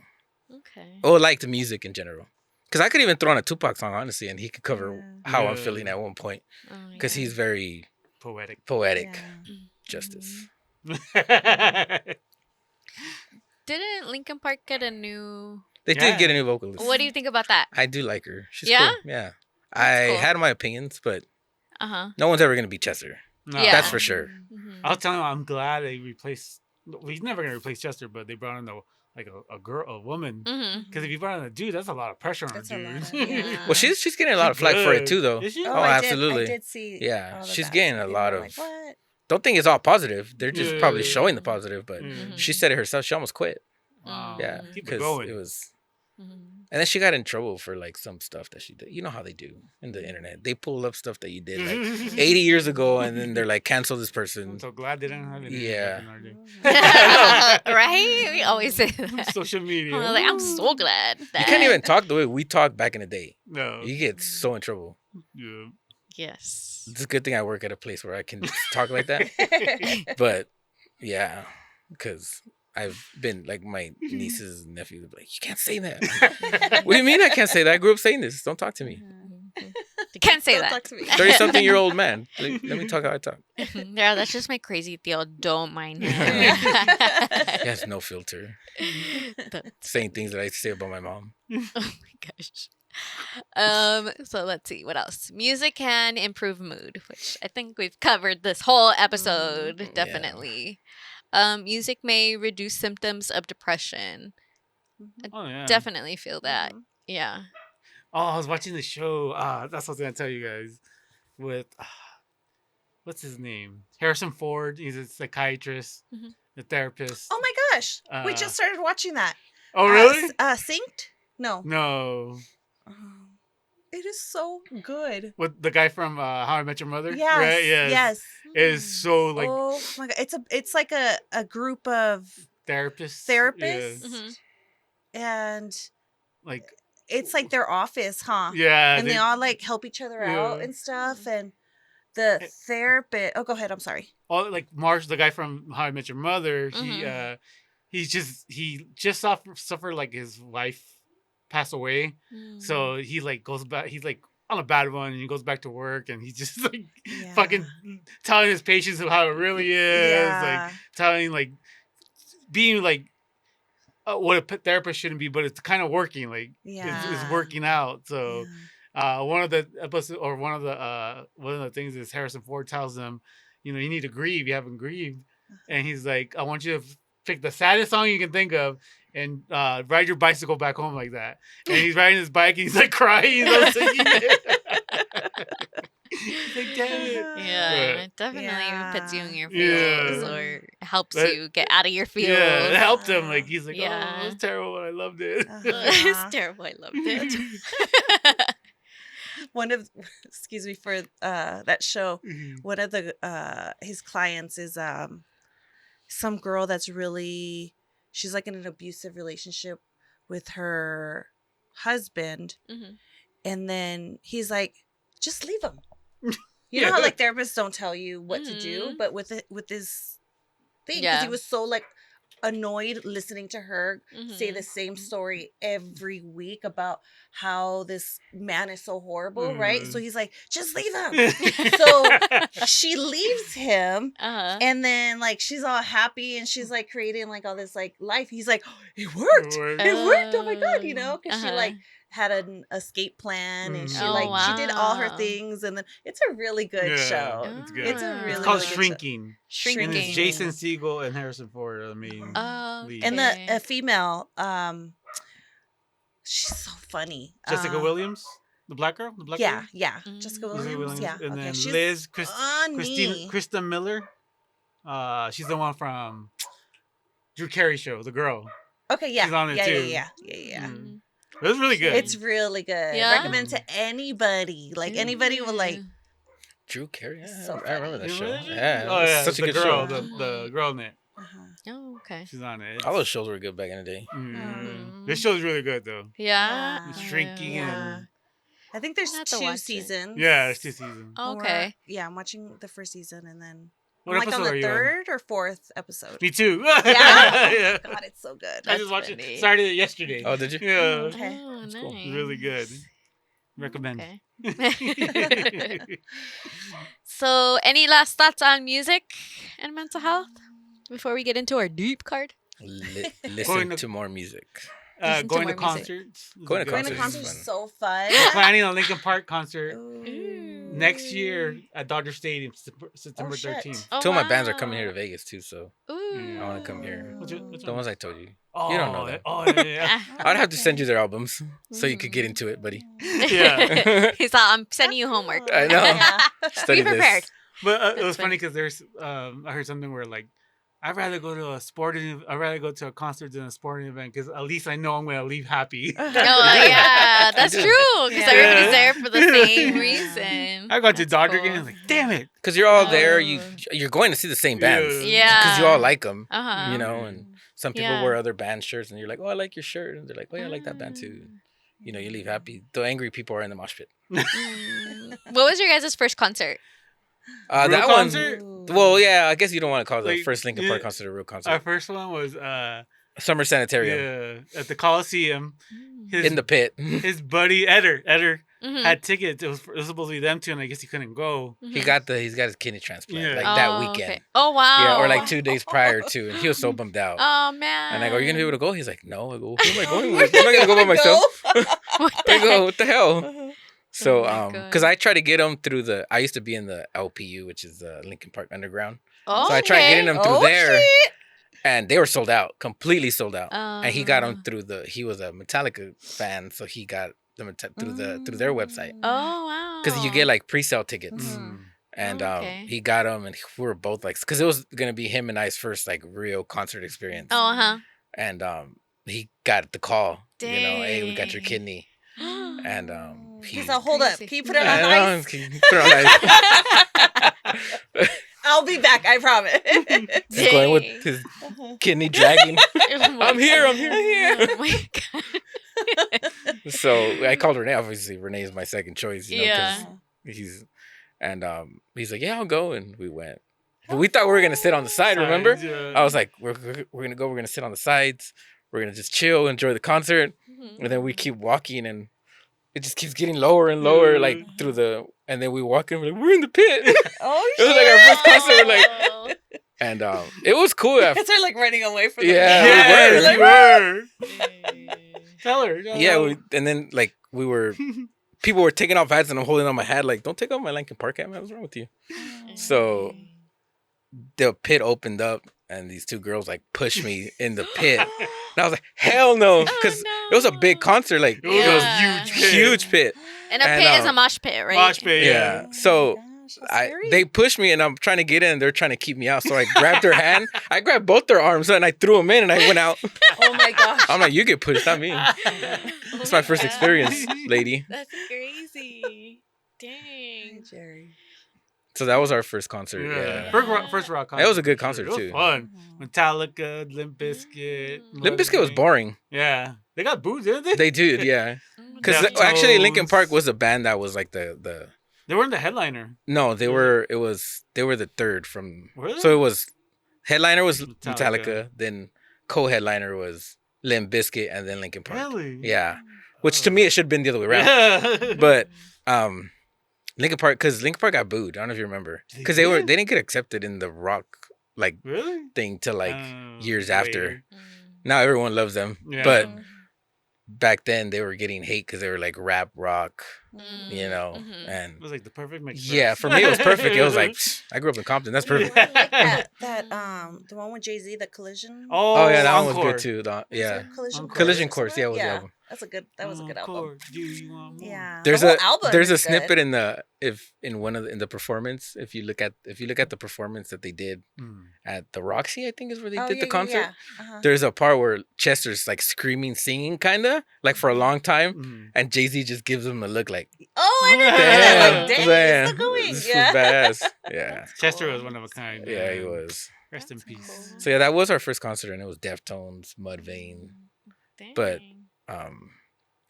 Speaker 1: Okay.
Speaker 4: Or liked the music in general. Because I could even throw on a Tupac song, honestly, and he could cover how I'm feeling at one point. Because he's very
Speaker 3: poetic.
Speaker 4: Justice.
Speaker 1: Didn't Linkin Park get a new...
Speaker 4: They did get a new vocalist.
Speaker 1: What do you think about that?
Speaker 4: I do like her. She's cool. Yeah. I had my opinions, but no one's ever going to beat Chester.
Speaker 3: No.
Speaker 1: Yeah.
Speaker 4: That's for sure.
Speaker 3: I'll tell you, I'm glad they replaced... Well, he's never going to replace Chester, but they brought in a girl, a woman. Because if you brought in a dude, that's a lot of pressure on a dude.
Speaker 4: Well, she's getting a lot of flack for it too, though.
Speaker 3: Is she?
Speaker 4: Oh, absolutely.
Speaker 2: I did see.
Speaker 4: Yeah, she's getting a lot of.
Speaker 2: Like, what?
Speaker 4: Don't think it's all positive. They're just probably showing the positive, but she said it herself. She almost quit.
Speaker 3: Wow.
Speaker 4: Yeah, because it was. And then she got in trouble for like some stuff that she did. You know how they do in the internet. They pull up stuff that you did like 80 years ago, and then they're like, cancel this person.
Speaker 3: I'm so glad they didn't have it.
Speaker 1: Yeah. Right? We always say that.
Speaker 3: Social media.
Speaker 1: I'm so glad that...
Speaker 4: You can't even talk the way we talked back in the day.
Speaker 3: No.
Speaker 4: You get so in trouble.
Speaker 3: Yeah.
Speaker 1: Yes.
Speaker 4: It's a good thing I work at a place where I can talk like that. But yeah, because I've been like my nieces and nephews are like, you can't say that. What do you mean I can't say that? I grew up saying this. Don't talk to me.
Speaker 1: You can't say
Speaker 2: Don't
Speaker 1: that.
Speaker 2: talk to me.
Speaker 4: 30-something-year-old man. Let me talk how I talk.
Speaker 1: Yeah, that's just my crazy Theo. Don't mind him.
Speaker 4: He has no filter. Saying things that I say about my mom.
Speaker 1: Oh my gosh. So let's see what else. Music can improve mood, which I think we've covered this whole episode. Definitely. Music may reduce symptoms of depression. I definitely feel that. Yeah.
Speaker 3: Oh, I was watching the show. That's what I was gonna tell you guys. With what's his name? Harrison Ford. He's a psychiatrist, a therapist.
Speaker 2: Oh my gosh, we just started watching that.
Speaker 3: Oh really?
Speaker 2: Synced? No.
Speaker 3: No.
Speaker 2: It is so good.
Speaker 3: With the guy from How I Met Your Mother?
Speaker 2: Yes.
Speaker 3: Right?
Speaker 2: Yes.
Speaker 3: It is so like.
Speaker 2: Oh my god! It's like a group of
Speaker 3: therapists.
Speaker 2: And
Speaker 3: like
Speaker 2: it's like their office, huh?
Speaker 3: Yeah.
Speaker 2: And they all like help each other out and stuff. And the therapist. Oh, go ahead. I'm sorry.
Speaker 3: Oh, like Marsh, the guy from How I Met Your Mother. He just suffered like his wife passed away, so he like goes back. He's like on a bad one, and he goes back to work, and he's just like fucking telling his patients how it really is, like telling like being like what a therapist shouldn't be, but it's kind of working. Like it's working out. So one of the episodes or one of the things is Harrison Ford tells them, you need to grieve. You haven't grieved, and he's like, I want you to pick the saddest song you can think of and ride your bicycle back home like that. And he's riding his bike and he's like crying. Singing it. He's like, damn it.
Speaker 1: Yeah, it definitely puts you in your feels or helps you get out of your feels.
Speaker 3: Yeah, it helped him. Like he's like, oh, it was terrible, but I loved it.
Speaker 1: It's terrible. I loved it.
Speaker 2: Excuse me for that show. One of the his clients is some girl that's really, she's like in an abusive relationship with her husband, and then he's like, just leave him. You know how like therapists don't tell you what to do, but with this thing, because he was so like annoyed listening to her say the same story every week about how this man is so horrible, right? So he's like, just leave him. So she leaves him, and then like she's all happy and she's like creating like all this like life. He's like, oh, it worked. It worked. Oh my god, because she like had an escape plan, and she
Speaker 1: Oh,
Speaker 2: she did all her
Speaker 1: wow.
Speaker 2: things, and then it's a really good show.
Speaker 3: It's good.
Speaker 2: It's a
Speaker 1: Ah.
Speaker 2: really
Speaker 3: It's called
Speaker 2: really good show.
Speaker 3: Shrinking.
Speaker 1: Shrinking.
Speaker 3: And it's Jason Segel and Harrison Ford are the main
Speaker 1: Oh,
Speaker 3: lead.
Speaker 2: And
Speaker 1: okay.
Speaker 2: the female, she's so funny.
Speaker 3: Jessica Williams, the black girl, the black
Speaker 2: Yeah,
Speaker 3: girl.
Speaker 2: yeah. Jessica Williams. Yeah.
Speaker 3: and
Speaker 2: Okay.
Speaker 3: then
Speaker 2: She's
Speaker 3: Liz,
Speaker 2: funny.
Speaker 3: Krista Miller. She's the one from Drew Carey show, the girl.
Speaker 2: Okay, yeah.
Speaker 3: She's on it
Speaker 2: yeah,
Speaker 3: too.
Speaker 2: yeah, yeah, yeah, yeah.
Speaker 3: Mm. It was really good.
Speaker 2: It's really good.
Speaker 1: Yeah?
Speaker 2: Recommend to anybody. Like anybody will like.
Speaker 4: Drew Carey. Yeah,
Speaker 2: So
Speaker 4: I remember that
Speaker 3: You
Speaker 4: show.
Speaker 3: remember that?
Speaker 4: Yeah,
Speaker 3: Oh yeah,
Speaker 4: such a
Speaker 3: the
Speaker 4: good
Speaker 3: girl,
Speaker 4: show.
Speaker 3: the girl in it.
Speaker 1: Oh, okay.
Speaker 3: She's on it.
Speaker 4: All those shows were good back in the day.
Speaker 3: This show's really good though.
Speaker 1: Yeah.
Speaker 3: It's Shrinking
Speaker 2: Yeah.
Speaker 3: and
Speaker 2: I think there's
Speaker 1: I'll have to
Speaker 2: 2
Speaker 1: watch it.
Speaker 2: seasons.
Speaker 3: yeah, there's 2 seasons.
Speaker 1: Oh,
Speaker 2: And we're-
Speaker 1: okay.
Speaker 2: Yeah, I'm watching the first season, and then
Speaker 3: What
Speaker 2: I'm like on
Speaker 3: episode are
Speaker 2: the
Speaker 3: you on?
Speaker 2: 3rd or 4th episode.
Speaker 3: Me too.
Speaker 2: Yeah.
Speaker 3: Yeah.
Speaker 2: God, it's so good.
Speaker 3: I just watched
Speaker 1: funny.
Speaker 3: it. Started it yesterday.
Speaker 4: Oh, did you?
Speaker 3: Yeah.
Speaker 2: Okay.
Speaker 1: Oh,
Speaker 4: That's cool.
Speaker 1: nice.
Speaker 3: Really good. Recommend.
Speaker 1: Okay. So, any last thoughts on music and mental health before we get into our deep card?
Speaker 4: Listen to more music.
Speaker 1: Listen to
Speaker 3: Going
Speaker 1: more
Speaker 3: to
Speaker 1: music.
Speaker 3: concerts.
Speaker 4: Going to
Speaker 2: Going to
Speaker 4: Concerts
Speaker 2: concerts
Speaker 4: is
Speaker 2: is
Speaker 4: fun.
Speaker 2: so fun.
Speaker 3: We're planning a Linkin Park concert
Speaker 2: Ooh.
Speaker 3: next year at Dodger Stadium, September
Speaker 2: Oh, shit.
Speaker 3: 13th.
Speaker 1: Oh,
Speaker 4: Two of my bands are coming
Speaker 1: wow.
Speaker 4: here to Vegas too, so
Speaker 1: Ooh.
Speaker 4: I want to come here.
Speaker 3: Which
Speaker 4: The
Speaker 3: one?
Speaker 4: ones I told you.
Speaker 3: Oh,
Speaker 4: You don't know that.
Speaker 3: Oh, yeah.
Speaker 4: I'd have to send you their albums so you could get into it, buddy.
Speaker 3: Yeah.
Speaker 1: He's all, I'm sending you homework.
Speaker 4: I know.
Speaker 2: Yeah.
Speaker 4: Study
Speaker 1: Be prepared.
Speaker 4: this.
Speaker 3: But it
Speaker 1: That's
Speaker 3: was funny
Speaker 1: funny.
Speaker 3: because there's, I heard something where like, I'd rather go to a concert than a sporting event because at least I know I'm gonna leave happy.
Speaker 1: Oh, yeah, that's
Speaker 4: do.
Speaker 1: true. Because
Speaker 2: Yeah.
Speaker 1: everybody's there for the same reason.
Speaker 3: I got to
Speaker 1: That's
Speaker 3: Dodger
Speaker 1: cool.
Speaker 3: game. I was like, damn it.
Speaker 4: Because you're all
Speaker 1: Oh.
Speaker 4: there, you're going to see the same bands.
Speaker 1: Yeah.
Speaker 4: Because you all like them,
Speaker 1: Uh-huh.
Speaker 4: you know, and some people
Speaker 1: Yeah.
Speaker 4: wear other band shirts, and you're like, oh, I like your shirt, and they're like, oh, yeah, I like that band too. You know, you leave happy. The angry people are in the mosh pit.
Speaker 1: Mm. What was your guys' first concert?
Speaker 3: Real
Speaker 4: That
Speaker 3: concert?
Speaker 4: one. Well, yeah, I guess you don't want to call the
Speaker 3: Like,
Speaker 4: first Linkin Park
Speaker 3: yeah.
Speaker 4: concert a real
Speaker 3: Our
Speaker 4: concert.
Speaker 3: first one was
Speaker 4: Summer Sanitarium
Speaker 3: at the Coliseum. His,
Speaker 4: in the pit.
Speaker 3: his buddy Eder
Speaker 1: Mhm.
Speaker 3: had tickets. It was supposed to be them two, and I guess he couldn't go.
Speaker 4: He's got his kidney transplant
Speaker 3: Yeah.
Speaker 4: like
Speaker 1: Oh,
Speaker 4: that weekend.
Speaker 1: okay. Oh, wow.
Speaker 4: Yeah, or like 2 days prior to, and he was so bummed out.
Speaker 1: Oh, man.
Speaker 4: And I go, "Are you gonna be able to go?" He's like, "No." I go, "Who am I going with? I'm not gonna go by myself."
Speaker 1: What the
Speaker 4: I go,
Speaker 1: heck?
Speaker 4: "What the hell?" So,
Speaker 1: Oh my
Speaker 4: because I try to get them through I used to be in the LPU, which is the Linkin Park Underground.
Speaker 1: Oh,
Speaker 4: So I tried getting them through
Speaker 2: Oh,
Speaker 4: there,
Speaker 2: shit.
Speaker 4: and they were sold out, completely sold out. And he got
Speaker 1: Oh.
Speaker 4: them through he was a Metallica fan, so he got them through their website.
Speaker 1: Oh, wow.
Speaker 4: Because you get like pre-sale tickets.
Speaker 3: Mm.
Speaker 4: And
Speaker 1: Oh, okay.
Speaker 4: he got them, and we were both like, because it was gonna be him and I's first like real concert experience.
Speaker 1: Oh, uh-huh.
Speaker 4: And he got the call, you know, hey, we got your
Speaker 1: Dang.
Speaker 4: kidney, and
Speaker 2: He's all, hold up.
Speaker 1: Crazy.
Speaker 2: Can you put it
Speaker 4: I
Speaker 2: on
Speaker 4: know,
Speaker 2: ice?
Speaker 4: can you put it on ice.
Speaker 2: I'll be back. I promise.
Speaker 4: He's going with
Speaker 1: Dang.
Speaker 4: his kidney dragging.
Speaker 1: Oh my
Speaker 4: I'm here, I'm
Speaker 1: God.
Speaker 4: here.
Speaker 1: Oh, my God.
Speaker 4: So I called Rene. Obviously, Rene is my second choice, you know,
Speaker 1: Yeah.
Speaker 4: because he's like, yeah, I'll go, and we went. But we thought we were gonna sit on the side. Remember?
Speaker 3: Yeah.
Speaker 4: I was like, we're gonna go. We're gonna sit on the sides. We're gonna just chill, enjoy the concert, and then we keep walking, and it just keeps getting lower and lower, like through and then we walk in, we're like, we're in the pit.
Speaker 2: Oh,
Speaker 4: It was like our first concert, we're like,
Speaker 1: Oh.
Speaker 4: and it was cool.
Speaker 2: Because they're like running away from
Speaker 4: Yeah,
Speaker 2: the
Speaker 3: Yes,
Speaker 4: we
Speaker 3: you were. Tell her.
Speaker 4: and then like people were taking off hats, and I'm holding on my hat, like, don't take off my Linkin Park hat, man. What's wrong with you? So the pit opened up, and these two girls like pushed me in the pit, and I was like, hell no, because it was a big concert, like
Speaker 3: It was
Speaker 1: Yeah.
Speaker 3: a huge pit.
Speaker 4: huge pit.
Speaker 1: And a
Speaker 4: And,
Speaker 1: pit is a mosh pit, right?
Speaker 3: Mosh pit,
Speaker 4: Yeah.
Speaker 3: yeah.
Speaker 4: So
Speaker 2: Gosh, that's scary.
Speaker 4: they pushed me, and I'm trying to get in. They're trying to keep me out. So I grabbed their hand. I grabbed both their arms, and I threw them in, and I went out.
Speaker 2: Oh my gosh.
Speaker 4: I'm like, you get pushed, not me.
Speaker 1: Oh
Speaker 4: It's my first
Speaker 1: God.
Speaker 4: experience, lady.
Speaker 1: That's crazy. Dang.
Speaker 2: Jerry.
Speaker 4: So that was our first concert.
Speaker 3: Yeah.
Speaker 4: Yeah.
Speaker 3: First rock concert.
Speaker 4: It was a good
Speaker 3: for sure.
Speaker 4: concert,
Speaker 3: It was
Speaker 4: too.
Speaker 3: fun. Metallica, Limp Bizkit.
Speaker 4: Limp Bizkit was boring.
Speaker 3: Yeah. They got booed, didn't they?
Speaker 4: They did, yeah. Because
Speaker 3: Deftones.
Speaker 4: actually, Linkin Park was a band that was like the
Speaker 3: They weren't the headliner.
Speaker 4: no, they were the third from.
Speaker 3: Were they?
Speaker 4: So it was headliner was
Speaker 3: Metallica.
Speaker 4: Metallica, then co-headliner was Limp Bizkit, and then Linkin Park.
Speaker 3: Really?
Speaker 4: Yeah, which to me it should have been the other way around.
Speaker 3: Yeah.
Speaker 4: But Linkin Park, because Linkin Park got booed. I don't know if you remember,
Speaker 3: They
Speaker 4: because
Speaker 3: did?
Speaker 4: they didn't get accepted in the rock like
Speaker 3: Really?
Speaker 4: thing till like
Speaker 3: Oh,
Speaker 4: years
Speaker 3: later.
Speaker 4: after. Now everyone loves them,
Speaker 3: Yeah.
Speaker 4: but back then they were getting hate because they were like rap rock, you know,
Speaker 1: Mm-hmm.
Speaker 4: and
Speaker 3: It was like the perfect mix.
Speaker 4: yeah, for me it was perfect. It was like I grew up in Compton. That's perfect.
Speaker 2: I like that the one with Jay-Z, the Collision.
Speaker 4: Oh yeah, that one was
Speaker 3: Encore.
Speaker 4: good too. Yeah,
Speaker 2: Collision
Speaker 3: Encore.
Speaker 4: Collision
Speaker 2: Course.
Speaker 4: Course. Yeah, was the
Speaker 2: Yeah,
Speaker 4: album.
Speaker 2: that was a good album.
Speaker 3: Encore. Do you want more?
Speaker 2: Yeah,
Speaker 4: There's
Speaker 2: the whole
Speaker 4: a
Speaker 2: album
Speaker 4: there's a
Speaker 2: is
Speaker 4: snippet
Speaker 2: good.
Speaker 4: in the in the performance. If you look at the performance that they did at the Roxy, I think is where they did the concert.
Speaker 2: Yeah. Uh-huh.
Speaker 4: There's a part where Chester's like screaming, singing, kinda like for a long time, and Jay-Z just gives him a look like,
Speaker 2: Oh, I didn't know that. Like,
Speaker 4: damn,
Speaker 2: dang, he's still going.
Speaker 4: this
Speaker 2: Yeah.
Speaker 4: was badass. Yeah,
Speaker 3: Chester was one of a kind.
Speaker 4: yeah, he
Speaker 3: man.
Speaker 4: was.
Speaker 3: Rest in peace.
Speaker 1: Cool.
Speaker 4: So yeah, that was our first concert, and it was Deftones, Mudvayne.
Speaker 1: Dang.
Speaker 4: But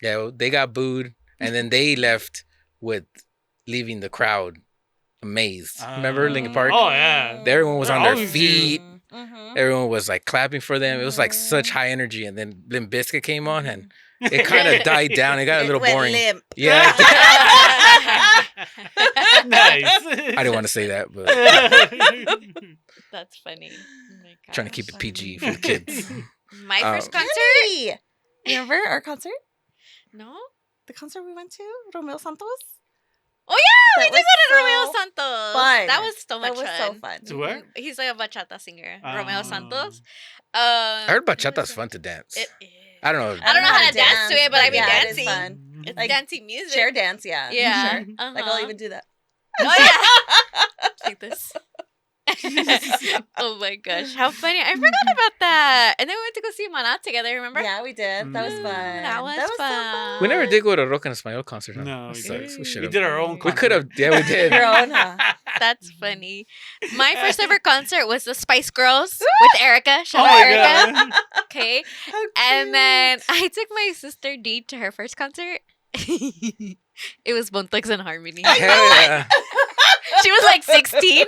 Speaker 4: yeah, they got booed, and then they left with leaving the crowd amazed. Remember Linkin Park?
Speaker 3: Oh yeah,
Speaker 4: Everyone was on their
Speaker 3: always
Speaker 4: feet.
Speaker 2: Mm-hmm.
Speaker 4: Everyone was like clapping for them. It was like such high energy, and then Limp Bizkit came on, and it kind of died down. It got a little
Speaker 2: went
Speaker 4: boring.
Speaker 2: limp.
Speaker 4: Yeah,
Speaker 3: nice.
Speaker 4: I didn't want to say that, but
Speaker 1: That's funny. Oh my God.
Speaker 4: trying to keep it PG for the kids.
Speaker 1: My first concert?
Speaker 2: Hey! Remember our concert?
Speaker 1: No?
Speaker 2: The concert we went to? Romeo Santos?
Speaker 1: Oh yeah, we
Speaker 2: That
Speaker 1: did go to
Speaker 2: was
Speaker 1: Romeo
Speaker 2: so
Speaker 1: Santos.
Speaker 2: fun.
Speaker 1: That was so much
Speaker 2: That was
Speaker 1: fun.
Speaker 2: so fun.
Speaker 3: To where?
Speaker 1: He's like a bachata singer, Romeo Santos.
Speaker 4: I heard
Speaker 1: it was
Speaker 4: bachata's
Speaker 1: so-
Speaker 4: fun to dance.
Speaker 1: It is.
Speaker 4: I don't know.
Speaker 1: I don't know how to dance to it, but I mean
Speaker 2: yeah,
Speaker 1: dancing.
Speaker 2: It is fun.
Speaker 1: It's
Speaker 2: Like,
Speaker 1: dancing music.
Speaker 2: Chair dance, yeah.
Speaker 1: Yeah.
Speaker 2: Sure.
Speaker 1: Uh-huh.
Speaker 2: Like, I'll even do that.
Speaker 1: Oh yeah. Like this. Oh my gosh, how funny! I forgot about that. And then we went to go see Maná together. Remember?
Speaker 2: Yeah, we did. That was fun.
Speaker 1: That was
Speaker 2: so
Speaker 1: fun.
Speaker 4: We never did go to Rock and Español concert. Huh?
Speaker 3: No,
Speaker 4: That
Speaker 3: we
Speaker 4: sucks.
Speaker 3: didn't.
Speaker 4: We should
Speaker 3: We
Speaker 4: have.
Speaker 3: did our own.
Speaker 4: We could have. Yeah, we did.
Speaker 2: Your own, huh?
Speaker 1: That's funny. My first ever concert was the Spice Girls with Erica. Shout
Speaker 3: Oh
Speaker 1: out
Speaker 3: my
Speaker 1: Erica.
Speaker 3: god.
Speaker 1: Okay.
Speaker 2: How
Speaker 1: And then
Speaker 2: cute.
Speaker 1: I took my sister Dee to her first concert. It was Bone Thugs and Harmony.
Speaker 4: Hell yeah.
Speaker 1: She was like 16,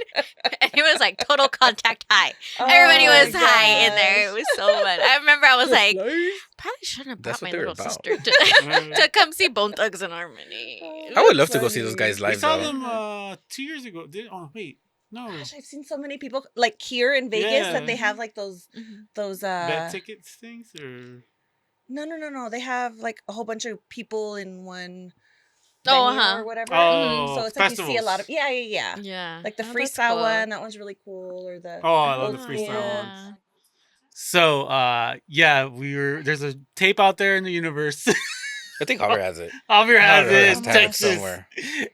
Speaker 1: and it was like total contact high.
Speaker 2: Oh
Speaker 1: Everybody
Speaker 2: my
Speaker 1: was high in there. It
Speaker 2: gosh.
Speaker 1: was so fun. I remember I was like, probably shouldn't have
Speaker 4: That's
Speaker 1: brought
Speaker 4: what
Speaker 1: my
Speaker 4: they were
Speaker 1: little
Speaker 4: about.
Speaker 1: sister to come see Bone Thugs and Harmony.
Speaker 4: I would love to go see those guys
Speaker 3: We
Speaker 4: live
Speaker 3: saw
Speaker 4: though.
Speaker 3: them 2 years ago. Oh wait, no.
Speaker 2: Gosh, I've seen so many people like here in Vegas that they have like those
Speaker 3: Bad tickets things or
Speaker 2: no. They have like a whole bunch of people in one
Speaker 1: Oh,
Speaker 2: venue or whatever.
Speaker 3: Oh,
Speaker 2: So it's like you see a lot of
Speaker 3: festivals.
Speaker 1: Yeah.
Speaker 2: like the
Speaker 1: Oh, that's
Speaker 2: freestyle
Speaker 1: cool.
Speaker 2: one. That one's really cool. Or the
Speaker 3: Oh, I love the
Speaker 2: old
Speaker 3: freestyle
Speaker 2: school.
Speaker 3: ones. So yeah, there's a tape out there in the universe.
Speaker 4: I think Javier has it.
Speaker 3: Javier has
Speaker 4: Javier
Speaker 3: it
Speaker 4: has
Speaker 3: in
Speaker 4: to have it
Speaker 3: Texas.
Speaker 4: somewhere.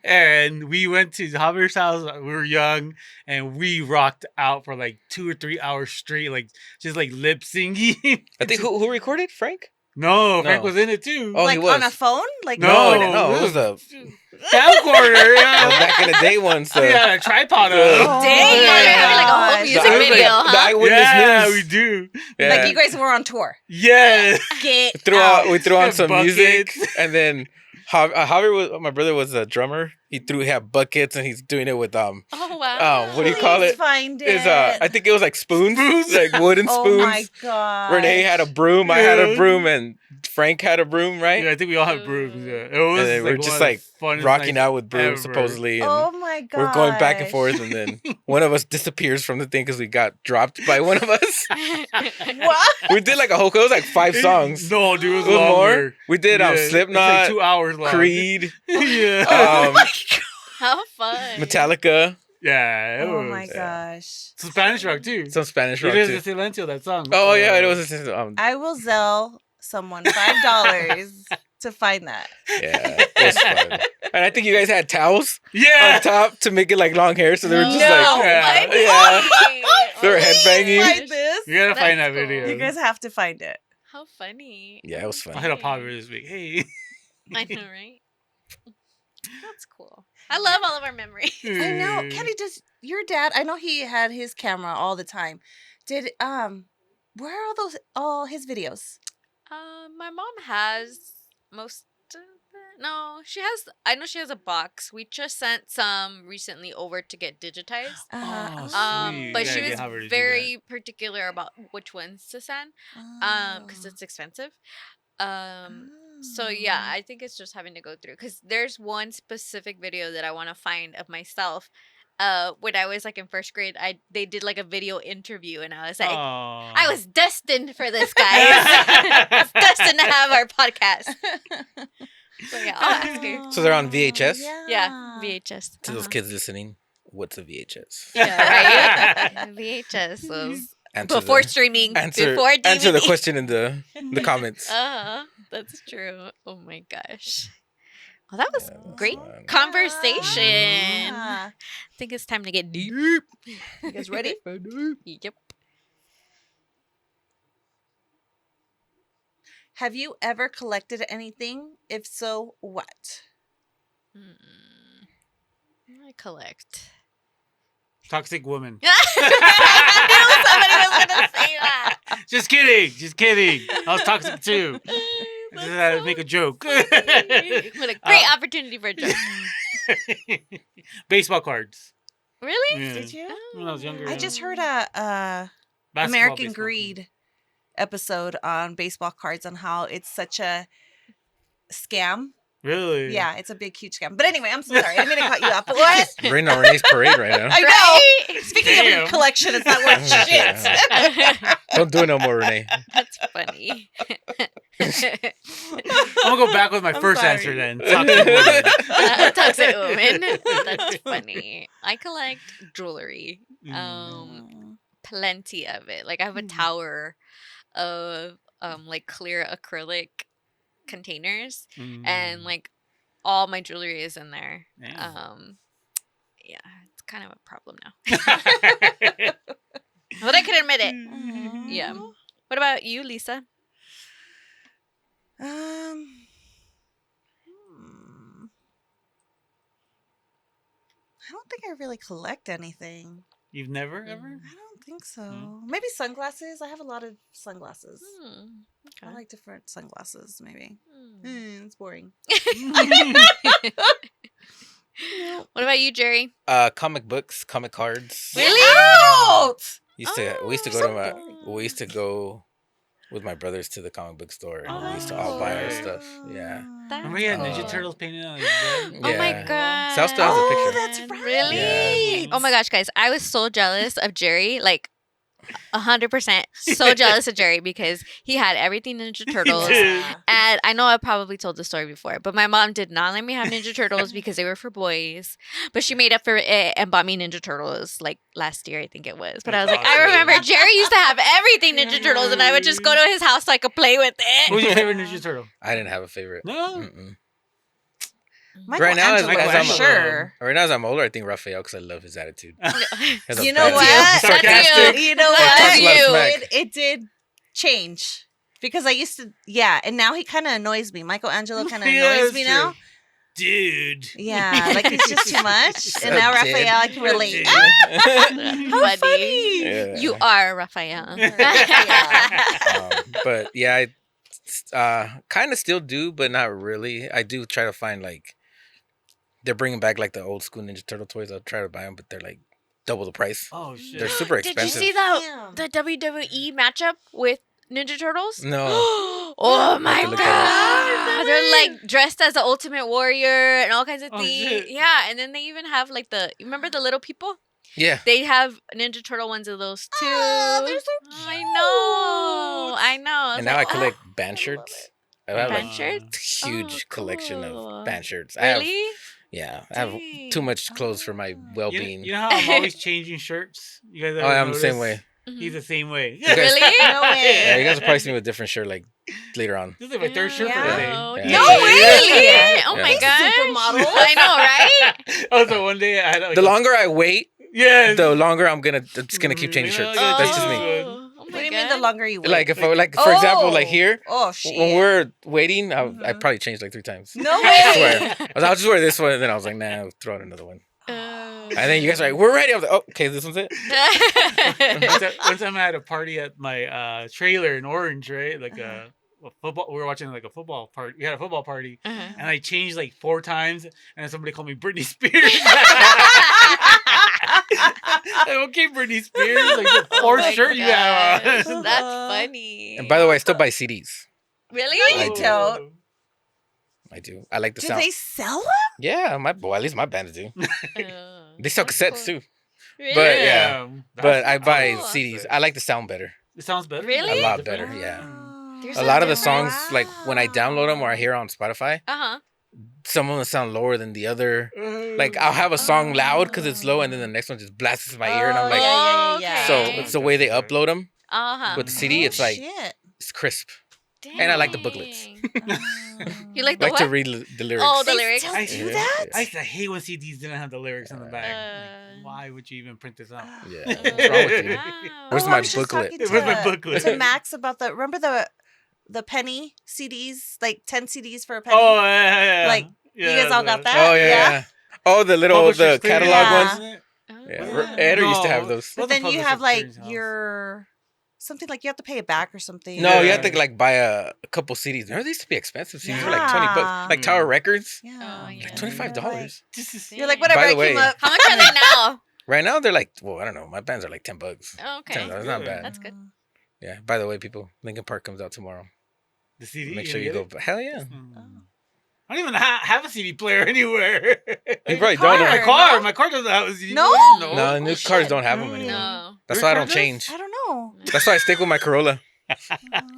Speaker 3: And we went to Javier's house. We were young and we rocked out for like 2 or 3 hours straight, like just like lip singing.
Speaker 4: I think who recorded? Frank?
Speaker 3: No, Frank
Speaker 4: No.
Speaker 3: was in it too.
Speaker 4: Oh,
Speaker 2: like
Speaker 4: he was.
Speaker 2: on a phone? Like
Speaker 3: No.
Speaker 4: It was the
Speaker 3: Camcorder, yeah.
Speaker 4: back in the day ones.
Speaker 3: We had a tripod
Speaker 4: Oh,
Speaker 3: up.
Speaker 1: Dang,
Speaker 2: my
Speaker 1: you're having like a whole
Speaker 2: gosh.
Speaker 1: music
Speaker 4: The-
Speaker 1: video,
Speaker 4: the
Speaker 1: huh?
Speaker 4: eyewitness
Speaker 3: Yeah,
Speaker 4: news.
Speaker 3: we do.
Speaker 4: Yeah.
Speaker 2: like you guys were on tour.
Speaker 3: Yeah.
Speaker 2: Get
Speaker 4: We threw on some
Speaker 3: Buckets.
Speaker 4: music, and then Javier was my brother was a drummer. He had buckets, and he's doing it with
Speaker 1: Oh wow.
Speaker 4: what do you call
Speaker 2: Please
Speaker 4: it?
Speaker 2: Find it.
Speaker 4: Is I think it was like spoons,
Speaker 3: Spoons?
Speaker 4: like wooden
Speaker 2: Oh
Speaker 4: spoons.
Speaker 2: my god.
Speaker 4: Renee had a broom, I had a
Speaker 3: Yeah.
Speaker 4: broom, and Frank had a broom, right?
Speaker 3: Yeah, I think we all had brooms. Yeah. It was
Speaker 4: And then we're
Speaker 3: like
Speaker 4: just
Speaker 3: one of the
Speaker 4: like
Speaker 3: funnest
Speaker 4: rocking
Speaker 3: nights
Speaker 4: out with brooms,
Speaker 3: ever.
Speaker 4: supposedly, and
Speaker 2: Oh my god.
Speaker 4: we're going back and forth, and then one of us disappears from the thing because we got dropped by one of us.
Speaker 2: What?
Speaker 4: We did like a whole, it was like 5 songs.
Speaker 3: No, dude, it was
Speaker 4: It was more.
Speaker 3: longer.
Speaker 4: We did
Speaker 3: Yeah, it's like
Speaker 4: Slipknot,
Speaker 3: 2 hours long.
Speaker 4: Creed,
Speaker 3: Yeah.
Speaker 1: How fun.
Speaker 4: Metallica,
Speaker 3: Yeah. It
Speaker 2: Oh
Speaker 3: was.
Speaker 2: my gosh.
Speaker 3: Some Spanish rock too.
Speaker 4: some Spanish rock
Speaker 3: It is
Speaker 4: too.
Speaker 3: the Silencio, that song.
Speaker 4: Oh yeah, it was.
Speaker 2: I will sell someone $5 to find that.
Speaker 4: Yeah, it was fun. And I think you guys had towels
Speaker 3: Yeah.
Speaker 4: on top to make it like long hair, so they were just
Speaker 1: no,
Speaker 4: like,
Speaker 3: yeah.
Speaker 1: what?
Speaker 4: Yeah. They were
Speaker 2: Please
Speaker 4: headbanging.
Speaker 2: find this.
Speaker 3: You gotta find that
Speaker 1: That's cool.
Speaker 3: video.
Speaker 2: You guys have to find it.
Speaker 1: How funny.
Speaker 4: Yeah, it was
Speaker 3: I'll
Speaker 4: fun.
Speaker 3: hit up Javier this week. Hey.
Speaker 1: I know, right? That's cool. I love all of our memories.
Speaker 2: I know. Kenny, does your dad? I know he had his camera all the time. Did where are all his videos?
Speaker 1: My mom has most of it. No, she has. I know she has a box. We just sent some recently over to get digitized.
Speaker 3: Oh, sweet.
Speaker 1: But
Speaker 3: Yeah,
Speaker 1: she
Speaker 3: get
Speaker 1: was
Speaker 3: Javier to do
Speaker 1: very particular about which ones to send, because
Speaker 2: Oh.
Speaker 1: it's expensive. So yeah, I think it's just having to go through because there's one specific video that I want to find of myself, when I was like in first grade, they did like a video interview, and I was like,
Speaker 3: Aw.
Speaker 1: I was destined for this, guys. I was destined to have our podcast. So yeah, I'll ask her.
Speaker 4: So they're on VHS?
Speaker 1: Yeah, VHS.
Speaker 4: To those kids listening, what's a VHS?
Speaker 1: Yeah, right. VHS. Those before streaming, before DVD.
Speaker 4: Answer the question in the comments.
Speaker 1: That's true. Oh my gosh. Well, that was great conversation. I think it's time to get deep.
Speaker 2: You guys ready?
Speaker 1: Yep.
Speaker 2: Have you ever collected anything? If so, what?
Speaker 1: I collect.
Speaker 3: Toxic woman.
Speaker 1: I knew somebody was gonna say that.
Speaker 3: Just kidding. I was toxic too. I just had to make a joke.
Speaker 1: What a great opportunity for a joke.
Speaker 3: Baseball cards.
Speaker 1: Really?
Speaker 3: Yeah.
Speaker 2: Did you?
Speaker 3: When I was younger.
Speaker 2: I just heard a
Speaker 3: Basketball,
Speaker 2: American
Speaker 3: baseball
Speaker 2: Greed episode on baseball cards on how it's such a scam.
Speaker 3: Really?
Speaker 2: Yeah, it's a big, huge scam. But anyway, I'm so sorry. I didn't mean to cut you off. But what?
Speaker 4: Rain on Renee's parade right now.
Speaker 2: I know.
Speaker 1: Right?
Speaker 2: Speaking
Speaker 3: Damn.
Speaker 2: of collection, it's not worth shit.
Speaker 4: Don't do it no more, Rene.
Speaker 1: That's funny.
Speaker 3: I'm gonna go back with my first
Speaker 2: sorry.
Speaker 3: answer then. Toxic woman.
Speaker 1: Toxic woman. That's funny. I collect jewelry. Plenty of it. Like I have a tower of like clear acrylic containers, and like all my jewelry is in there.
Speaker 3: Damn.
Speaker 1: Yeah, it's kind of a problem now. But I can admit it. Yeah. What about you, Lisa?
Speaker 2: I don't think I really collect anything.
Speaker 3: You've never ever?
Speaker 2: I don't think so. Maybe sunglasses. I have a lot of sunglasses. I like different sunglasses, maybe. It's boring.
Speaker 1: What about you, Jerry?
Speaker 4: Comic books, comic cards.
Speaker 1: Really?
Speaker 2: Out!
Speaker 4: We used to go with my brothers to the comic book store, and we used to all buy our stuff. Yeah.
Speaker 3: Remember he had Ninja Turtles painted on his bed?
Speaker 1: Oh my god.
Speaker 4: Sal still has a picture.
Speaker 2: That's right.
Speaker 1: Really?
Speaker 3: Yeah.
Speaker 1: Oh my gosh, guys. I was so jealous of Jerry. Like 100% so jealous of Jerry because he had everything Ninja Turtles.
Speaker 3: did.
Speaker 1: And I know I probably told the story before, but my mom did not let me have Ninja Turtles because they were for boys. But she made up for it and bought me Ninja Turtles like last year, I think it was. But I was like, I remember Jerry used to have everything Ninja Turtles, and I would just go to his house so I could play with it.
Speaker 3: What was your favorite Ninja Turtle?
Speaker 4: I didn't have a favorite.
Speaker 3: No.
Speaker 4: Mm-mm.
Speaker 2: Right now,
Speaker 4: as I'm older, I think Raphael, because I love his attitude.
Speaker 2: You know what?
Speaker 3: Sarcastic.
Speaker 2: You know
Speaker 4: That's
Speaker 2: what? It did change because I used to, and now he kind of annoys me. Michelangelo kind of annoys me now.
Speaker 3: Dude.
Speaker 2: Yeah, like he's just too much. And now Raphael, I can relate.
Speaker 1: How
Speaker 2: funny.
Speaker 4: Yeah.
Speaker 1: You are Raphael.
Speaker 4: But yeah, I kind of still do, but not really. I do try to find like, they're bringing back like the old school Ninja Turtle toys. I'll try to buy them, but they're like double the price.
Speaker 3: Oh shit.
Speaker 4: They're super
Speaker 1: Did
Speaker 4: expensive.
Speaker 1: you see the WWE matchup with Ninja Turtles?
Speaker 4: No.
Speaker 1: Oh my
Speaker 4: look
Speaker 1: god! They're like dressed as the Ultimate Warrior and all kinds of
Speaker 3: Oh,
Speaker 1: things.
Speaker 3: shit.
Speaker 1: Yeah, and then they even have like you remember the little people?
Speaker 4: Yeah.
Speaker 1: They have Ninja Turtle ones of those too.
Speaker 2: Oh, they're so
Speaker 1: I know.
Speaker 4: And now I collect band shirts. I have
Speaker 1: Band
Speaker 4: like
Speaker 1: shirts?
Speaker 4: huge collection
Speaker 1: cool.
Speaker 4: of band shirts.
Speaker 1: Really?
Speaker 4: I have too much clothes for my well-being.
Speaker 3: You know how I'm always changing shirts? You guys ever
Speaker 4: I'm the
Speaker 3: notice?
Speaker 4: same way.
Speaker 3: He's the same way.
Speaker 4: guys-
Speaker 1: Really?
Speaker 2: No way.
Speaker 4: Yeah, you guys will probably see me with a different shirt like later on.
Speaker 3: This is like my third shirt for the day.
Speaker 1: No,
Speaker 4: Yeah.
Speaker 1: no
Speaker 4: Yeah.
Speaker 1: really?
Speaker 4: Yeah.
Speaker 1: Oh my
Speaker 4: Yeah.
Speaker 1: god!
Speaker 2: Supermodel.
Speaker 1: I know, right?
Speaker 3: Also, one day I had like
Speaker 4: The longer I wait,
Speaker 3: yeah,
Speaker 4: the longer I'm just gonna keep changing shirts.
Speaker 3: Oh.
Speaker 4: That's just me.
Speaker 1: Oh
Speaker 2: What
Speaker 1: my
Speaker 2: do you mean
Speaker 1: God.
Speaker 2: the longer you wait?
Speaker 4: Like for example, like here,
Speaker 2: Oh, shit.
Speaker 4: when we're waiting, I probably changed like 3 times.
Speaker 2: No
Speaker 4: I
Speaker 2: way.
Speaker 4: swear. I'll just wear this one, and then I was like, nah, I'll throw out another one. And then you guys are like, we're ready. I was like, oh, okay, this one's it.
Speaker 3: one time I had a party at my trailer in Orange, right? Like a football. We were watching like a football party. We had a football party, and I changed like 4 times, and then somebody called me Britney Spears. Like, okay, Britney Spears, like the fourth shirt you have on.
Speaker 1: That's funny.
Speaker 4: And by the way, I still buy CDs.
Speaker 1: Really?
Speaker 2: No, you don't.
Speaker 4: I do. I like the
Speaker 2: Do
Speaker 4: sound.
Speaker 2: they sell them?
Speaker 4: Yeah, at least my bands do. They sell
Speaker 1: That's
Speaker 4: cassettes
Speaker 1: cool.
Speaker 4: too.
Speaker 1: Really?
Speaker 4: But yeah, but I buy
Speaker 1: cool.
Speaker 4: CDs. I like the sound better.
Speaker 3: It sounds better.
Speaker 1: Really?
Speaker 4: A lot
Speaker 3: Different?
Speaker 4: better. Yeah.
Speaker 1: There's
Speaker 4: A
Speaker 1: a
Speaker 4: lot of the
Speaker 1: difference?
Speaker 4: songs, like when I download them or I hear on Spotify, some of them sound lower than the other. Like I'll have a song loud because it's low, and then the next one just blasts my ear, and I'm like,
Speaker 2: yeah.
Speaker 4: so
Speaker 1: Okay.
Speaker 4: it's the way they upload them
Speaker 1: Uh-huh.
Speaker 4: with the CD. It's like
Speaker 2: shit.
Speaker 4: it's crisp.
Speaker 1: Dang.
Speaker 4: And I like the booklets.
Speaker 1: You like
Speaker 4: I
Speaker 1: the
Speaker 4: like to
Speaker 1: what?
Speaker 4: read the lyrics.
Speaker 1: Oh, the
Speaker 2: They
Speaker 1: lyrics.
Speaker 2: still do
Speaker 4: Yeah.
Speaker 2: that?
Speaker 3: I used to hate when CDs didn't have the lyrics on the back.
Speaker 1: Uh,
Speaker 3: Like, why would you even print this out?
Speaker 4: Yeah. What's wrong with you?
Speaker 1: Wow.
Speaker 4: Where's
Speaker 2: I
Speaker 4: my
Speaker 2: was just
Speaker 4: booklet?
Speaker 2: talking
Speaker 3: Where's my booklet?
Speaker 2: to Max about remember the penny CDs, like 10 CDs for a penny?
Speaker 3: Oh, yeah.
Speaker 2: Like, you guys all got that?
Speaker 4: Oh yeah. Oh, the
Speaker 3: Publisher's
Speaker 4: catalog
Speaker 2: Clearinghouse.
Speaker 4: ones.
Speaker 2: Yeah.
Speaker 4: Yeah. Eder used to have those.
Speaker 2: But then you have like your something like you have to pay it back or something.
Speaker 4: No, you have to like buy a couple CDs. Remember, they used to be expensive. CDs were like $20,
Speaker 2: Yeah.
Speaker 4: like Tower Records,
Speaker 2: Yeah.
Speaker 1: Oh, yeah.
Speaker 4: like $25.
Speaker 2: You're like, whatever,
Speaker 4: By
Speaker 2: I
Speaker 4: the way-
Speaker 2: came up.
Speaker 1: How much are they now?
Speaker 4: Right now, they're like, well, I don't know. My bands are like $10.
Speaker 1: Oh, okay.
Speaker 4: $10, not bad.
Speaker 1: That's good.
Speaker 4: Yeah. By the way, people, Linkin Park comes out tomorrow.
Speaker 3: The CD.
Speaker 4: Make sure you go. Hell yeah.
Speaker 3: I don't even have a CD player anywhere.
Speaker 4: You probably
Speaker 2: Car,
Speaker 4: don't.
Speaker 2: no?
Speaker 3: My car doesn't have a CD
Speaker 2: No?
Speaker 3: player.
Speaker 4: No, new
Speaker 2: shit.
Speaker 4: cars don't have them anymore.
Speaker 1: No.
Speaker 4: That's
Speaker 3: Your
Speaker 4: why I
Speaker 3: car
Speaker 4: don't
Speaker 3: does?
Speaker 4: change.
Speaker 2: I don't know.
Speaker 4: That's why I stick with my Corolla.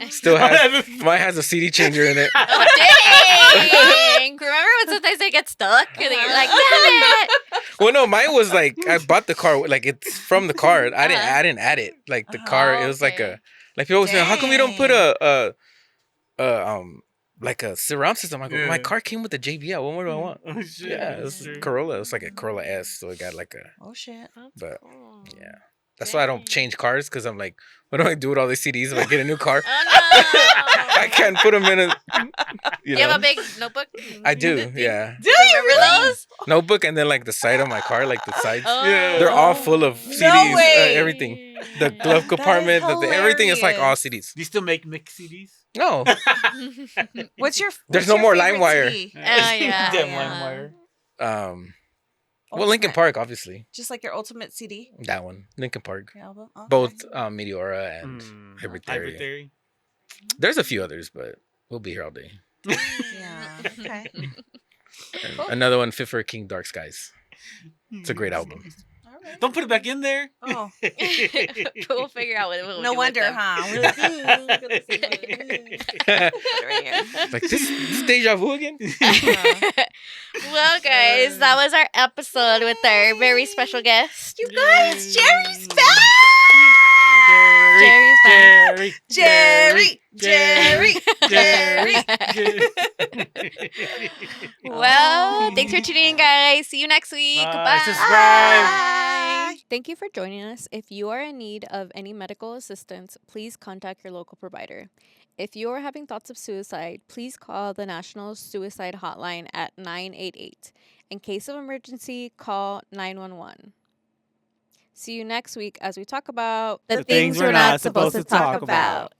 Speaker 4: Still has mine has a CD changer in it.
Speaker 1: Oh, dang. Remember when sometimes they get stuck and you're like, damn it.
Speaker 4: Well, no, mine was like I bought the car like it's from the car. I didn't add it. Like the car, it was like
Speaker 1: okay.
Speaker 4: like people always say, how come you don't put like a surround system? I go,
Speaker 3: Yeah.
Speaker 4: my car came with a JBL. What more do I want?
Speaker 3: Oh, shit.
Speaker 4: Yeah, it was a Corolla. It was like a Corolla S, so it got like a.
Speaker 2: Oh shit.
Speaker 1: That's
Speaker 4: But,
Speaker 1: cool.
Speaker 4: Yeah, that's why I don't change cars because I'm like, what do I do with all these CDs if I get a new car?
Speaker 1: Oh, no.
Speaker 4: I can't put them in a. You
Speaker 1: You
Speaker 4: know,
Speaker 1: have a big notebook?
Speaker 4: I do. Yeah,
Speaker 2: Do you
Speaker 1: Remember those?
Speaker 4: notebook and then like the side of my car, like the sides.
Speaker 1: Oh.
Speaker 3: Yeah.
Speaker 4: They're all full of CDs.
Speaker 2: way.
Speaker 4: Everything. The glove compartment, everything is like all CDs.
Speaker 3: Do you still make mix CDs?
Speaker 4: No,
Speaker 2: What's your
Speaker 4: There's
Speaker 2: what's
Speaker 4: no
Speaker 2: your
Speaker 4: more
Speaker 2: favorite
Speaker 4: LimeWire.
Speaker 2: CD?
Speaker 1: yeah.
Speaker 3: Damn
Speaker 1: Yeah.
Speaker 3: LimeWire.
Speaker 4: well, Linkin
Speaker 2: Ultimate.
Speaker 4: Park, obviously.
Speaker 2: Just like your ultimate CD
Speaker 4: That one, Linkin Park.
Speaker 2: album. Okay.
Speaker 4: Both Meteora and Hybrid Theory.
Speaker 3: Hybrid Theory.
Speaker 4: There's a few others, but we'll be here all day.
Speaker 2: Yeah. Okay.
Speaker 4: And
Speaker 2: Cool.
Speaker 4: another one, Fit for a King, Dark Skies. It's a great album.
Speaker 2: All right.
Speaker 3: Don't put it back in there.
Speaker 2: Oh,
Speaker 1: We'll figure out what we'll
Speaker 2: no
Speaker 1: do
Speaker 2: wonder,
Speaker 1: with them.
Speaker 2: huh?
Speaker 4: Like this deja vu again?
Speaker 1: Well, guys, that was our episode with our very special guest. You guys, Jerry's back! Jerry's back.
Speaker 2: Jerry, Jerry, Jerry.
Speaker 1: Well, thanks for tuning in, guys. See you next week.
Speaker 3: Bye.
Speaker 1: Bye.
Speaker 3: Subscribe.
Speaker 1: Thank you for joining us. If you are in need of any medical assistance, please contact your local provider. If you are having thoughts of suicide, please call the National Suicide Hotline at 988. In case of emergency, call 911. See you next week as we talk about the things we're not supposed to talk about.